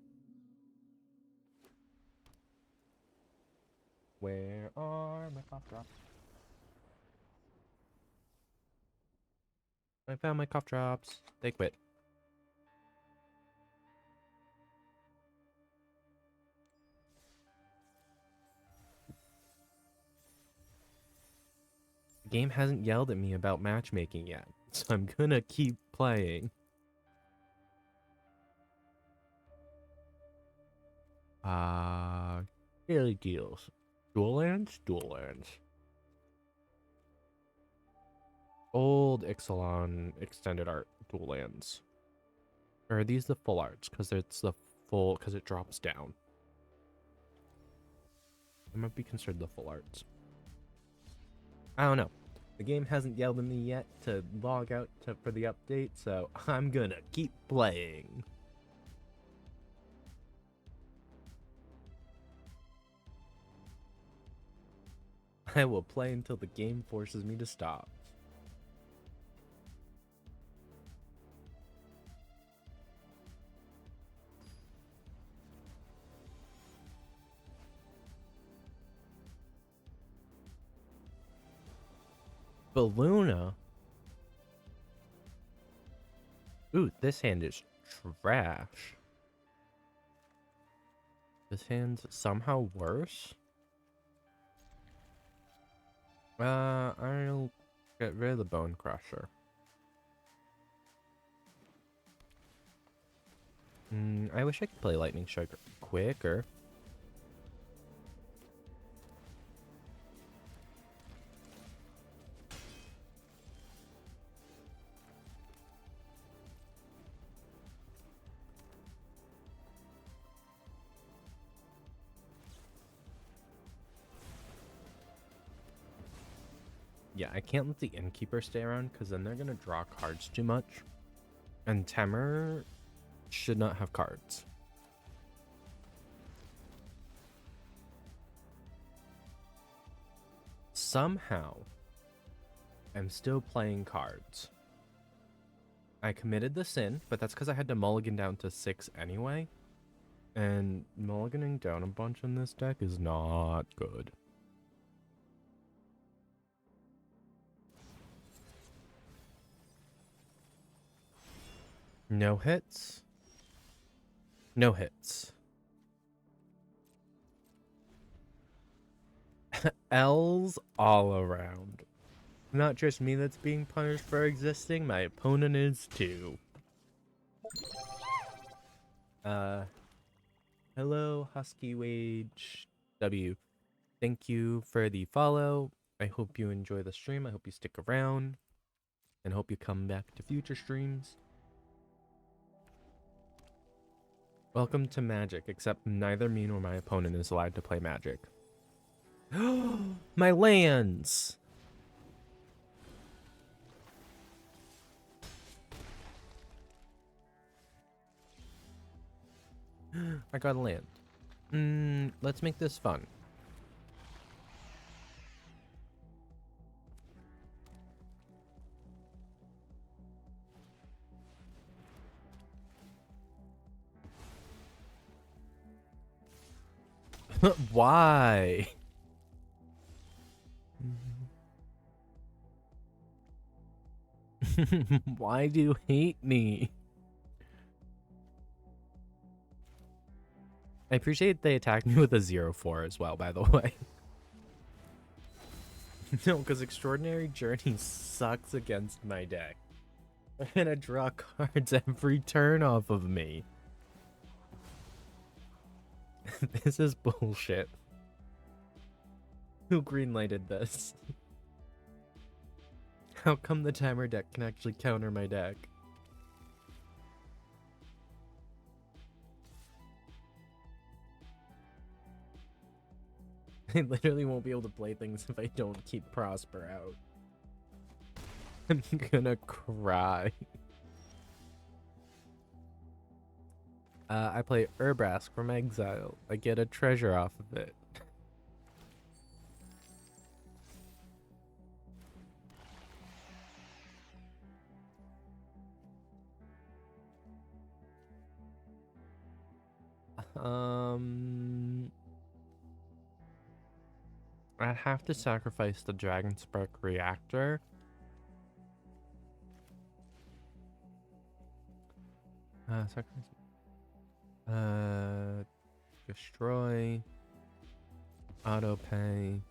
Where are my cough drops? I found my cough drops. They quit. The game hasn't yelled at me about matchmaking yet, so I'm gonna keep playing. Daily deals. Dual lands? Dual lands. Old Ixalan extended art dual lands. Or are these the full arts? Because it's the full, because it drops down. I might be considered the full arts. I don't know. The game hasn't yelled at me yet to log out for the update, so I'm gonna keep playing. I will play until the game forces me to stop. Balloona? Ooh, this hand is trash. This hand's somehow worse? I'll get rid of the Bone Crusher. I wish I could play Lightning Strike quicker. Yeah, I can't let the Innkeeper stay around because then they're going to draw cards too much. And Temur should not have cards. Somehow, I'm still playing cards. I committed the sin, but that's because I had to mulligan down to 6 anyway. And mulliganing down a bunch in this deck is not good. No hits. No hits. L's all around. Not just me that's being punished for existing, my opponent is too. Hello, Husky Wage W. Thank you for the follow. I hope you enjoy the stream. I hope you stick around. And hope you come back to future streams. Welcome to Magic, except neither me nor my opponent is allowed to play Magic. My lands! I got a land. Let's make this fun. Why? Why do you hate me? I appreciate they attacked me with a 0-4 as well, by the way. No, because Extraordinary Journey sucks against my deck. I'm gonna draw cards every turn off of me. This is bullshit. Who greenlighted this? How come the timer deck can actually counter my deck? I literally won't be able to play things if I don't keep Prosper out. I'm gonna cry. I play Urbrask from Exile. I get a treasure off of it. I'd have to sacrifice the Dragon Spark Reactor. Destroy. Auto pay.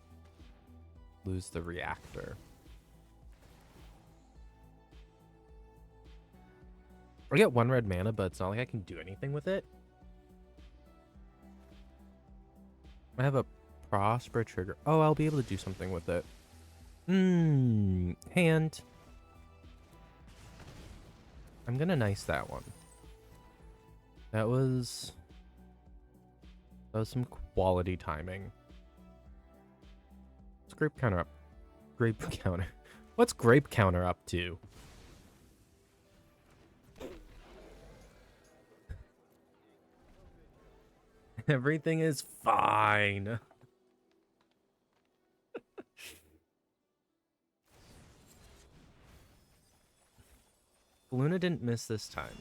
Lose the reactor. I get 1 red mana, but it's not like I can do anything with it. I have a Prosper trigger. Oh, I'll be able to do something with it. Hand. I'm gonna nice that one. That was some quality timing. What's Grape Counter up? Grape Counter. What's Grape Counter up to? Everything is fine. Luna didn't miss this time.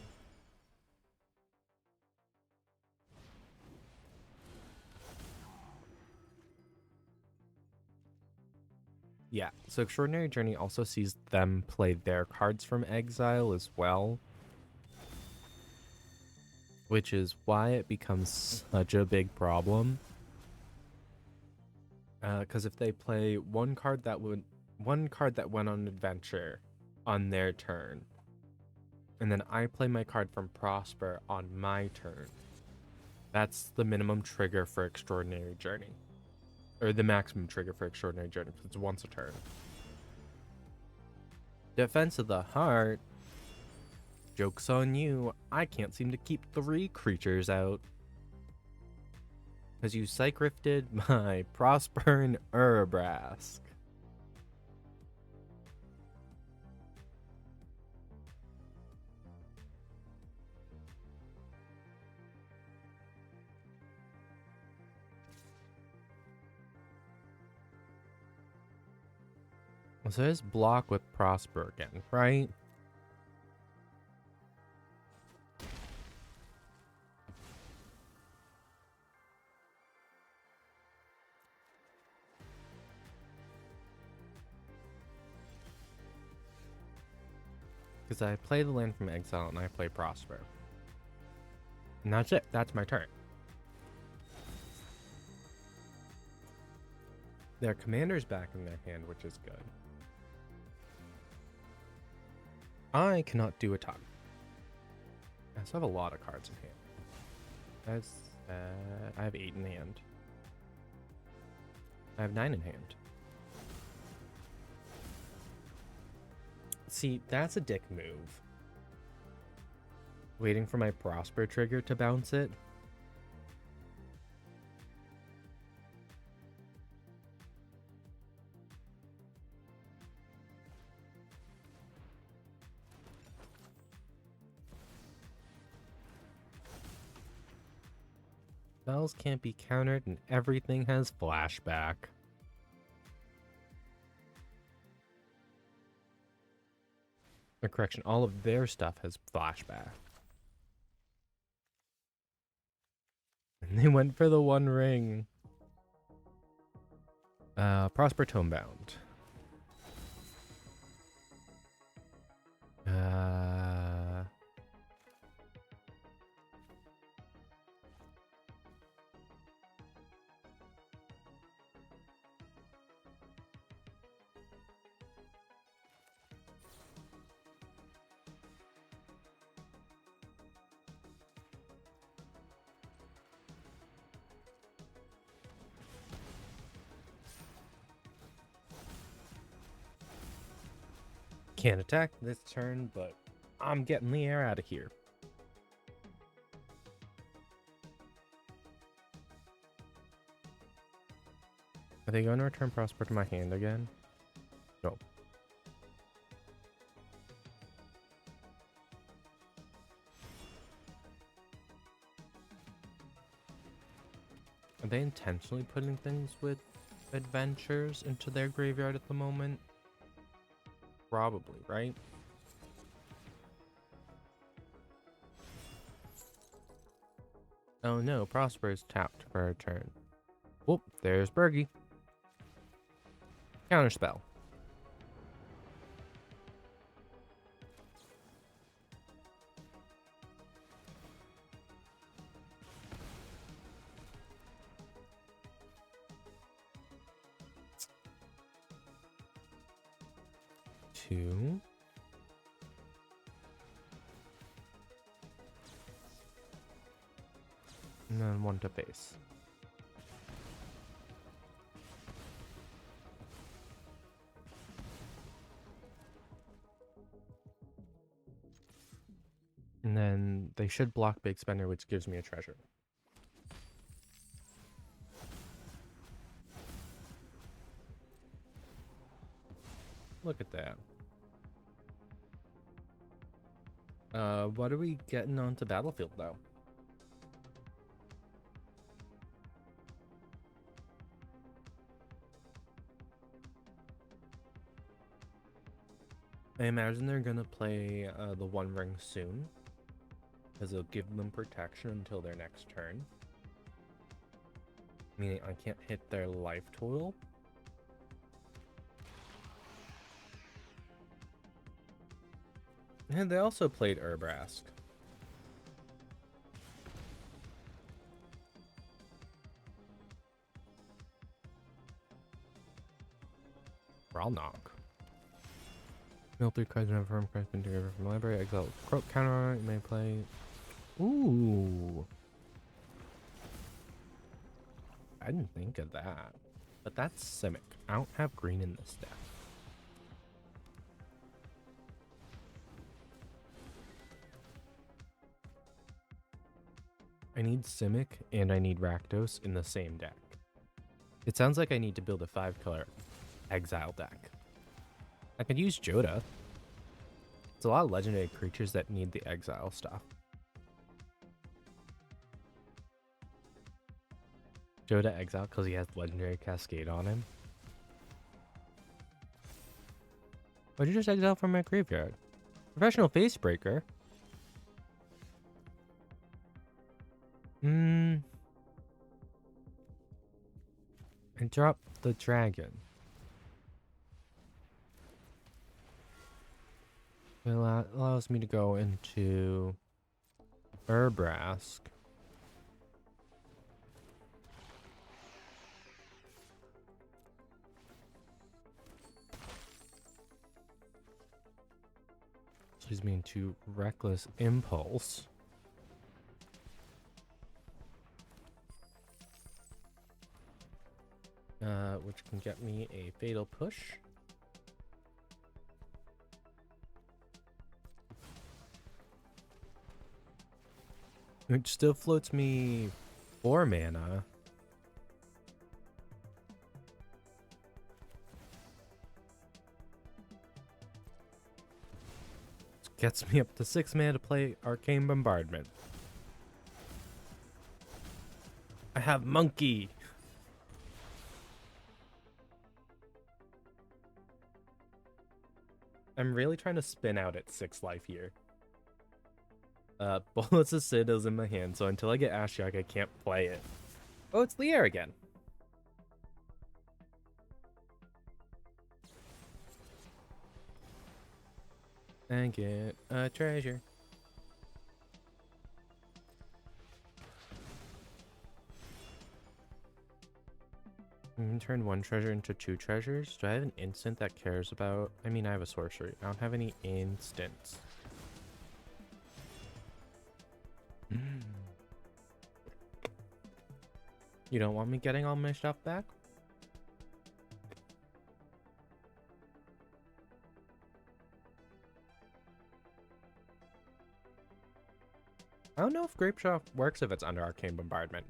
Yeah, so Extraordinary Journey also sees them play their cards from exile as well. Which is why it becomes such a big problem. Because if they play one card that went on an adventure on their turn, and then I play my card from Prosper on my turn, that's the minimum trigger for Extraordinary Journey. Or the maximum trigger for Extraordinary Journey, because it's once a turn. Defense of the Heart. Joke's on you. I can't seem to keep 3 creatures out. Because you psych rifted my Prosper and Urbrask. So there's block with Prosper again, right? Because I play the land from exile and I play Prosper. And that's it. That's my turn. Their commander's back in their hand, which is good. I cannot do a ton. I also have a lot of cards in hand. I have 8 in hand. I have 9 in hand. See, that's a dick move. Waiting for my Prosper trigger to bounce it. Spells can't be countered and everything has flashback. Or correction, all of their stuff has flashback. And they went for the One Ring. Prosper Tomebound. Can't attack this turn, but I'm getting the air out of here. Are they going to return Prosper to my hand again? No. Are they intentionally putting things with adventures into their graveyard at the moment? Probably, right? Oh no, Prosper is tapped for a turn. Whoop, there's Bergie. Counterspell. Two. And then one to face. And then they should block Big Spender, which gives me a treasure. Look at that. What are we getting onto Battlefield, though? I imagine they're gonna play the One Ring soon, because it'll give them protection until their next turn. Meaning I can't hit their life total. And they also played Urbrask. I'll knock. Mill 3 cards and have firm cards been together from the library. Exile Croak counter on it. You may play. Ooh. I didn't think of that. But that's Simic. I don't have green in this deck. I need Simic and I need Rakdos in the same deck. It sounds like I need to build a 5-color exile deck. I could use Joda. It's a lot of legendary creatures that need the exile stuff. Joda exile because he has legendary Cascade on him. Why'd you just exile from my graveyard? Professional Facebreaker? And drop the dragon. It allows me to go into Urbrask. Leads me into Reckless Impulse. Which can get me a Fatal Push. Which still floats me 4 mana. Gets me up to 6 mana to play Arcane Bombardment. I have Monkey! I'm really trying to spin out at 6 life here. Bullets of Sid is in my hand, so until I get Ashiok, I can't play it. Oh, it's Lier again. And get a treasure. You can turn 1 treasure into 2 treasures. Do I have an instant that cares about? I mean, I have a sorcery. I don't have any instants. You don't want me getting all my stuff back? I don't know if Grape Shot works if it's under Arcane Bombardment.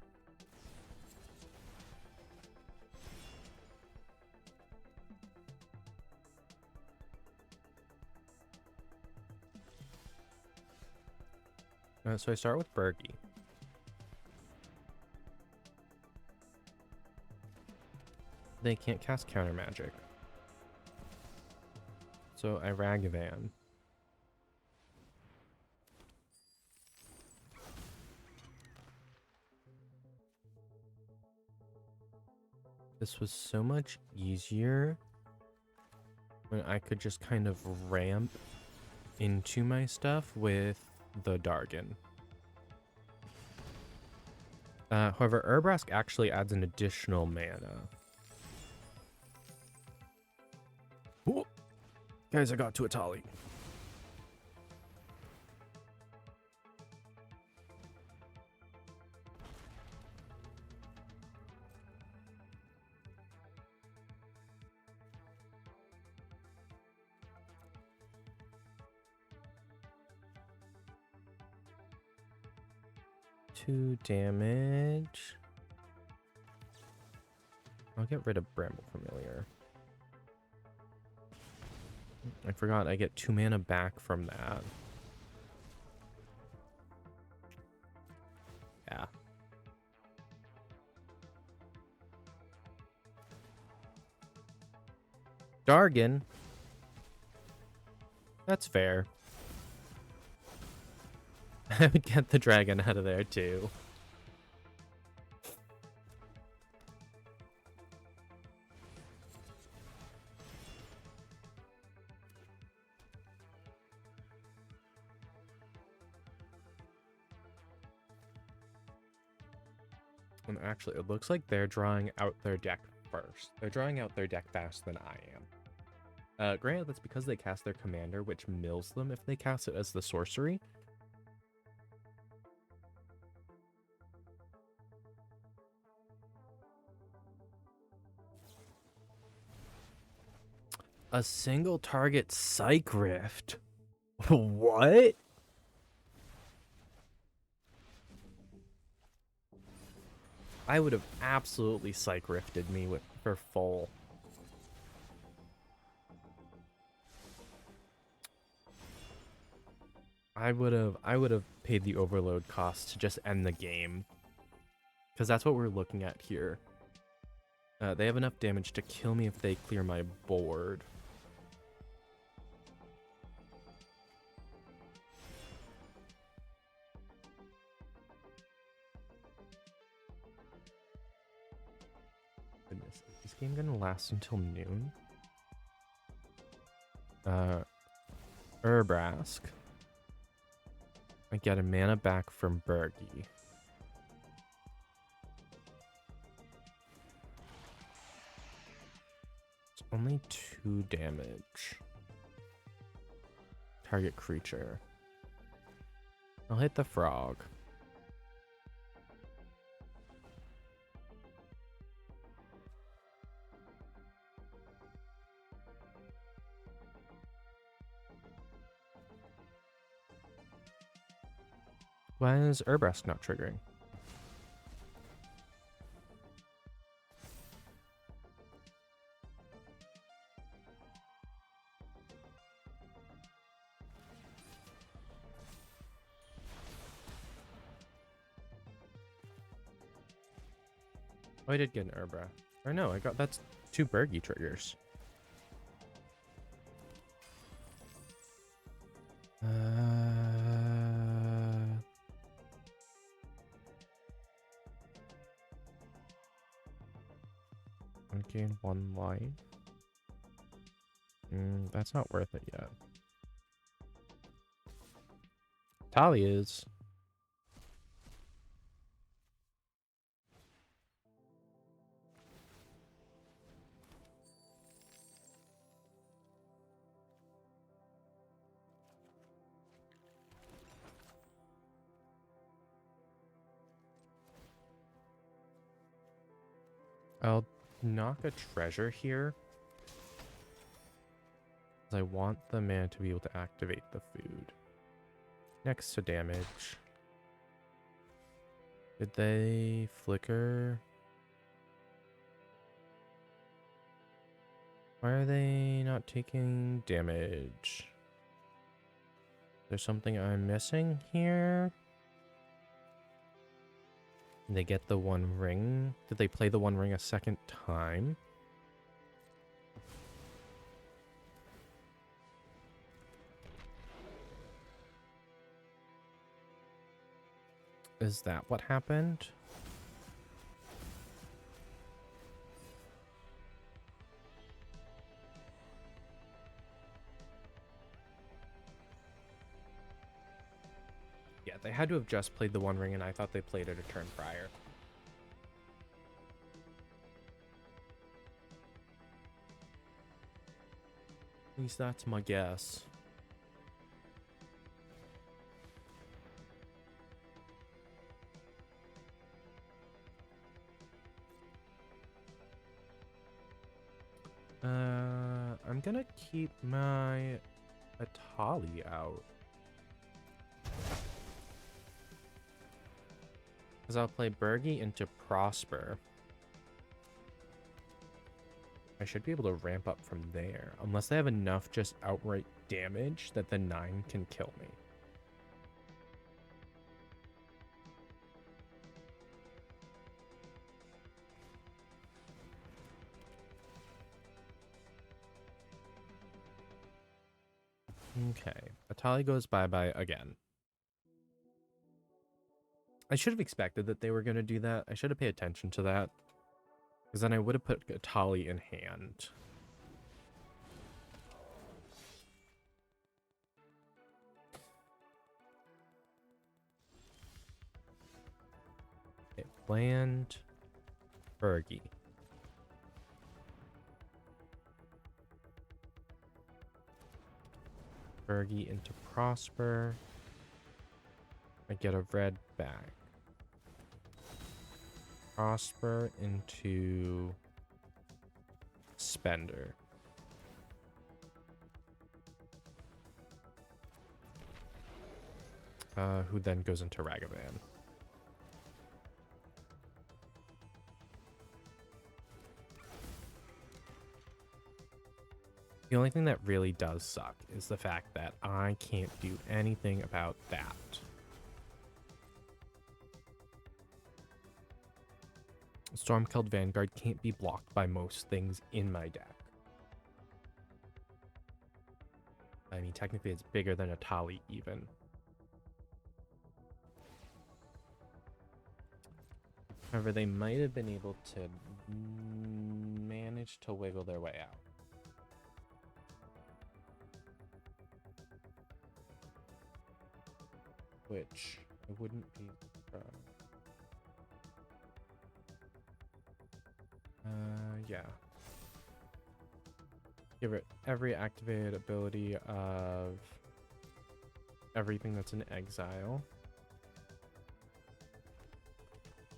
So I start with Bergie. They can't cast counter magic. So I Ragavan. This was so much easier when I could just kind of ramp into my stuff with the Dargon. However, Urbrask actually adds an additional mana. Ooh. Guys, I got to Atali. Two damage. I'll get rid of Bramble Familiar. I forgot I get 2 mana back from that. Yeah. Dargon. That's fair. I would get the dragon out of there too. And actually, it looks like they're drawing out their deck first. They're drawing out their deck faster than I am. Granted, that's because they cast their commander, which mills them if they cast it as the sorcery. A single target Psych Rift? What? I would have absolutely Psych Rifted me for full. I would have paid the overload cost to just end the game. Because that's what we're looking at here. They have enough damage to kill me if they clear my board. Goodness, is this game gonna last until noon? Urbrask. I get a mana back from Bergie. It's only 2 damage. Target creature. I'll hit the frog. Why is Urbrask not triggering? Oh, I did get an Urbra. Or no, that's 2 Bergie triggers. I gain 1 life. That's not worth it yet. Tali is. I'll knock a treasure here. I want the man to be able to activate the food. Next to damage. Did they flicker? Why are they not taking damage? There's something I'm missing here? They get the 1 ring. Did they play the 1 ring a second time? Is that what happened? Yeah, they had to have just played the 1 ring, and I thought they played it a turn prior. At least that's my guess. I'm gonna keep my Atali out. Because I'll play Bergie into Prosper. I should be able to ramp up from there. Unless they have enough just outright damage that the 9 can kill me. Okay. Atali goes bye-bye again. I should have expected that they were going to do that. I should have paid attention to that. Because then I would have put Atali in hand. Okay, land Bergie. Bergie into Prosper. I get a red back. Prosper into Spender. Who then goes into Ragavan. The only thing that really does suck is the fact that I can't do anything about that. Stormcloud Vanguard can't be blocked by most things in my deck. I mean, technically it's bigger than Atali even. However, they might have been able to manage to wiggle their way out. which I wouldn't be surprised. Yeah. Give it every activated ability of everything that's in exile.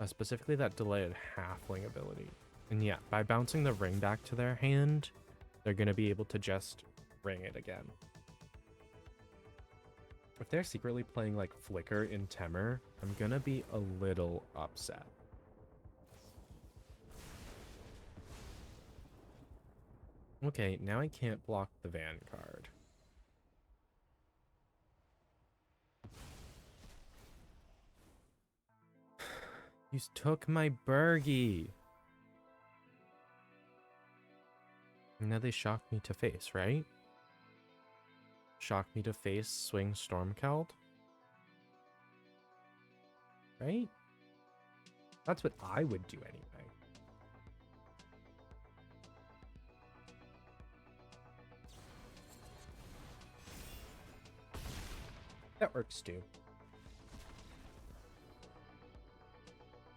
Specifically that delayed halfling ability. And yeah, by bouncing the ring back to their hand, they're going to be able to just ring it again. If they're secretly playing like Flicker in Temur, I'm going to be a little upset. Okay, now I can't block the Vanguard. You took my Burgie. Now they shocked me to face, right? Shocked me to face Swing Stormkeld. Right? That's what I would do anyway. That works too.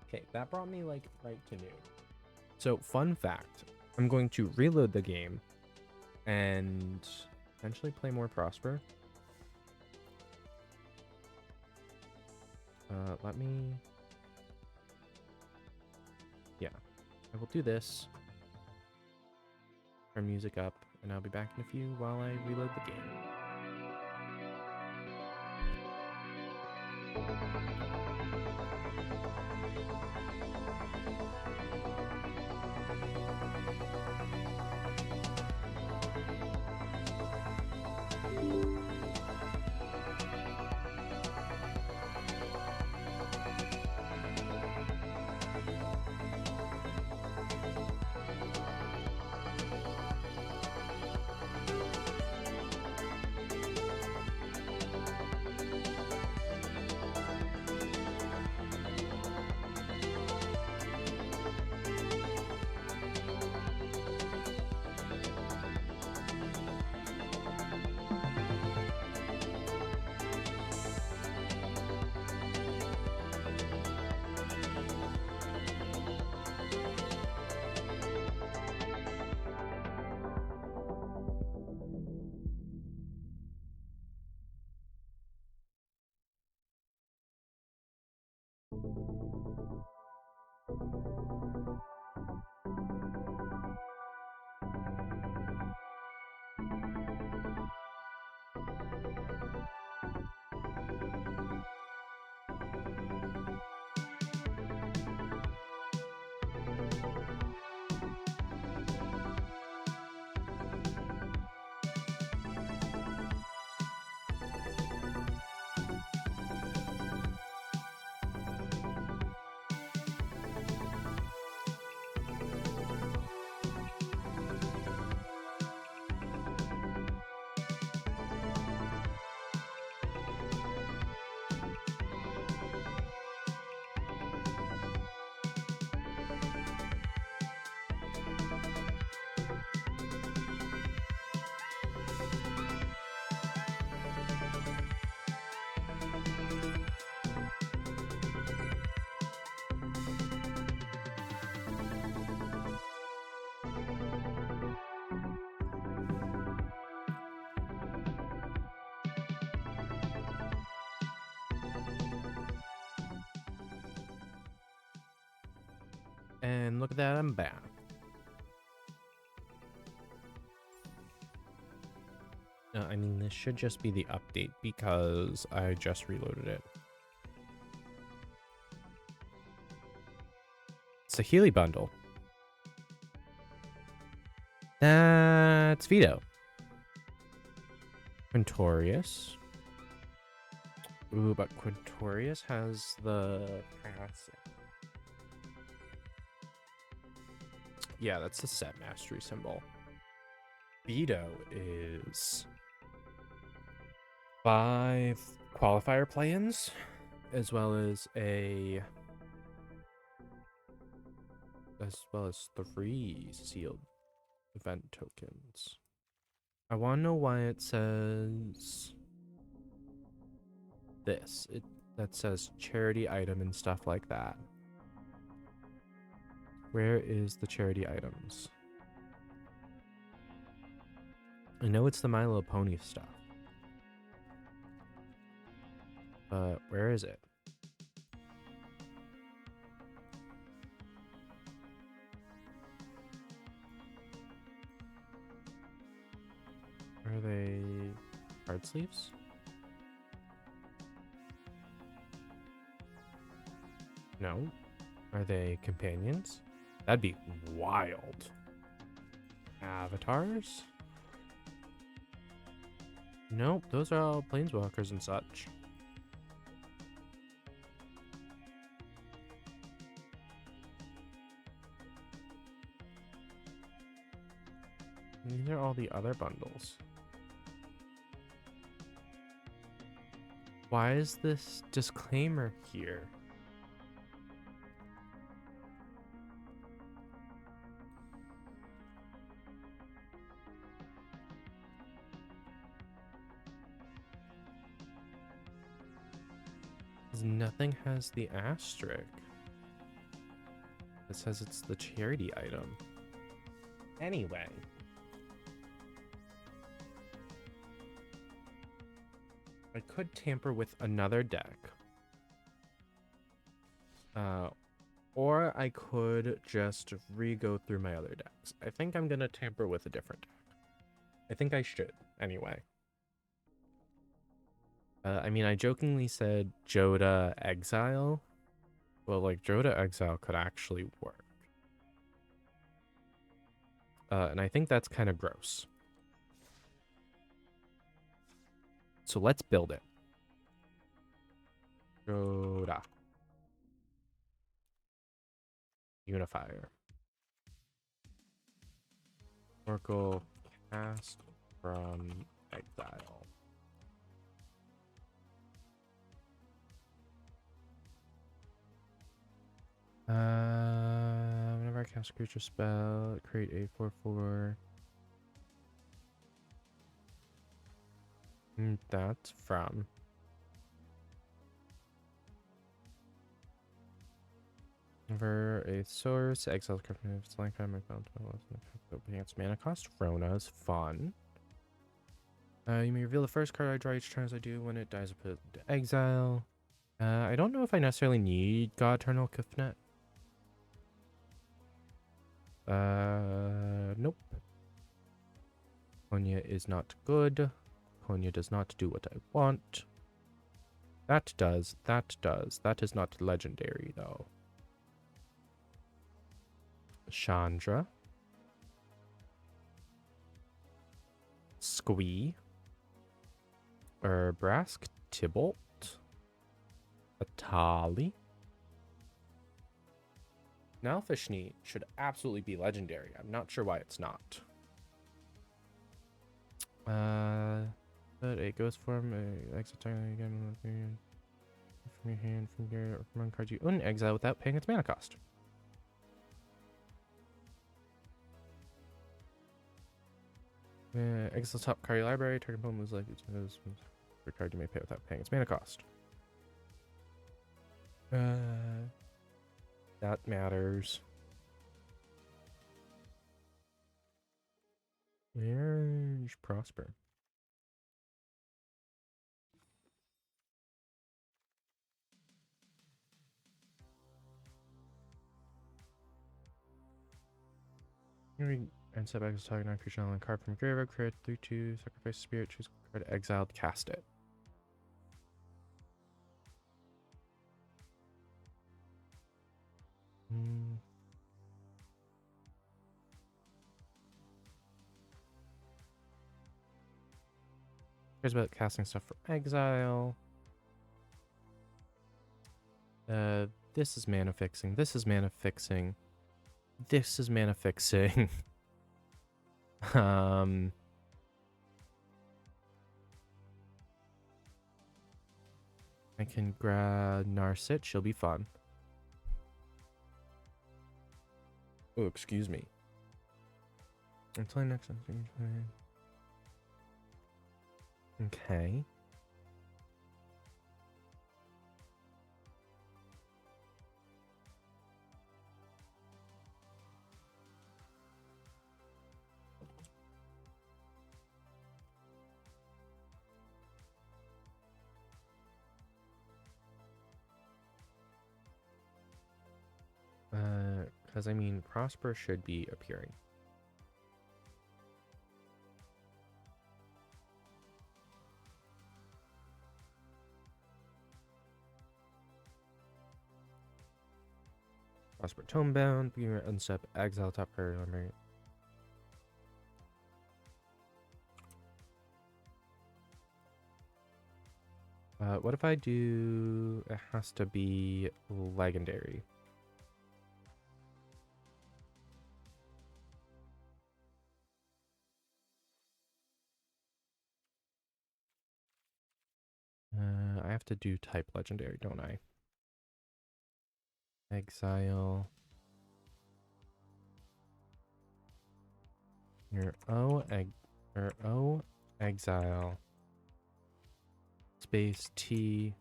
Okay, that brought me like right to noon. So fun fact, I'm going to reload the game and eventually play more Prosper. Let me... Yeah, I will do this. Turn music up, and I'll be back in a few while I reload the game. And look at that, I'm back. I mean, this should just be the update because I just reloaded it. It's a Healy bundle. That's Vito. Quintorius. Ooh, but Quintorius has the passive. Yeah, that's the set mastery symbol. Vito is 5 qualifier play-ins, as well as 3 sealed event tokens. I want to know why it says this. That says charity item and stuff like that. Where is the charity items? I know it's the My Little Pony stuff. But where is it? Are they card sleeves? No. Are they companions? That'd be wild. Avatars? Nope, those are all planeswalkers and such. These are all the other bundles. Why is this disclaimer here? Nothing has the asterisk. It says it's the charity item. Anyway. I could tamper with another deck. Or I could just re-go through my other decks. I think I'm going to tamper with a different deck. I think I should, anyway. I mean, I jokingly said Joda Exile. Well, like, Joda Exile could actually work. And I think that's kind of gross. So let's build it. Joda. Unifier. Oracle cast from exile. Whenever I cast a creature spell, create a 4/4. That's from. Whenever a source exiles card from its line card, my bounty opening its mana cost. Rona is fun. You may reveal the first card I draw each turn as I do. When it dies, I put it into exile. I don't know if I necessarily need God Eternal Kufnet. Nope. Konya is not good. Konya does not do what I want. That does. That does. That is not legendary, though. Chandra. Squee. Urbrask. Tybalt. Atali. Nalfishni should absolutely be legendary. I'm not sure why it's not. But a ghost form, exit time again from your hand, from your one card you own, exile without paying its mana cost. Exile top card of your library, target opponent moves like it's for card you may pay without paying its mana cost. That matters. Where's Prosper? Here we and set back as target non-creature on card from graveyard, create 3/2, sacrifice spirit, choose card exiled, cast it. Cares about casting stuff from exile. This is mana fixing. This is mana fixing. This is mana fixing. I can grab Narset. She'll be fun. Oh, excuse me. Until next time. Okay. Because, I mean, Prosper should be appearing. Prosper Tomebound, Beamer, Unstep, Exile, Top Card, Memory. What if I do... It has to be legendary. I have to do type legendary, don't I? Exile. Your O exile. Space T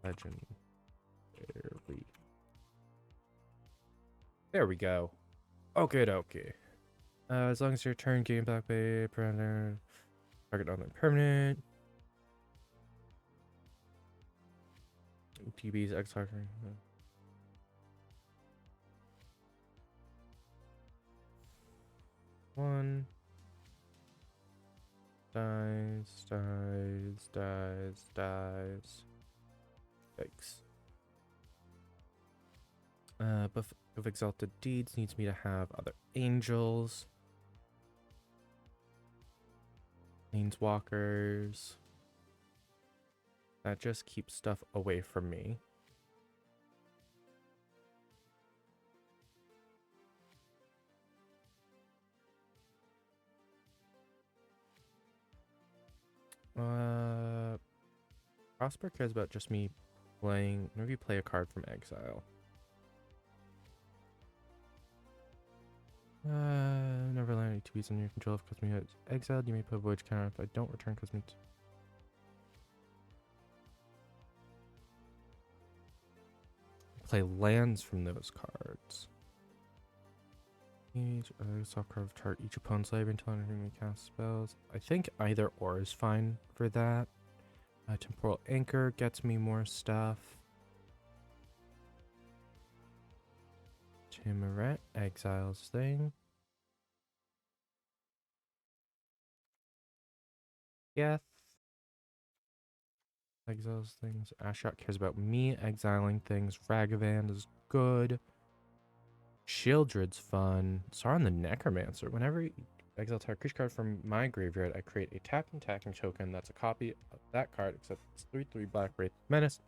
legendary. There we go. Okay, okay. As long as your turn gain back by parameter, target on the permanent. TB's X target. One. Dies. Yikes. Buff of Exalted Deeds needs me to have other angels. Planeswalkers. That just keeps stuff away from me. Prosper cares about just me playing. Maybe play a card from exile. Never land any TVs in your control if Cosmic is exiled. You may put a voyage counter if I don't return Cosmic. Play lands from those cards. Each soft card of target each opponent's library until anything may cast spells. I think either or is fine for that. Temporal Anchor gets me more stuff. Timoret exiles thing. Geth exiles things. Ashrot cares about me exiling things. Ragavan is good. Shieldred's fun. Sauron the Necromancer. Whenever you exile target creature card from my graveyard, I create a tapping token that's a copy of that card, except it's 3/3 Black Wraith Menace.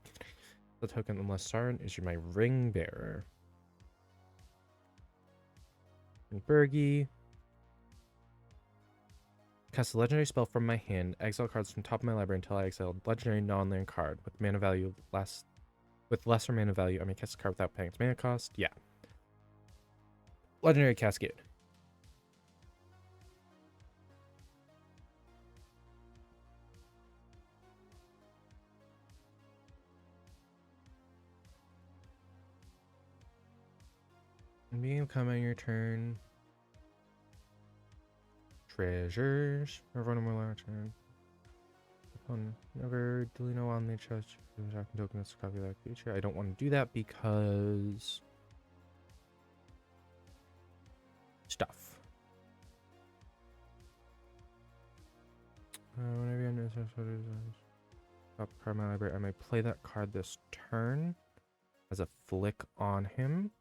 The token, unless Sauron is my ring bearer. And Bergie. Cast a legendary spell from my hand. Exile cards from top of my library until I exile a legendary non-land card with mana value less. With lesser mana value, I may cast a card without paying its mana cost. Yeah. Legendary Cascade. Being come on your turn. Treasures. Everyone more large turn. Never delete no on the chest. Token that's a copy of that creature. I don't want to do that because stuff. Whenever you have top card in my library, I may play that card this turn as a flick on him.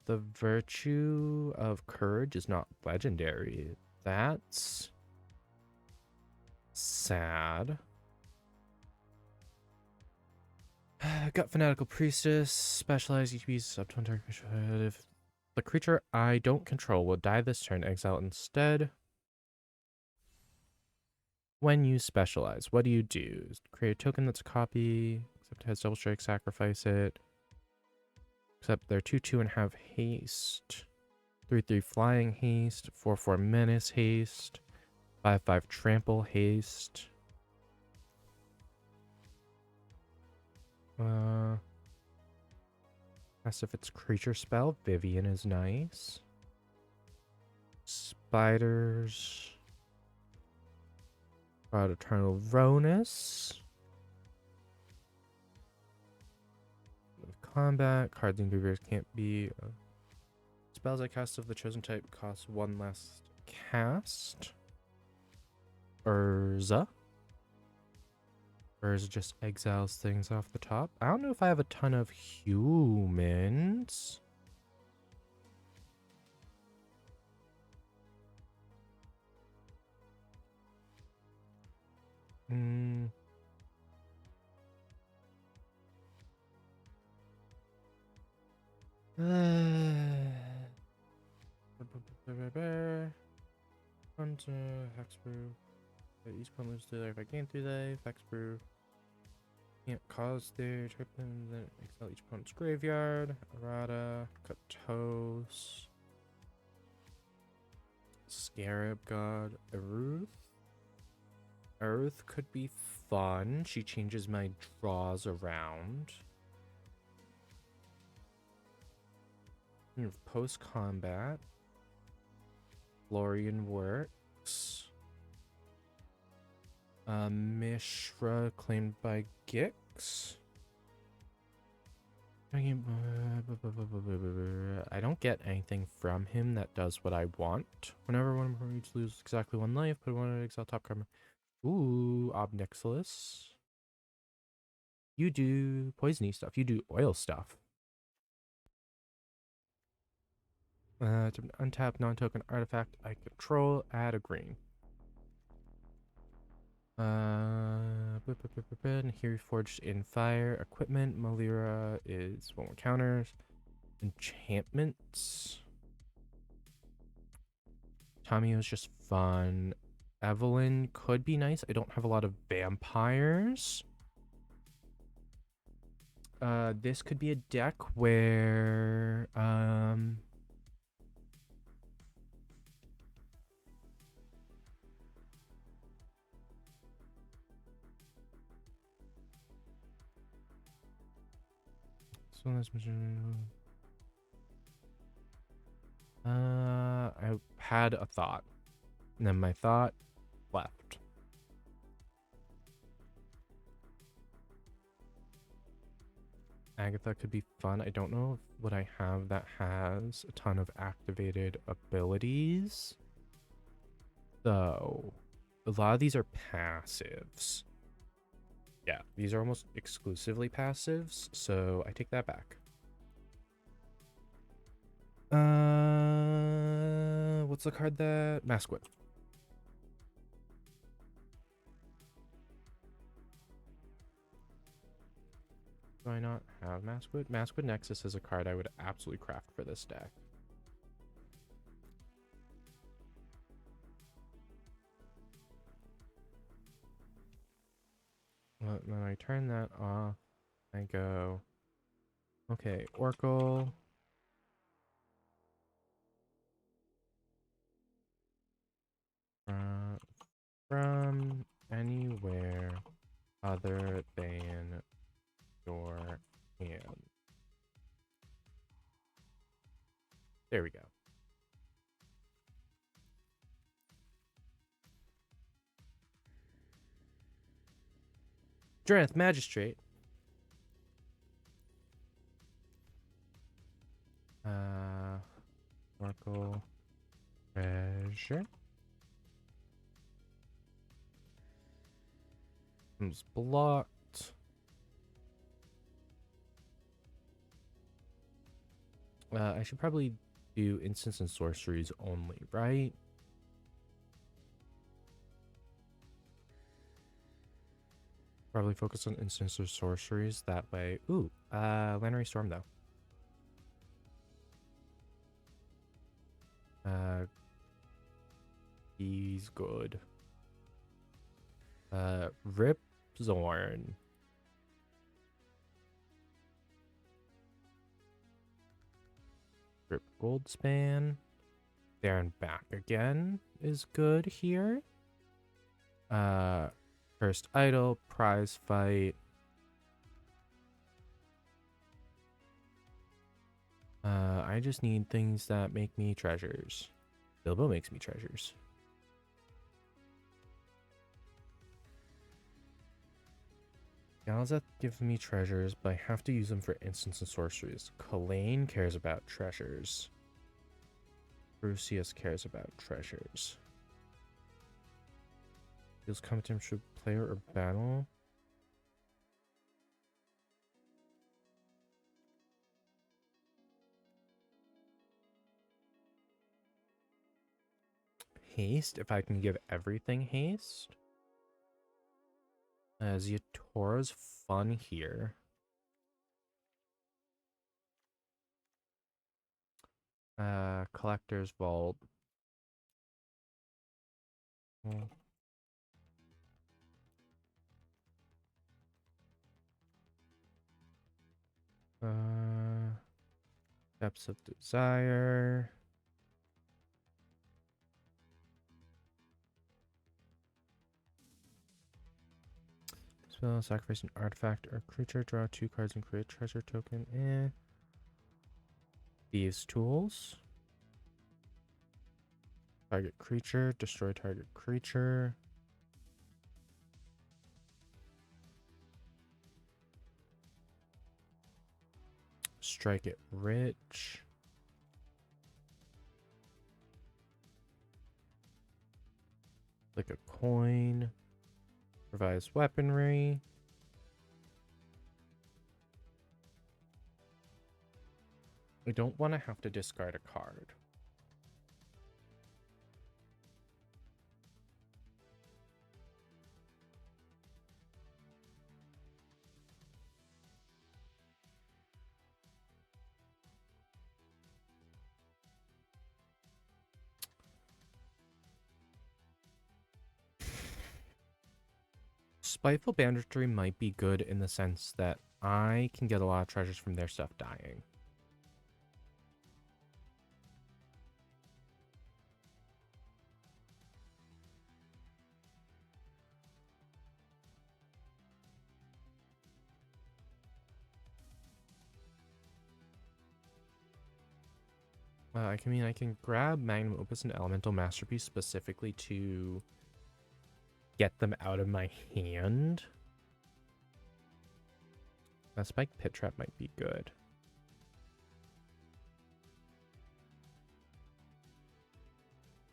The Virtue of Courage is not legendary. That's sad. Got Fanatical Priestess, specialized ETBs up to one target creature. If the creature I don't control will die this turn, exile instead. When you specialize, what do you do? Create a token that's a copy, except it has double strike, sacrifice it. Except they're 2/2 and have haste. 3/3 flying haste, 4/4 menace haste, 5/5 trample haste. As if it's creature spell, Vivian is nice. spiders. Got Eternal Ronus. Combat. Cards and beavers can't be. Spells I cast of the chosen type cost 1 less cast. Urza. Urza just exiles things off the top. I don't know if I have a ton of humans. Hmm. Hexbrew. Each opponent loses 2 life. I gain 3 life. Hexbrew. Can't cause their tripping. Then exile each opponent's graveyard. Errata. Katos. Scarab God. Eruth. Earth could be fun. She changes my draws around. Post combat. Florian works. Mishra claimed by Gix. I don't get anything from him that does what I want. Whenever one of them loses exactly 1 life, put 1 exile top card. Ooh, Obnixilis. You do poisony stuff. You do oil stuff. To untap non-token artifact I control, add a green. Here forged in fire. Equipment. Malira is 1 more counters. Enchantments. Tamio's just fun. Evelyn could be nice. I don't have a lot of vampires. This could be a deck where so that's I had a thought, and then my thought left. Agatha could be fun. I don't know what I have that has a ton of activated abilities. So, a lot of these are passives. Yeah, these are almost exclusively passives, so I take that back. What's the card that Maskwood? Do I not have Maskwood? Maskwood Nexus is a card I would absolutely craft for this deck. Well, then I turn that off. I go, okay, Oracle. From anywhere other than your hand. There we go. Strength Magistrate. Oracle Treasure. It's blocked. I should probably do instants and sorceries only, right? Probably focus on instants or sorceries that way. Ooh, Lannery Storm though. He's good. Rip Zorn. Rip Goldspan. There and back again is good here. First Idol, Prize Fight. I just need things that make me treasures. Bilbo makes me treasures. Galzeth gives me treasures, but I have to use them for instants and sorceries. Kalain cares about treasures. Brucius cares about treasures. Feels competent for player or battle. Haste, if I can give everything haste. Ziatora's fun here. Collector's Vault. Depths of Desire. Spell, sacrifice an artifact or creature, draw 2 cards and create a treasure token. Thieves' Tools. Target creature, destroy target creature. Strike it rich. Like a coin. Revise weaponry. I don't want to have to discard a card. Spiteful Banditry might be good in the sense that I can get a lot of treasures from their stuff dying. I can grab Magnum Opus and Elemental Masterpiece specifically to get them out of my hand. That Spike Pit Trap might be good.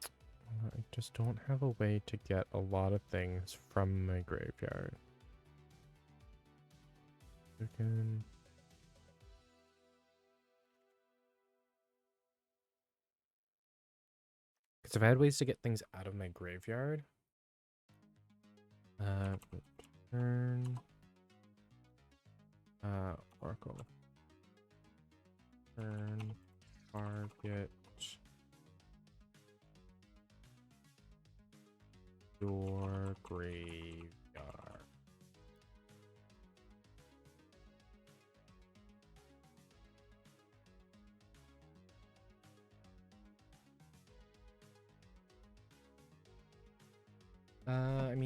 I just don't have a way to get a lot of things from my graveyard. Because if I had ways to get things out of my graveyard, turn, Oracle, turn, target, your graveyard.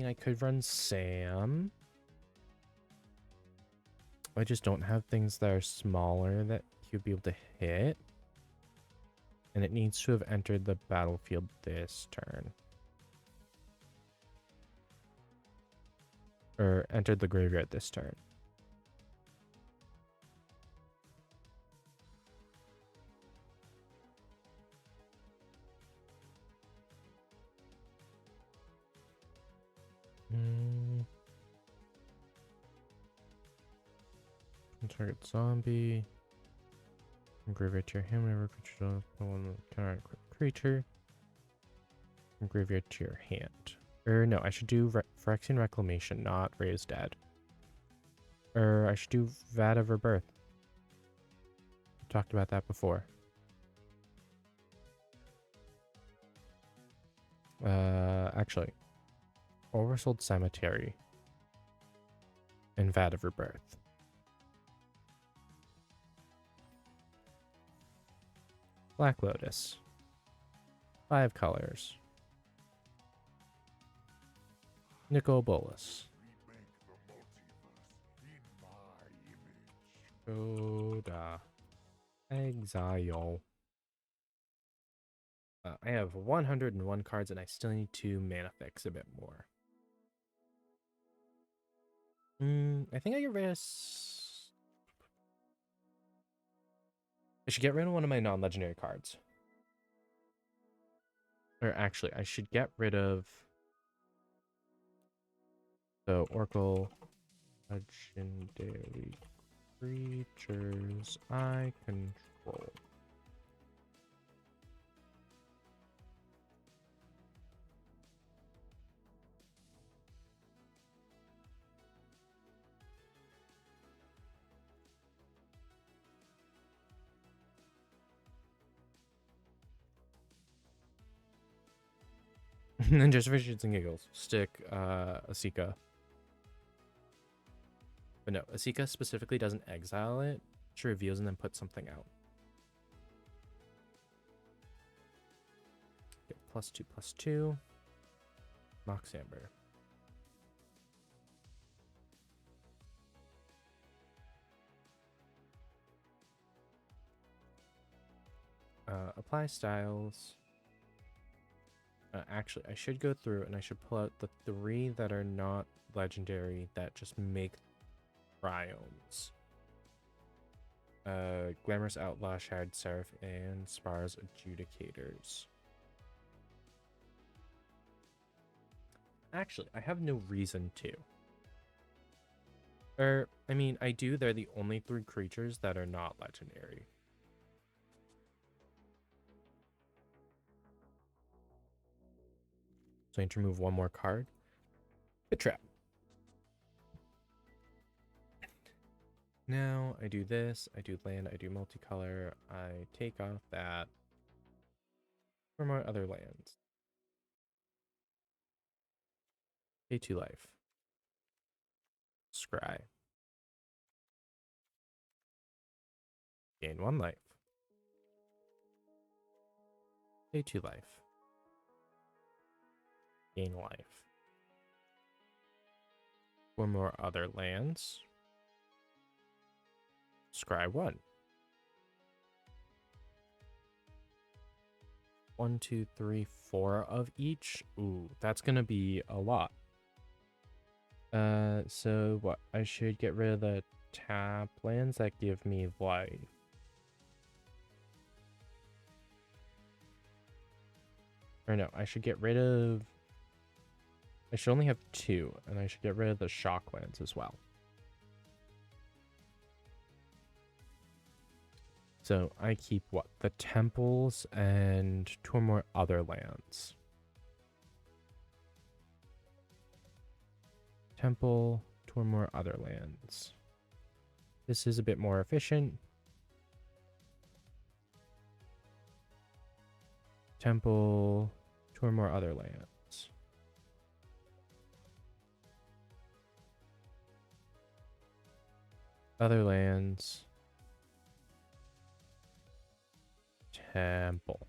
I could run Sam. I just don't have things that are smaller that he'll be able to hit. And it needs to have entered the battlefield this turn. Or entered the graveyard this turn. Target zombie. From graveyard to your hand whenever creature does one counter creature. From graveyard to your hand. Or no, I should do Phyrexian Reclamation, not Raise Dead. Or I should do Vat of Rebirth. We talked about that before. Actually, Oversold Cemetery and Vat of Rebirth. Black Lotus. 5 colors. Nicol Bolas. Coda. Exile. I have 101 cards, and I still need to mana fix a bit more. I think I get rid of... I should get rid of one of my non-legendary cards. Or actually, I should get rid of the Oracle legendary creatures I control. And just for shits and giggles, stick Asika. But no, Asika specifically doesn't exile it. She reveals and then puts something out. Get +2/+2. Mox Amber. Apply styles. Actually, I should go through and I should pull out the 3 that are not legendary that just make triomes. Glamorous Outlaw, Shared Seraph, and Spar's Adjudicators. Actually, I have no reason to. I mean, I do. They're the only 3 creatures that are not legendary. So I need to remove one more card. Pit Trap. Now I do this, I do land, I do multicolor, I take off that for my other lands. Pay 2 life. Scry. Gain 1 life. Pay 2 life. Gain life. 4 more other lands. Scry 1. 1, 2, 3, 4 of each. Ooh, that's gonna be a lot. So what? I should get rid of the tap lands that give me life. Or no, I should get rid of... I should only have 2, and I should get rid of the shock lands as well. So I keep what? The temples and 2 more other lands. Temple, 2 more other lands. This is a bit more efficient. Temple, 2 more other lands. Other lands. Temple.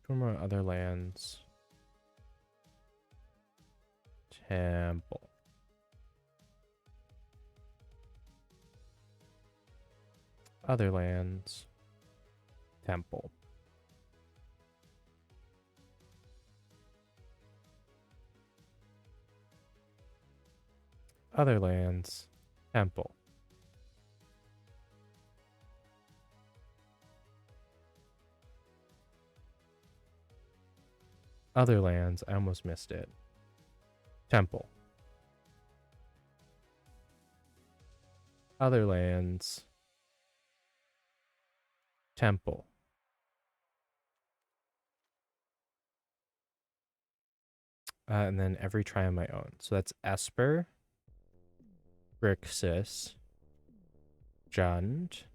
2 more other lands. Temple. Other lands. Temple. Other lands. Temple. Other lands. I almost missed it. Temple. Other lands. Temple. And then every try on my own. So that's Esper, Grixis, Jund,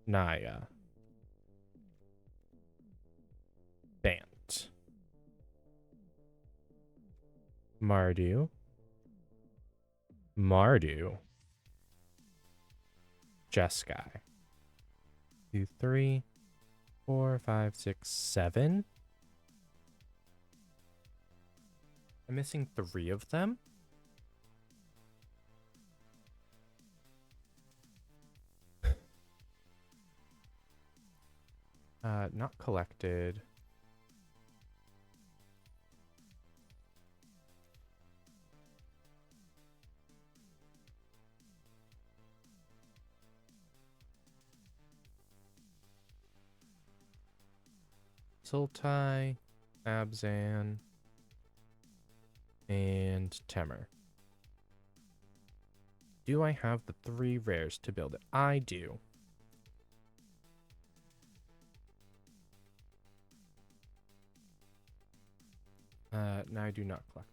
Naya, Bant, Mardu, Jeskai. 2, 3, 4, 5, 6, 7. I'm missing 3 of them. Not collected. Sultai, Abzan, and Temer. Do I have the 3 rares to build it? I do. Now I do not collect.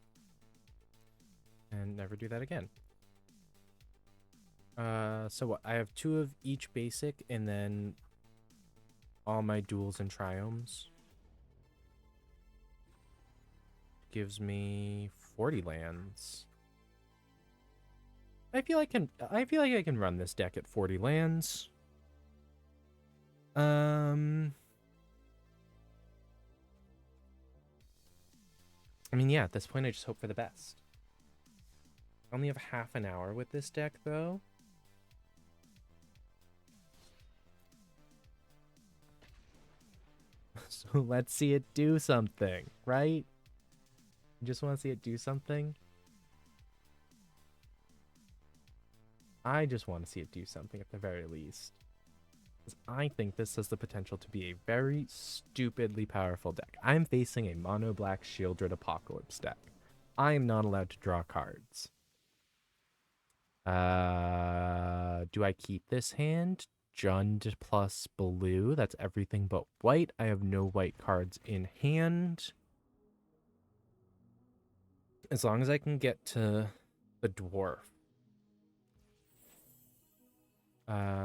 And never do that again. So what? I have 2 of each basic, and then all my duels and triomes. Gives me 40 lands. I feel like I can run this deck at 40 lands. I mean, yeah, at this point I just hope for the best. I only have half an hour with this deck though. So let's see it do something, right? You just want to see it do something? I just want to see it do something at the very least. 'Cause I think this has the potential to be a very stupidly powerful deck. I'm facing a mono black Shieldred Apocalypse deck. I am not allowed to draw cards. Do I keep this hand? Jund plus blue. That's everything but white. I have no white cards in hand. As long as I can get to the dwarf.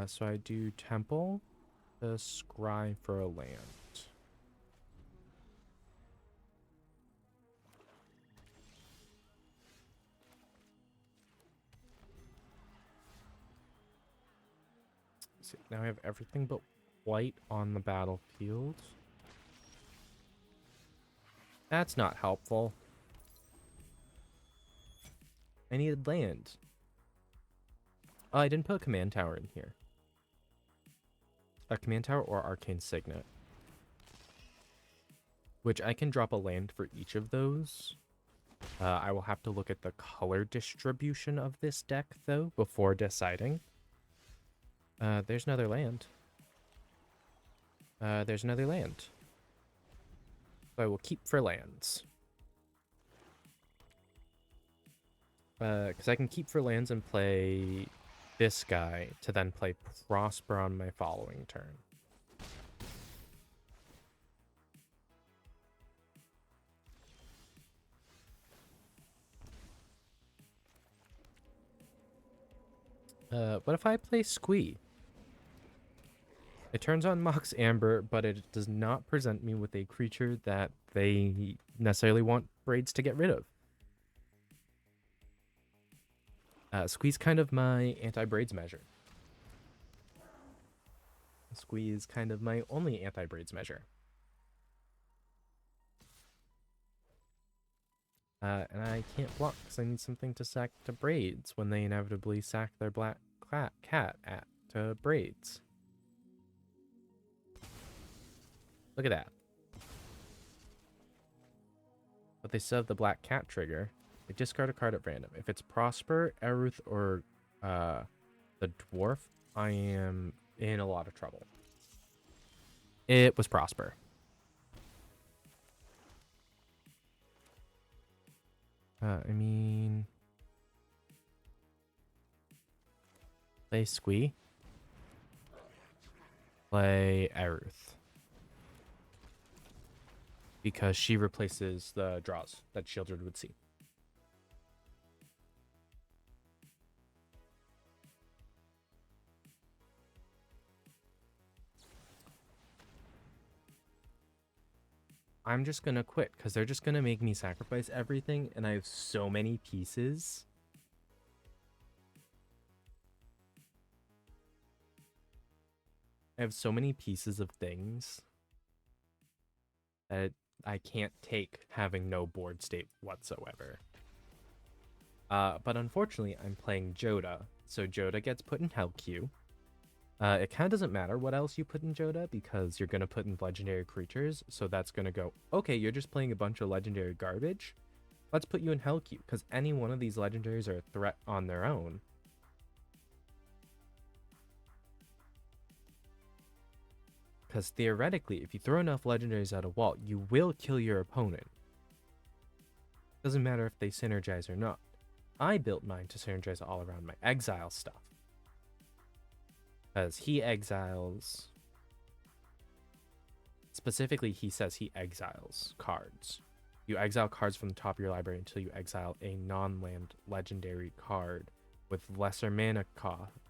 So I do Temple, the Scry for a land. See, now I have everything but white on the battlefield. That's not helpful. I needed land. Oh, I didn't put a command tower in here. A command tower or arcane signet. Which I can drop a land for each of those. I will have to look at the color distribution of this deck, though, before deciding. There's another land. There's another land. So I will keep for lands. Because I can keep for lands and play this guy to then play Prosper on my following turn. What if I play Squee? It turns on Mox Amber, but it does not present me with a creature that they necessarily want Braids to get rid of. Squee's kind of my anti-Braids measure. Squee is kind of my only anti-Braids measure. And I can't block because I need something to sack to Braids when they inevitably sack their black cat to Braids. Look at that. But they still have the black cat trigger. They discard a card at random. If it's Prosper, Eruth, or the Dwarf, I am in a lot of trouble. It was Prosper. I mean... Play Squee. Play Eruth. Because she replaces the draws that Shieldred would see. I'm just gonna quit because they're just gonna make me sacrifice everything, and I have so many pieces. I have so many pieces of things that I can't take having no board state whatsoever. But unfortunately, I'm playing Joda, so Joda gets put in Hell Queue. It kind of doesn't matter what else you put in Joda because you're going to put in legendary creatures. So that's going to go, okay, you're just playing a bunch of legendary garbage. Let's put you in Hellcube because any one of these legendaries are a threat on their own. Because theoretically, if you throw enough legendaries at a wall, you will kill your opponent. Doesn't matter if they synergize or not. I built mine to synergize all around my exile stuff. Because he exiles... Specifically, he says he exiles cards. You exile cards from the top of your library until you exile a non-land legendary card with lesser mana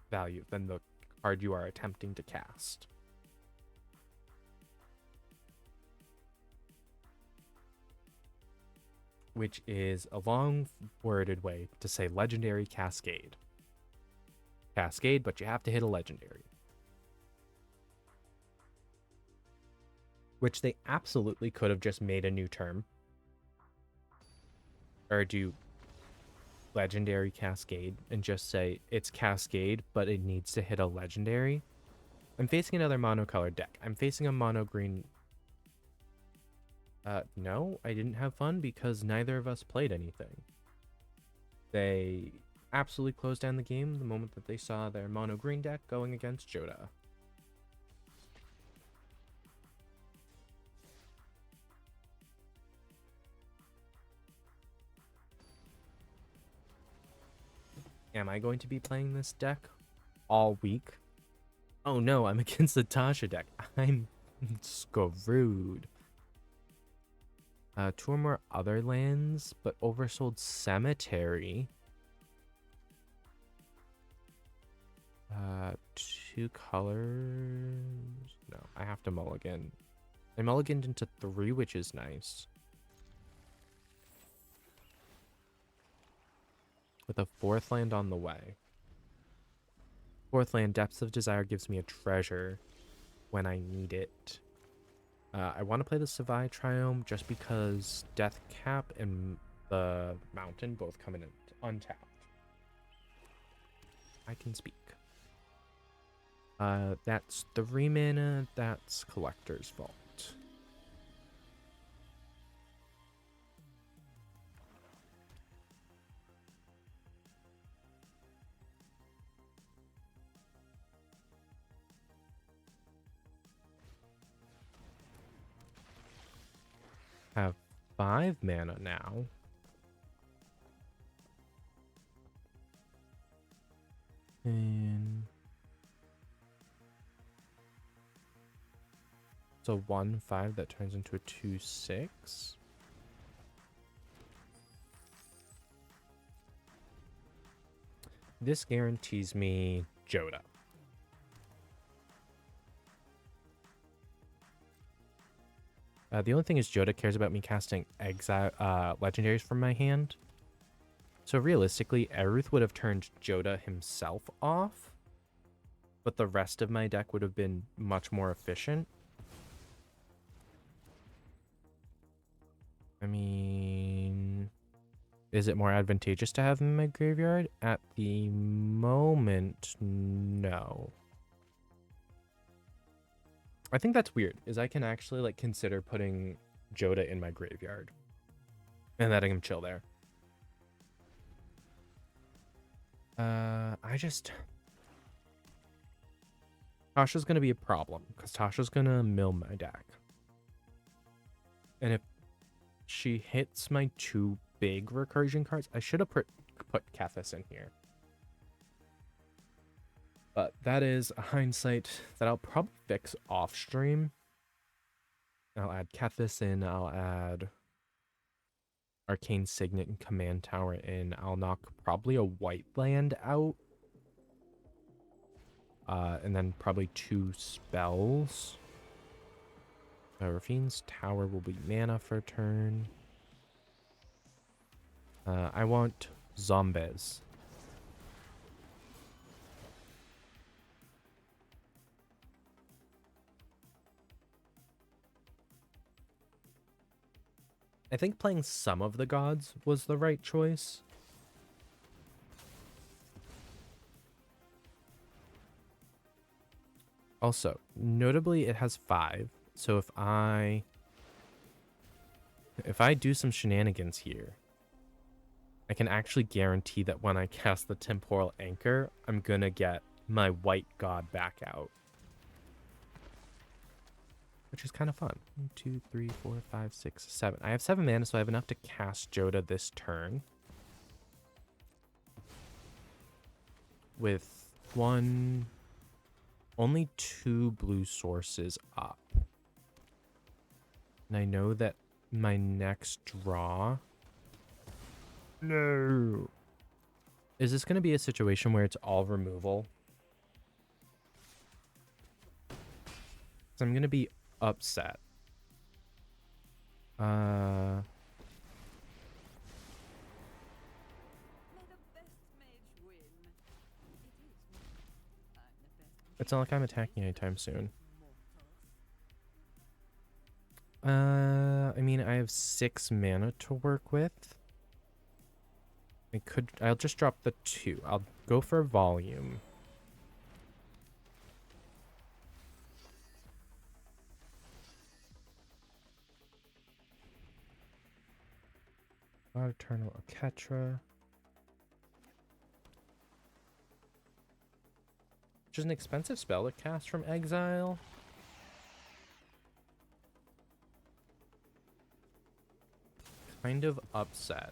value than the card you are attempting to cast. Which is a long-worded way to say legendary cascade. Cascade, but you have to hit a legendary. Which they absolutely could have just made a new term. Or do legendary cascade and just say it's cascade, but it needs to hit a legendary. I'm facing another monocolored deck. I'm facing a mono green. No, I didn't have fun because neither of us played anything. They absolutely closed down the game the moment that they saw their mono green deck going against Joda. Am I going to be playing this deck all week? Oh no, I'm against the Tasha deck. I'm screwed. 2 or more other lands, but oversold Cemetery. 2 colors. No, I have to mulligan. I mulliganed into 3, which is nice. With a 4th land on the way. 4th land, Depths of Desire gives me a treasure when I need it. I want to play the Savai Triome just because Death Cap and the Mountain both come in untapped. I can speak. That's 3 mana. That's Collector's Vault. Have 5 mana now. And it's a 1/5 that turns into a 2/6. This guarantees me Joda. The only thing is Joda cares about me casting exile legendaries from my hand. So realistically, Eruth would have turned Joda himself off, but the rest of my deck would have been much more efficient. I mean, is it more advantageous to have him in my graveyard? At the moment, no. I think that's weird, is I can actually like consider putting Joda in my graveyard and letting him chill there. Tasha's gonna be a problem because Tasha's gonna mill my deck. And if she hits my 2 big recursion cards, I should have put Kethis in here. But that is a hindsight that I'll probably fix off stream. I'll add Kethis in, I'll add Arcane Signet and Command Tower in. I'll knock probably a white land out. And then probably 2 spells. Rafine's Tower will be mana for a turn. I want zombies. I think playing some of the gods was the right choice. Also, notably, it has 5. So if I do some shenanigans here, I can actually guarantee that when I cast the Temporal Anchor, I'm gonna get my white god back out. Which is kind of fun. 1, 2, 3, 4, 5, 6, 7. I have 7 mana, so I have enough to cast Joda this turn. With only 2 blue sources up. And I know that my next draw... No! Is this going to be a situation where it's all removal? So I'm going to be upset. May the best mage win. It is me. I'm the best It's not like I'm attacking anytime soon. mortal. I mean, I have 6 mana to work with. I'll just drop the 2. I'll go for volume. Eternal Oketra. Which is an expensive spell to cast from exile. Kind of upset.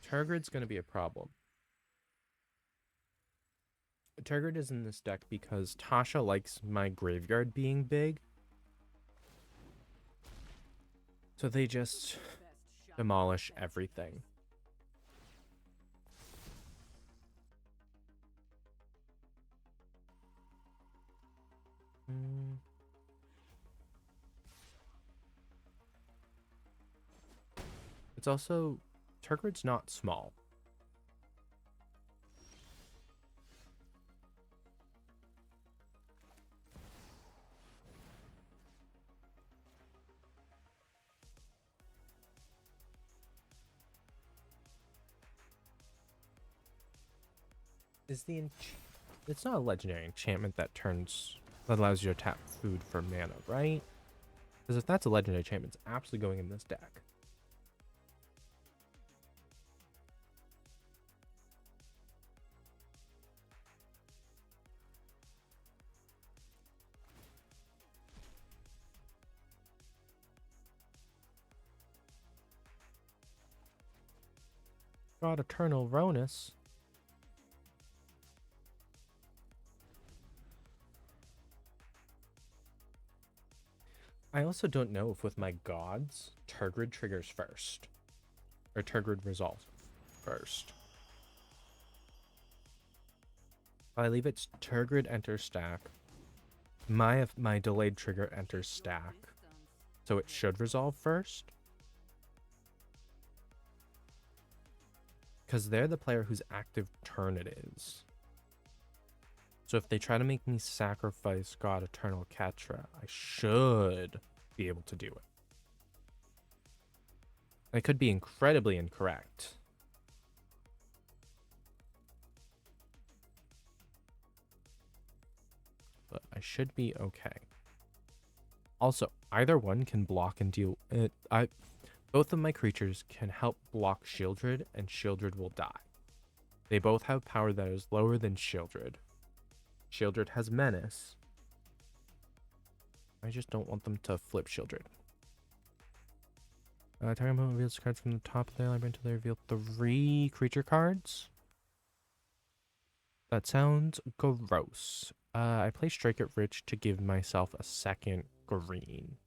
Tergrid's going to be a problem. Tergrid is in this deck because Tasha likes my graveyard being big. So they just demolish everything. It's also... Tergrid's not small. It's not a legendary enchantment that allows you to tap food for mana, right? Because if that's a legendary enchantment, it's absolutely going in this deck. God Eternal Ronus. I also don't know if with my gods, Tergrid triggers first. Or Tergrid resolves first. I believe it's Tergrid enters stack. My delayed trigger enters stack. So it should resolve first. Because they're the player whose active turn it is. So if they try to make me sacrifice God Eternal Catra, I should be able to do it. I could be incredibly incorrect. But I should be okay. Also, either one can block and deal... both of my creatures can help block Shieldred, and Shieldred will die. They both have power that is lower than Shieldred. Shieldred has Menace. I just don't want them to flip Shieldred. Target opponent reveals cards from the top of their library until they reveal 3 creature cards. That sounds gross. I play Strike It Rich to give myself a second green.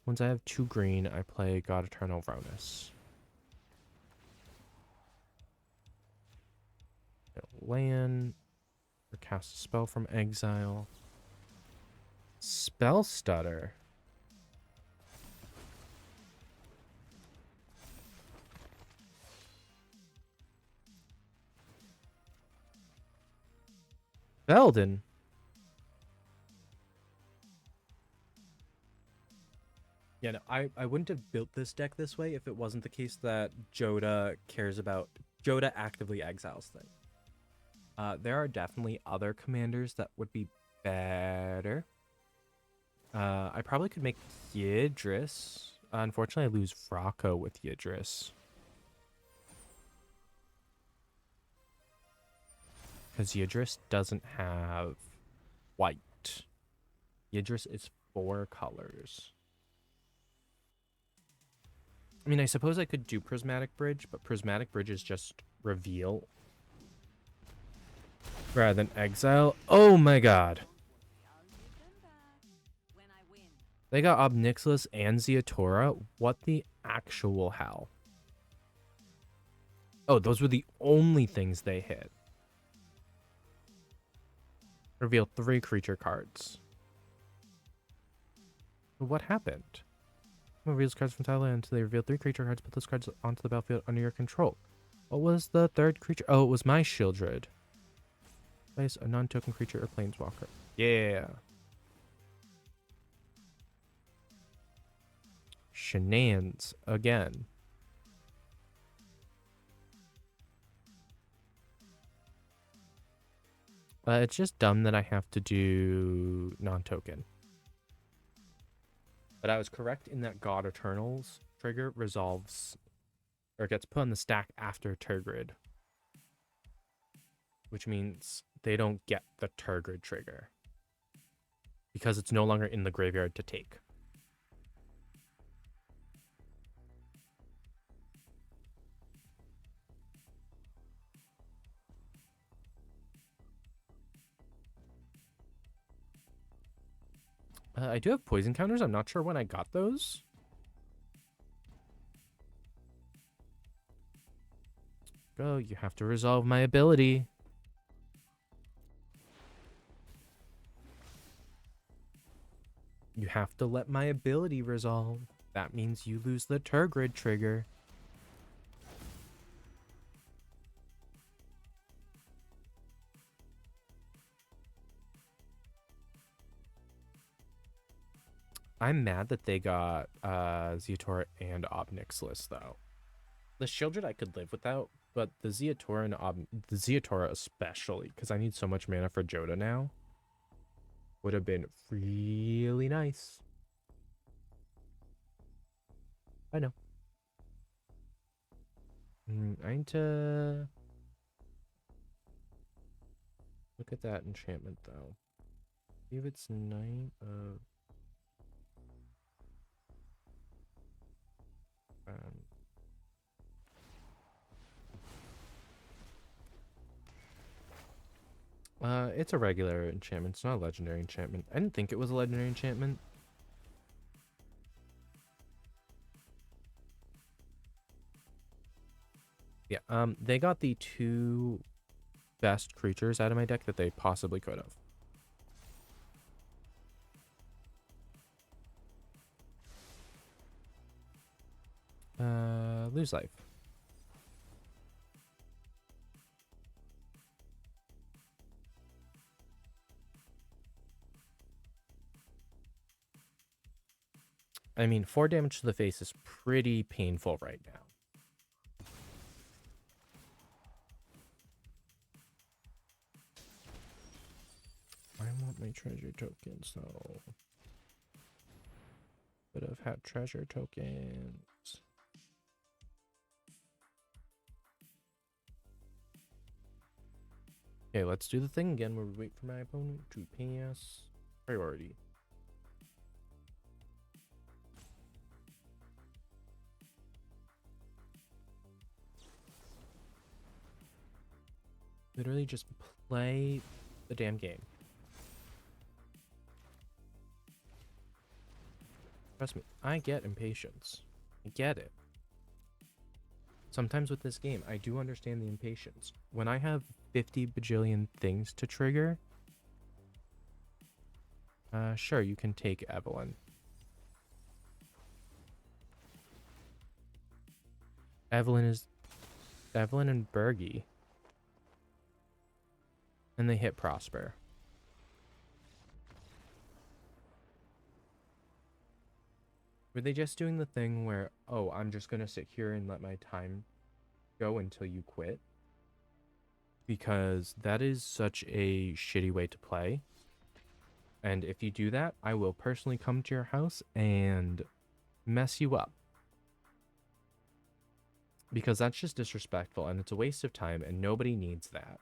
Once I have 2 green, I play God Eternal Ronus. Land, or cast a spell from exile. Spell Stutter. Belden. Yeah, no, I wouldn't have built this deck this way if it wasn't the case that Joda actively exiles things. There are definitely other commanders that would be better. I probably could make Yidris. Unfortunately, I lose Frocko with Yidris. Because Yidris doesn't have white. Yidris is 4 colors. I mean, I suppose I could do Prismatic Bridge, but Prismatic Bridge is just reveal rather than exile. Oh my god. I'll give them back when I win. They got Obnixilis and Zeatora. What the actual hell? Oh, those were the only things they hit. Reveal 3 creature cards. What happened? Reveals cards from Thailand until they reveal 3 creature cards. Put those cards onto the battlefield under your control. What was the 3rd creature? Oh, it was my Shieldred. Place a non-token creature or planeswalker. Yeah. Shenanigans again. It's just dumb that I have to do non-token. But I was correct in that God Eternals trigger resolves or gets put on the stack after Turgid. Which means they don't get the Turgid trigger. Because it's no longer in the graveyard to take. I do have poison counters. I'm not sure when I got those. Go, you have to resolve my ability. You have to let my ability resolve. That means you lose the Turgid trigger. I'm mad that they got Zeatora and Obnixilis though. The Shieldred I could live without, but the Zeatora and the Zeatora especially, because I need so much mana for Joda now, would have been really nice. I know. I need to look at that enchantment though. See if it's Knight of it's a regular enchantment. It's not a legendary enchantment. I didn't think it was a legendary enchantment. Yeah, they got the 2 best creatures out of my deck that they possibly could have. Lose life. I mean, 4 damage to the face is pretty painful right now. I want my treasure tokens, though. Could have had treasure tokens. Okay, let's do the thing again where we wait for my opponent to pass priority. Literally just play the damn game. Trust me, I get impatience. I get it. Sometimes with this game, I do understand the impatience. When I have 50 bajillion things to trigger, sure, you can take Evelyn. Evelyn and Bergie. And they hit Prosper. Were they just doing the thing where, oh, I'm just gonna sit here and let my time go until you quit? Because that is such a shitty way to play. And if you do that, I will personally come to your house and mess you up. Because that's just disrespectful and it's a waste of time and nobody needs that.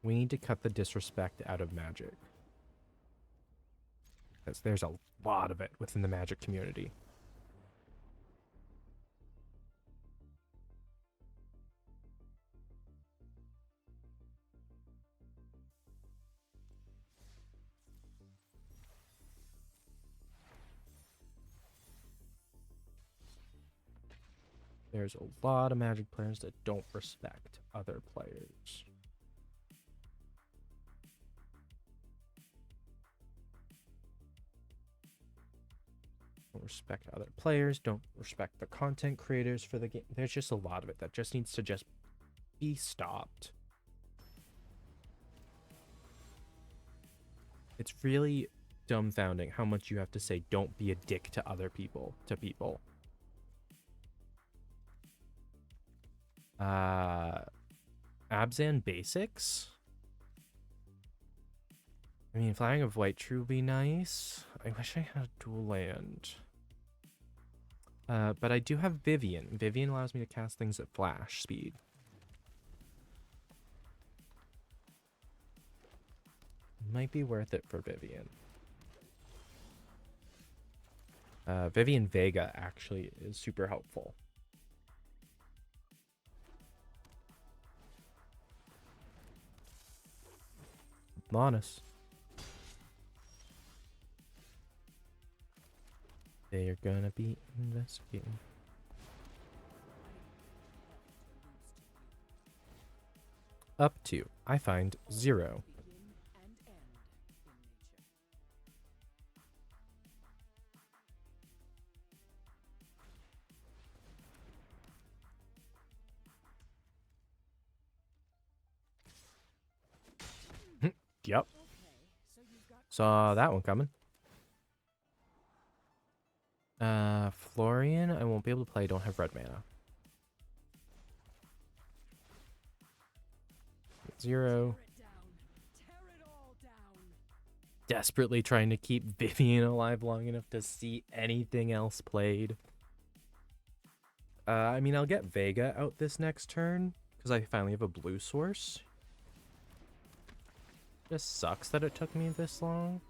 We need to cut the disrespect out of Magic. Because there's a lot of it within the Magic community. There's a lot of Magic players that don't respect other players. Don't respect other players, don't respect the content creators for the game. There's just a lot of it that just needs to just be stopped. It's really dumbfounding how much you have to say don't be a dick to other people, to people. Abzan basics? I mean, Flying of White True would be nice. I wish I had dual land. But I do have Vivian. Vivian allows me to cast things at flash speed. Might be worth it for Vivian. Vivian Vega actually is super helpful. Honest. They are gonna be investigating. Up to, I find 0. Begin and end in nature. Yep. Okay, so you've got Saw that one coming. Florian, I won't be able to play. I don't have red mana. 0. tear it down. Tear it all down. Desperately trying to keep Vivian alive long enough to see anything else played. I mean, I'll get Vega out this next turn because I finally have a blue source. Just sucks that it took me this long.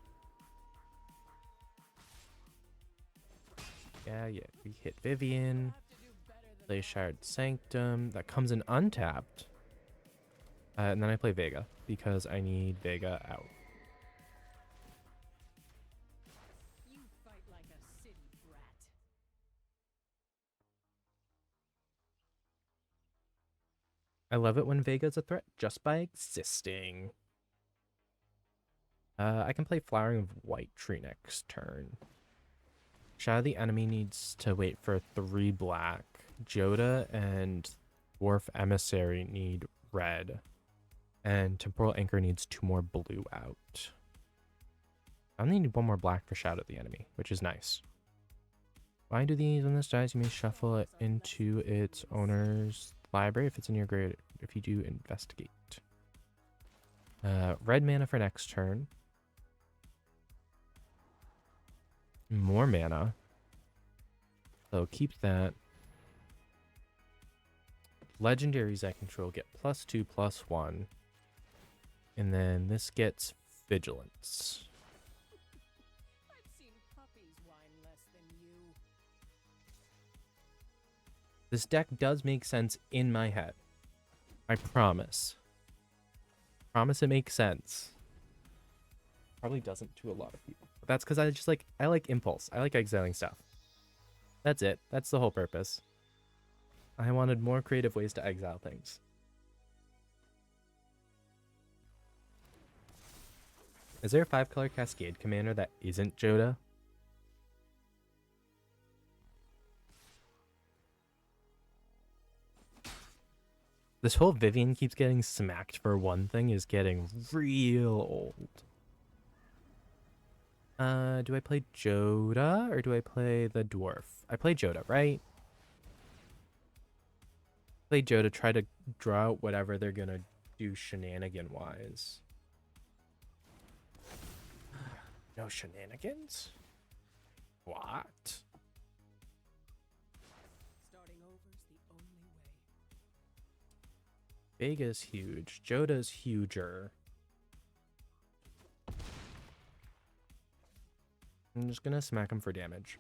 Yeah, we hit Vivian. Have to do better than Play Shard Sanctum. That comes in untapped. And then I play Vega because I need Vega out. you fight like a city brat. I love it when Vega's a threat just by existing. I can play Flowering of White Tree next turn. Shadow the enemy needs to wait for 3 black. Joda and Dwarf Emissary need red. And Temporal Anchor needs 2 more blue out. I only need 1 more black for Shadow the enemy, which is nice. Why do these when this dies? You may shuffle it into its owner's library if it's in your grade. If you do, investigate. Red mana for next turn. More mana. So keep that. Legendaries I control get +2/+1. And then this gets Vigilance. I've seen puppies whine less than you. This deck does make sense in my head. I promise. Promise it makes sense. Probably doesn't to a lot of people. But that's because I like Impulse. I like exiling stuff. That's it. That's the whole purpose. I wanted more creative ways to exile things. Is there a 5-color Cascade commander that isn't Joda? This whole Vivian keeps getting smacked for one thing is getting real old. Do I play Joda or do I play the dwarf? I play Joda, right? Play Joda, try to draw out whatever they're gonna do shenanigan-wise. No shenanigans? What? Starting over's the only way. Vega's huge. Joda's huger. I'm just gonna smack him for damage.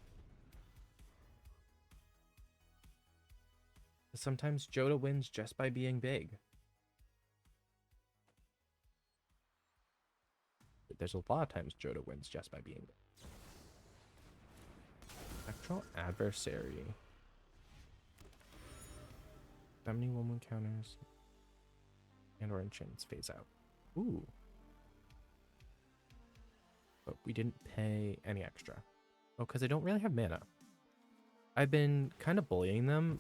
Sometimes Joda wins just by being big. There's a lot of times Joda wins just by being big. Spectral adversary. 71 when counters. And or enchantments phase out. Ooh. But we didn't pay any extra. Oh, because I don't really have mana. I've been kind of bullying them.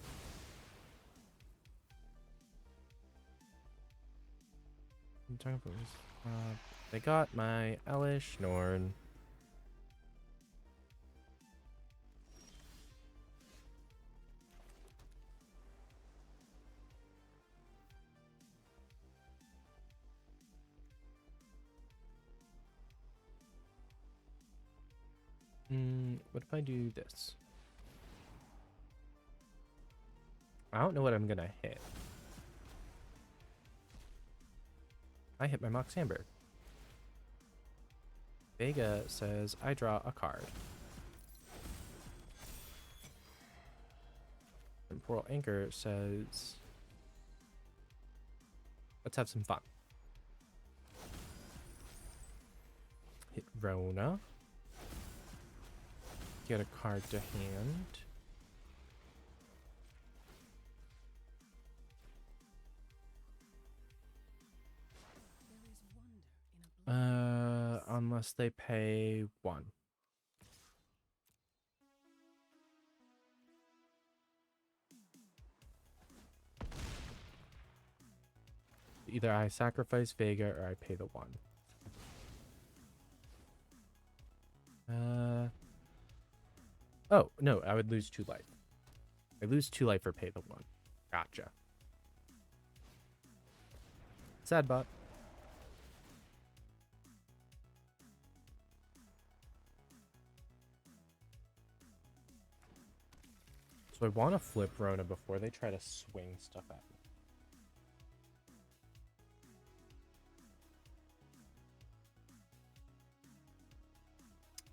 I'm talking about this. They got my Elish Norn. What if I do this? I don't know what I'm gonna hit. I hit my Mox Amber. Vega says I draw a card. Temporal Anchor says let's have some fun. Hit Rona. Get a card to hand. There is wonder in a Unless they pay 1. Either I sacrifice Vega or I pay the 1. Oh, no, I would lose 2 life. I lose 2 life or pay the 1. Gotcha. Sad bot. So I want to flip Rona before they try to swing stuff at me.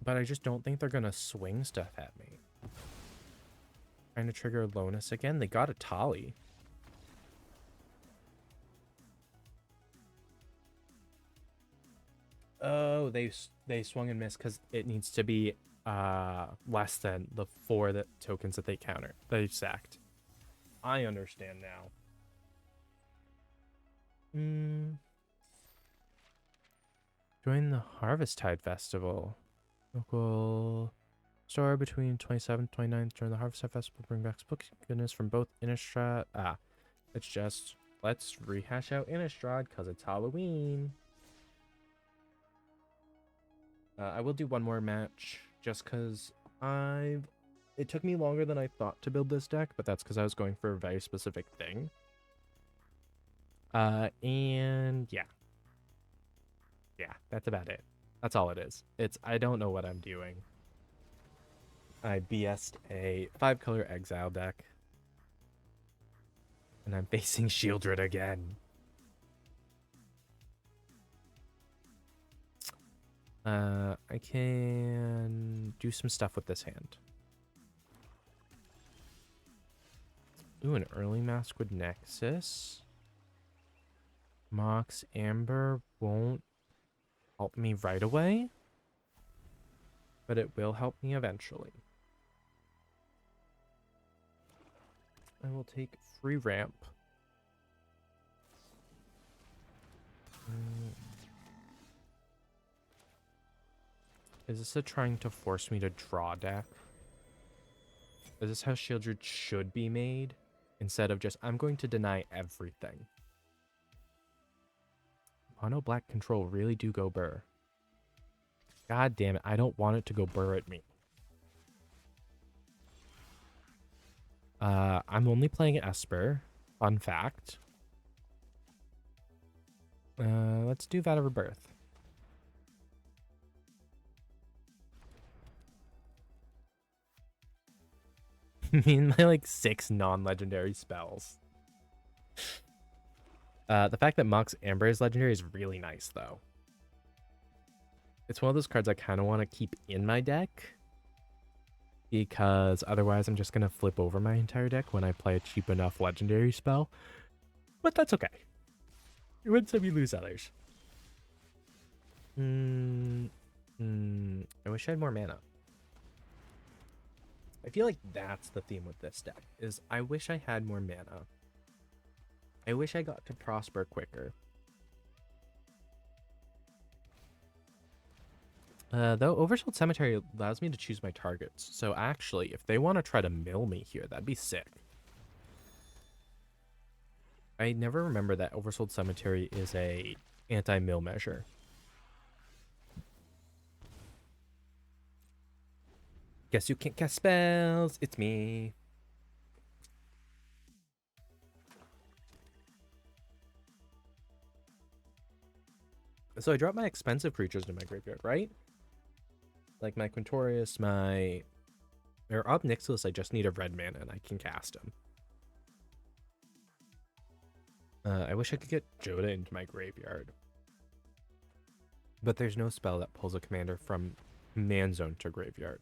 But I just don't think they're going to swing stuff at me. Trying to trigger Lonus again. They got a Tali. Oh, they swung and missed because it needs to be less than the 4 tokens that they counter. They sacked. I understand now. Join the Harvesttide Festival. Local store between 27th and 29th during the Harvesttide Festival. Bring back spooky goodness from both Innistrad. It's just, let's rehash out Innistrad because it's Halloween. I will do one more match just because it took me longer than I thought to build this deck, but that's because I was going for a very specific thing. And yeah. Yeah, that's about it. That's all it is. I don't know what I'm doing. I BS'd a 5-color exile deck. And I'm facing Shieldred again. I can do some stuff with this hand. Ooh, an early Maskwood Nexus. Mox Amber won't help me right away, but it will help me eventually. I will take free ramp. Is this trying to force me to draw deck? Is this how Shieldred should be made? instead of just, I'm going to deny everything. Mono black control really do go burr. God damn it, I don't want it to go burr at me. I'm only playing Esper. Fun fact. Let's do Vat of Rebirth. Me and my like 6 non-legendary spells. The fact that Mox Amber is legendary is really nice though. It's one of those cards I kind of want to keep in my deck, because otherwise I'm just going to flip over my entire deck when I play a cheap enough legendary spell. But that's okay. You win some, you lose others. I wish I had more mana. I feel like that's the theme with this deck, is I wish I had more mana. I wish I got to prosper quicker. Though Oversold Cemetery allows me to choose my targets. So actually, if they want to try to mill me here, that'd be sick. I never remember that Oversold Cemetery is a anti-mill measure. Guess you can't cast spells. It's me. So I dropped my expensive creatures in my graveyard, right? Like my Quintorius, my... Or Ob Nixilis, I just need a red mana and I can cast him. I wish I could get Joda into my graveyard. But there's no spell that pulls a commander from Man Zone to graveyard.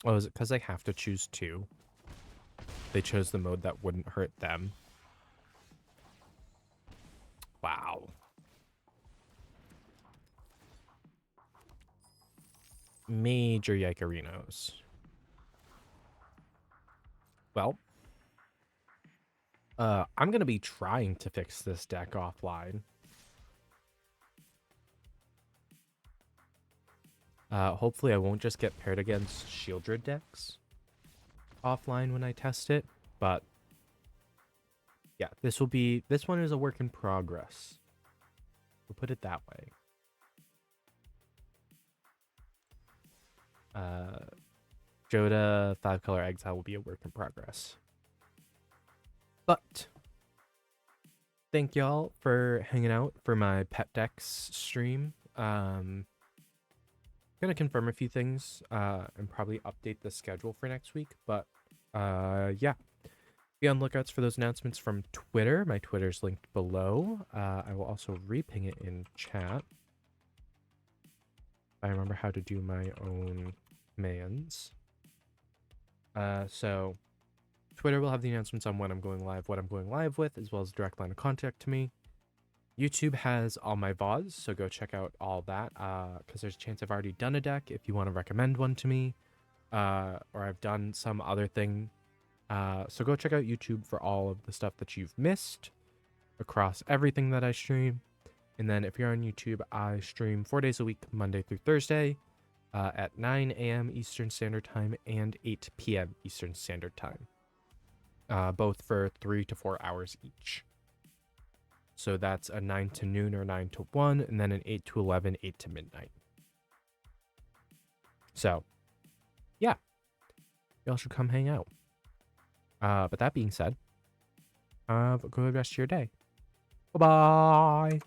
Oh, is it because I have to choose 2? They chose the mode that wouldn't hurt them. Wow. Major yikerinos. Well, I'm gonna be trying to fix this deck offline. Hopefully I won't just get paired against Shieldred decks offline when I test it, but yeah, this one is a work in progress. We'll put it that way. Joda 5-color exile will be a work in progress. But thank y'all for hanging out for my pet decks stream. Gonna confirm a few things and probably update the schedule for next week, but yeah, be on lookouts for those announcements from Twitter. My Twitter's linked below. I will also reping it in chat. I remember how to do my own commands. So Twitter will have the announcements on when I'm going live, what I'm going live with, as well as direct line of contact to me. YouTube has all my VODs, so go check out all that, because there's a chance I've already done a deck if you want to recommend one to me, or I've done some other thing. So go check out YouTube for all of the stuff that you've missed across everything that I stream. And then if you're on YouTube, I stream 4 days a week, Monday through Thursday, at 9 a.m. Eastern Standard Time and 8 p.m. Eastern Standard Time, both for 3 to 4 hours each. So that's a 9 to noon or 9 to 1, and then an 8 to 11, 8 to midnight. So, yeah, y'all should come hang out. But that being said, have a good rest of your day. Bye-bye.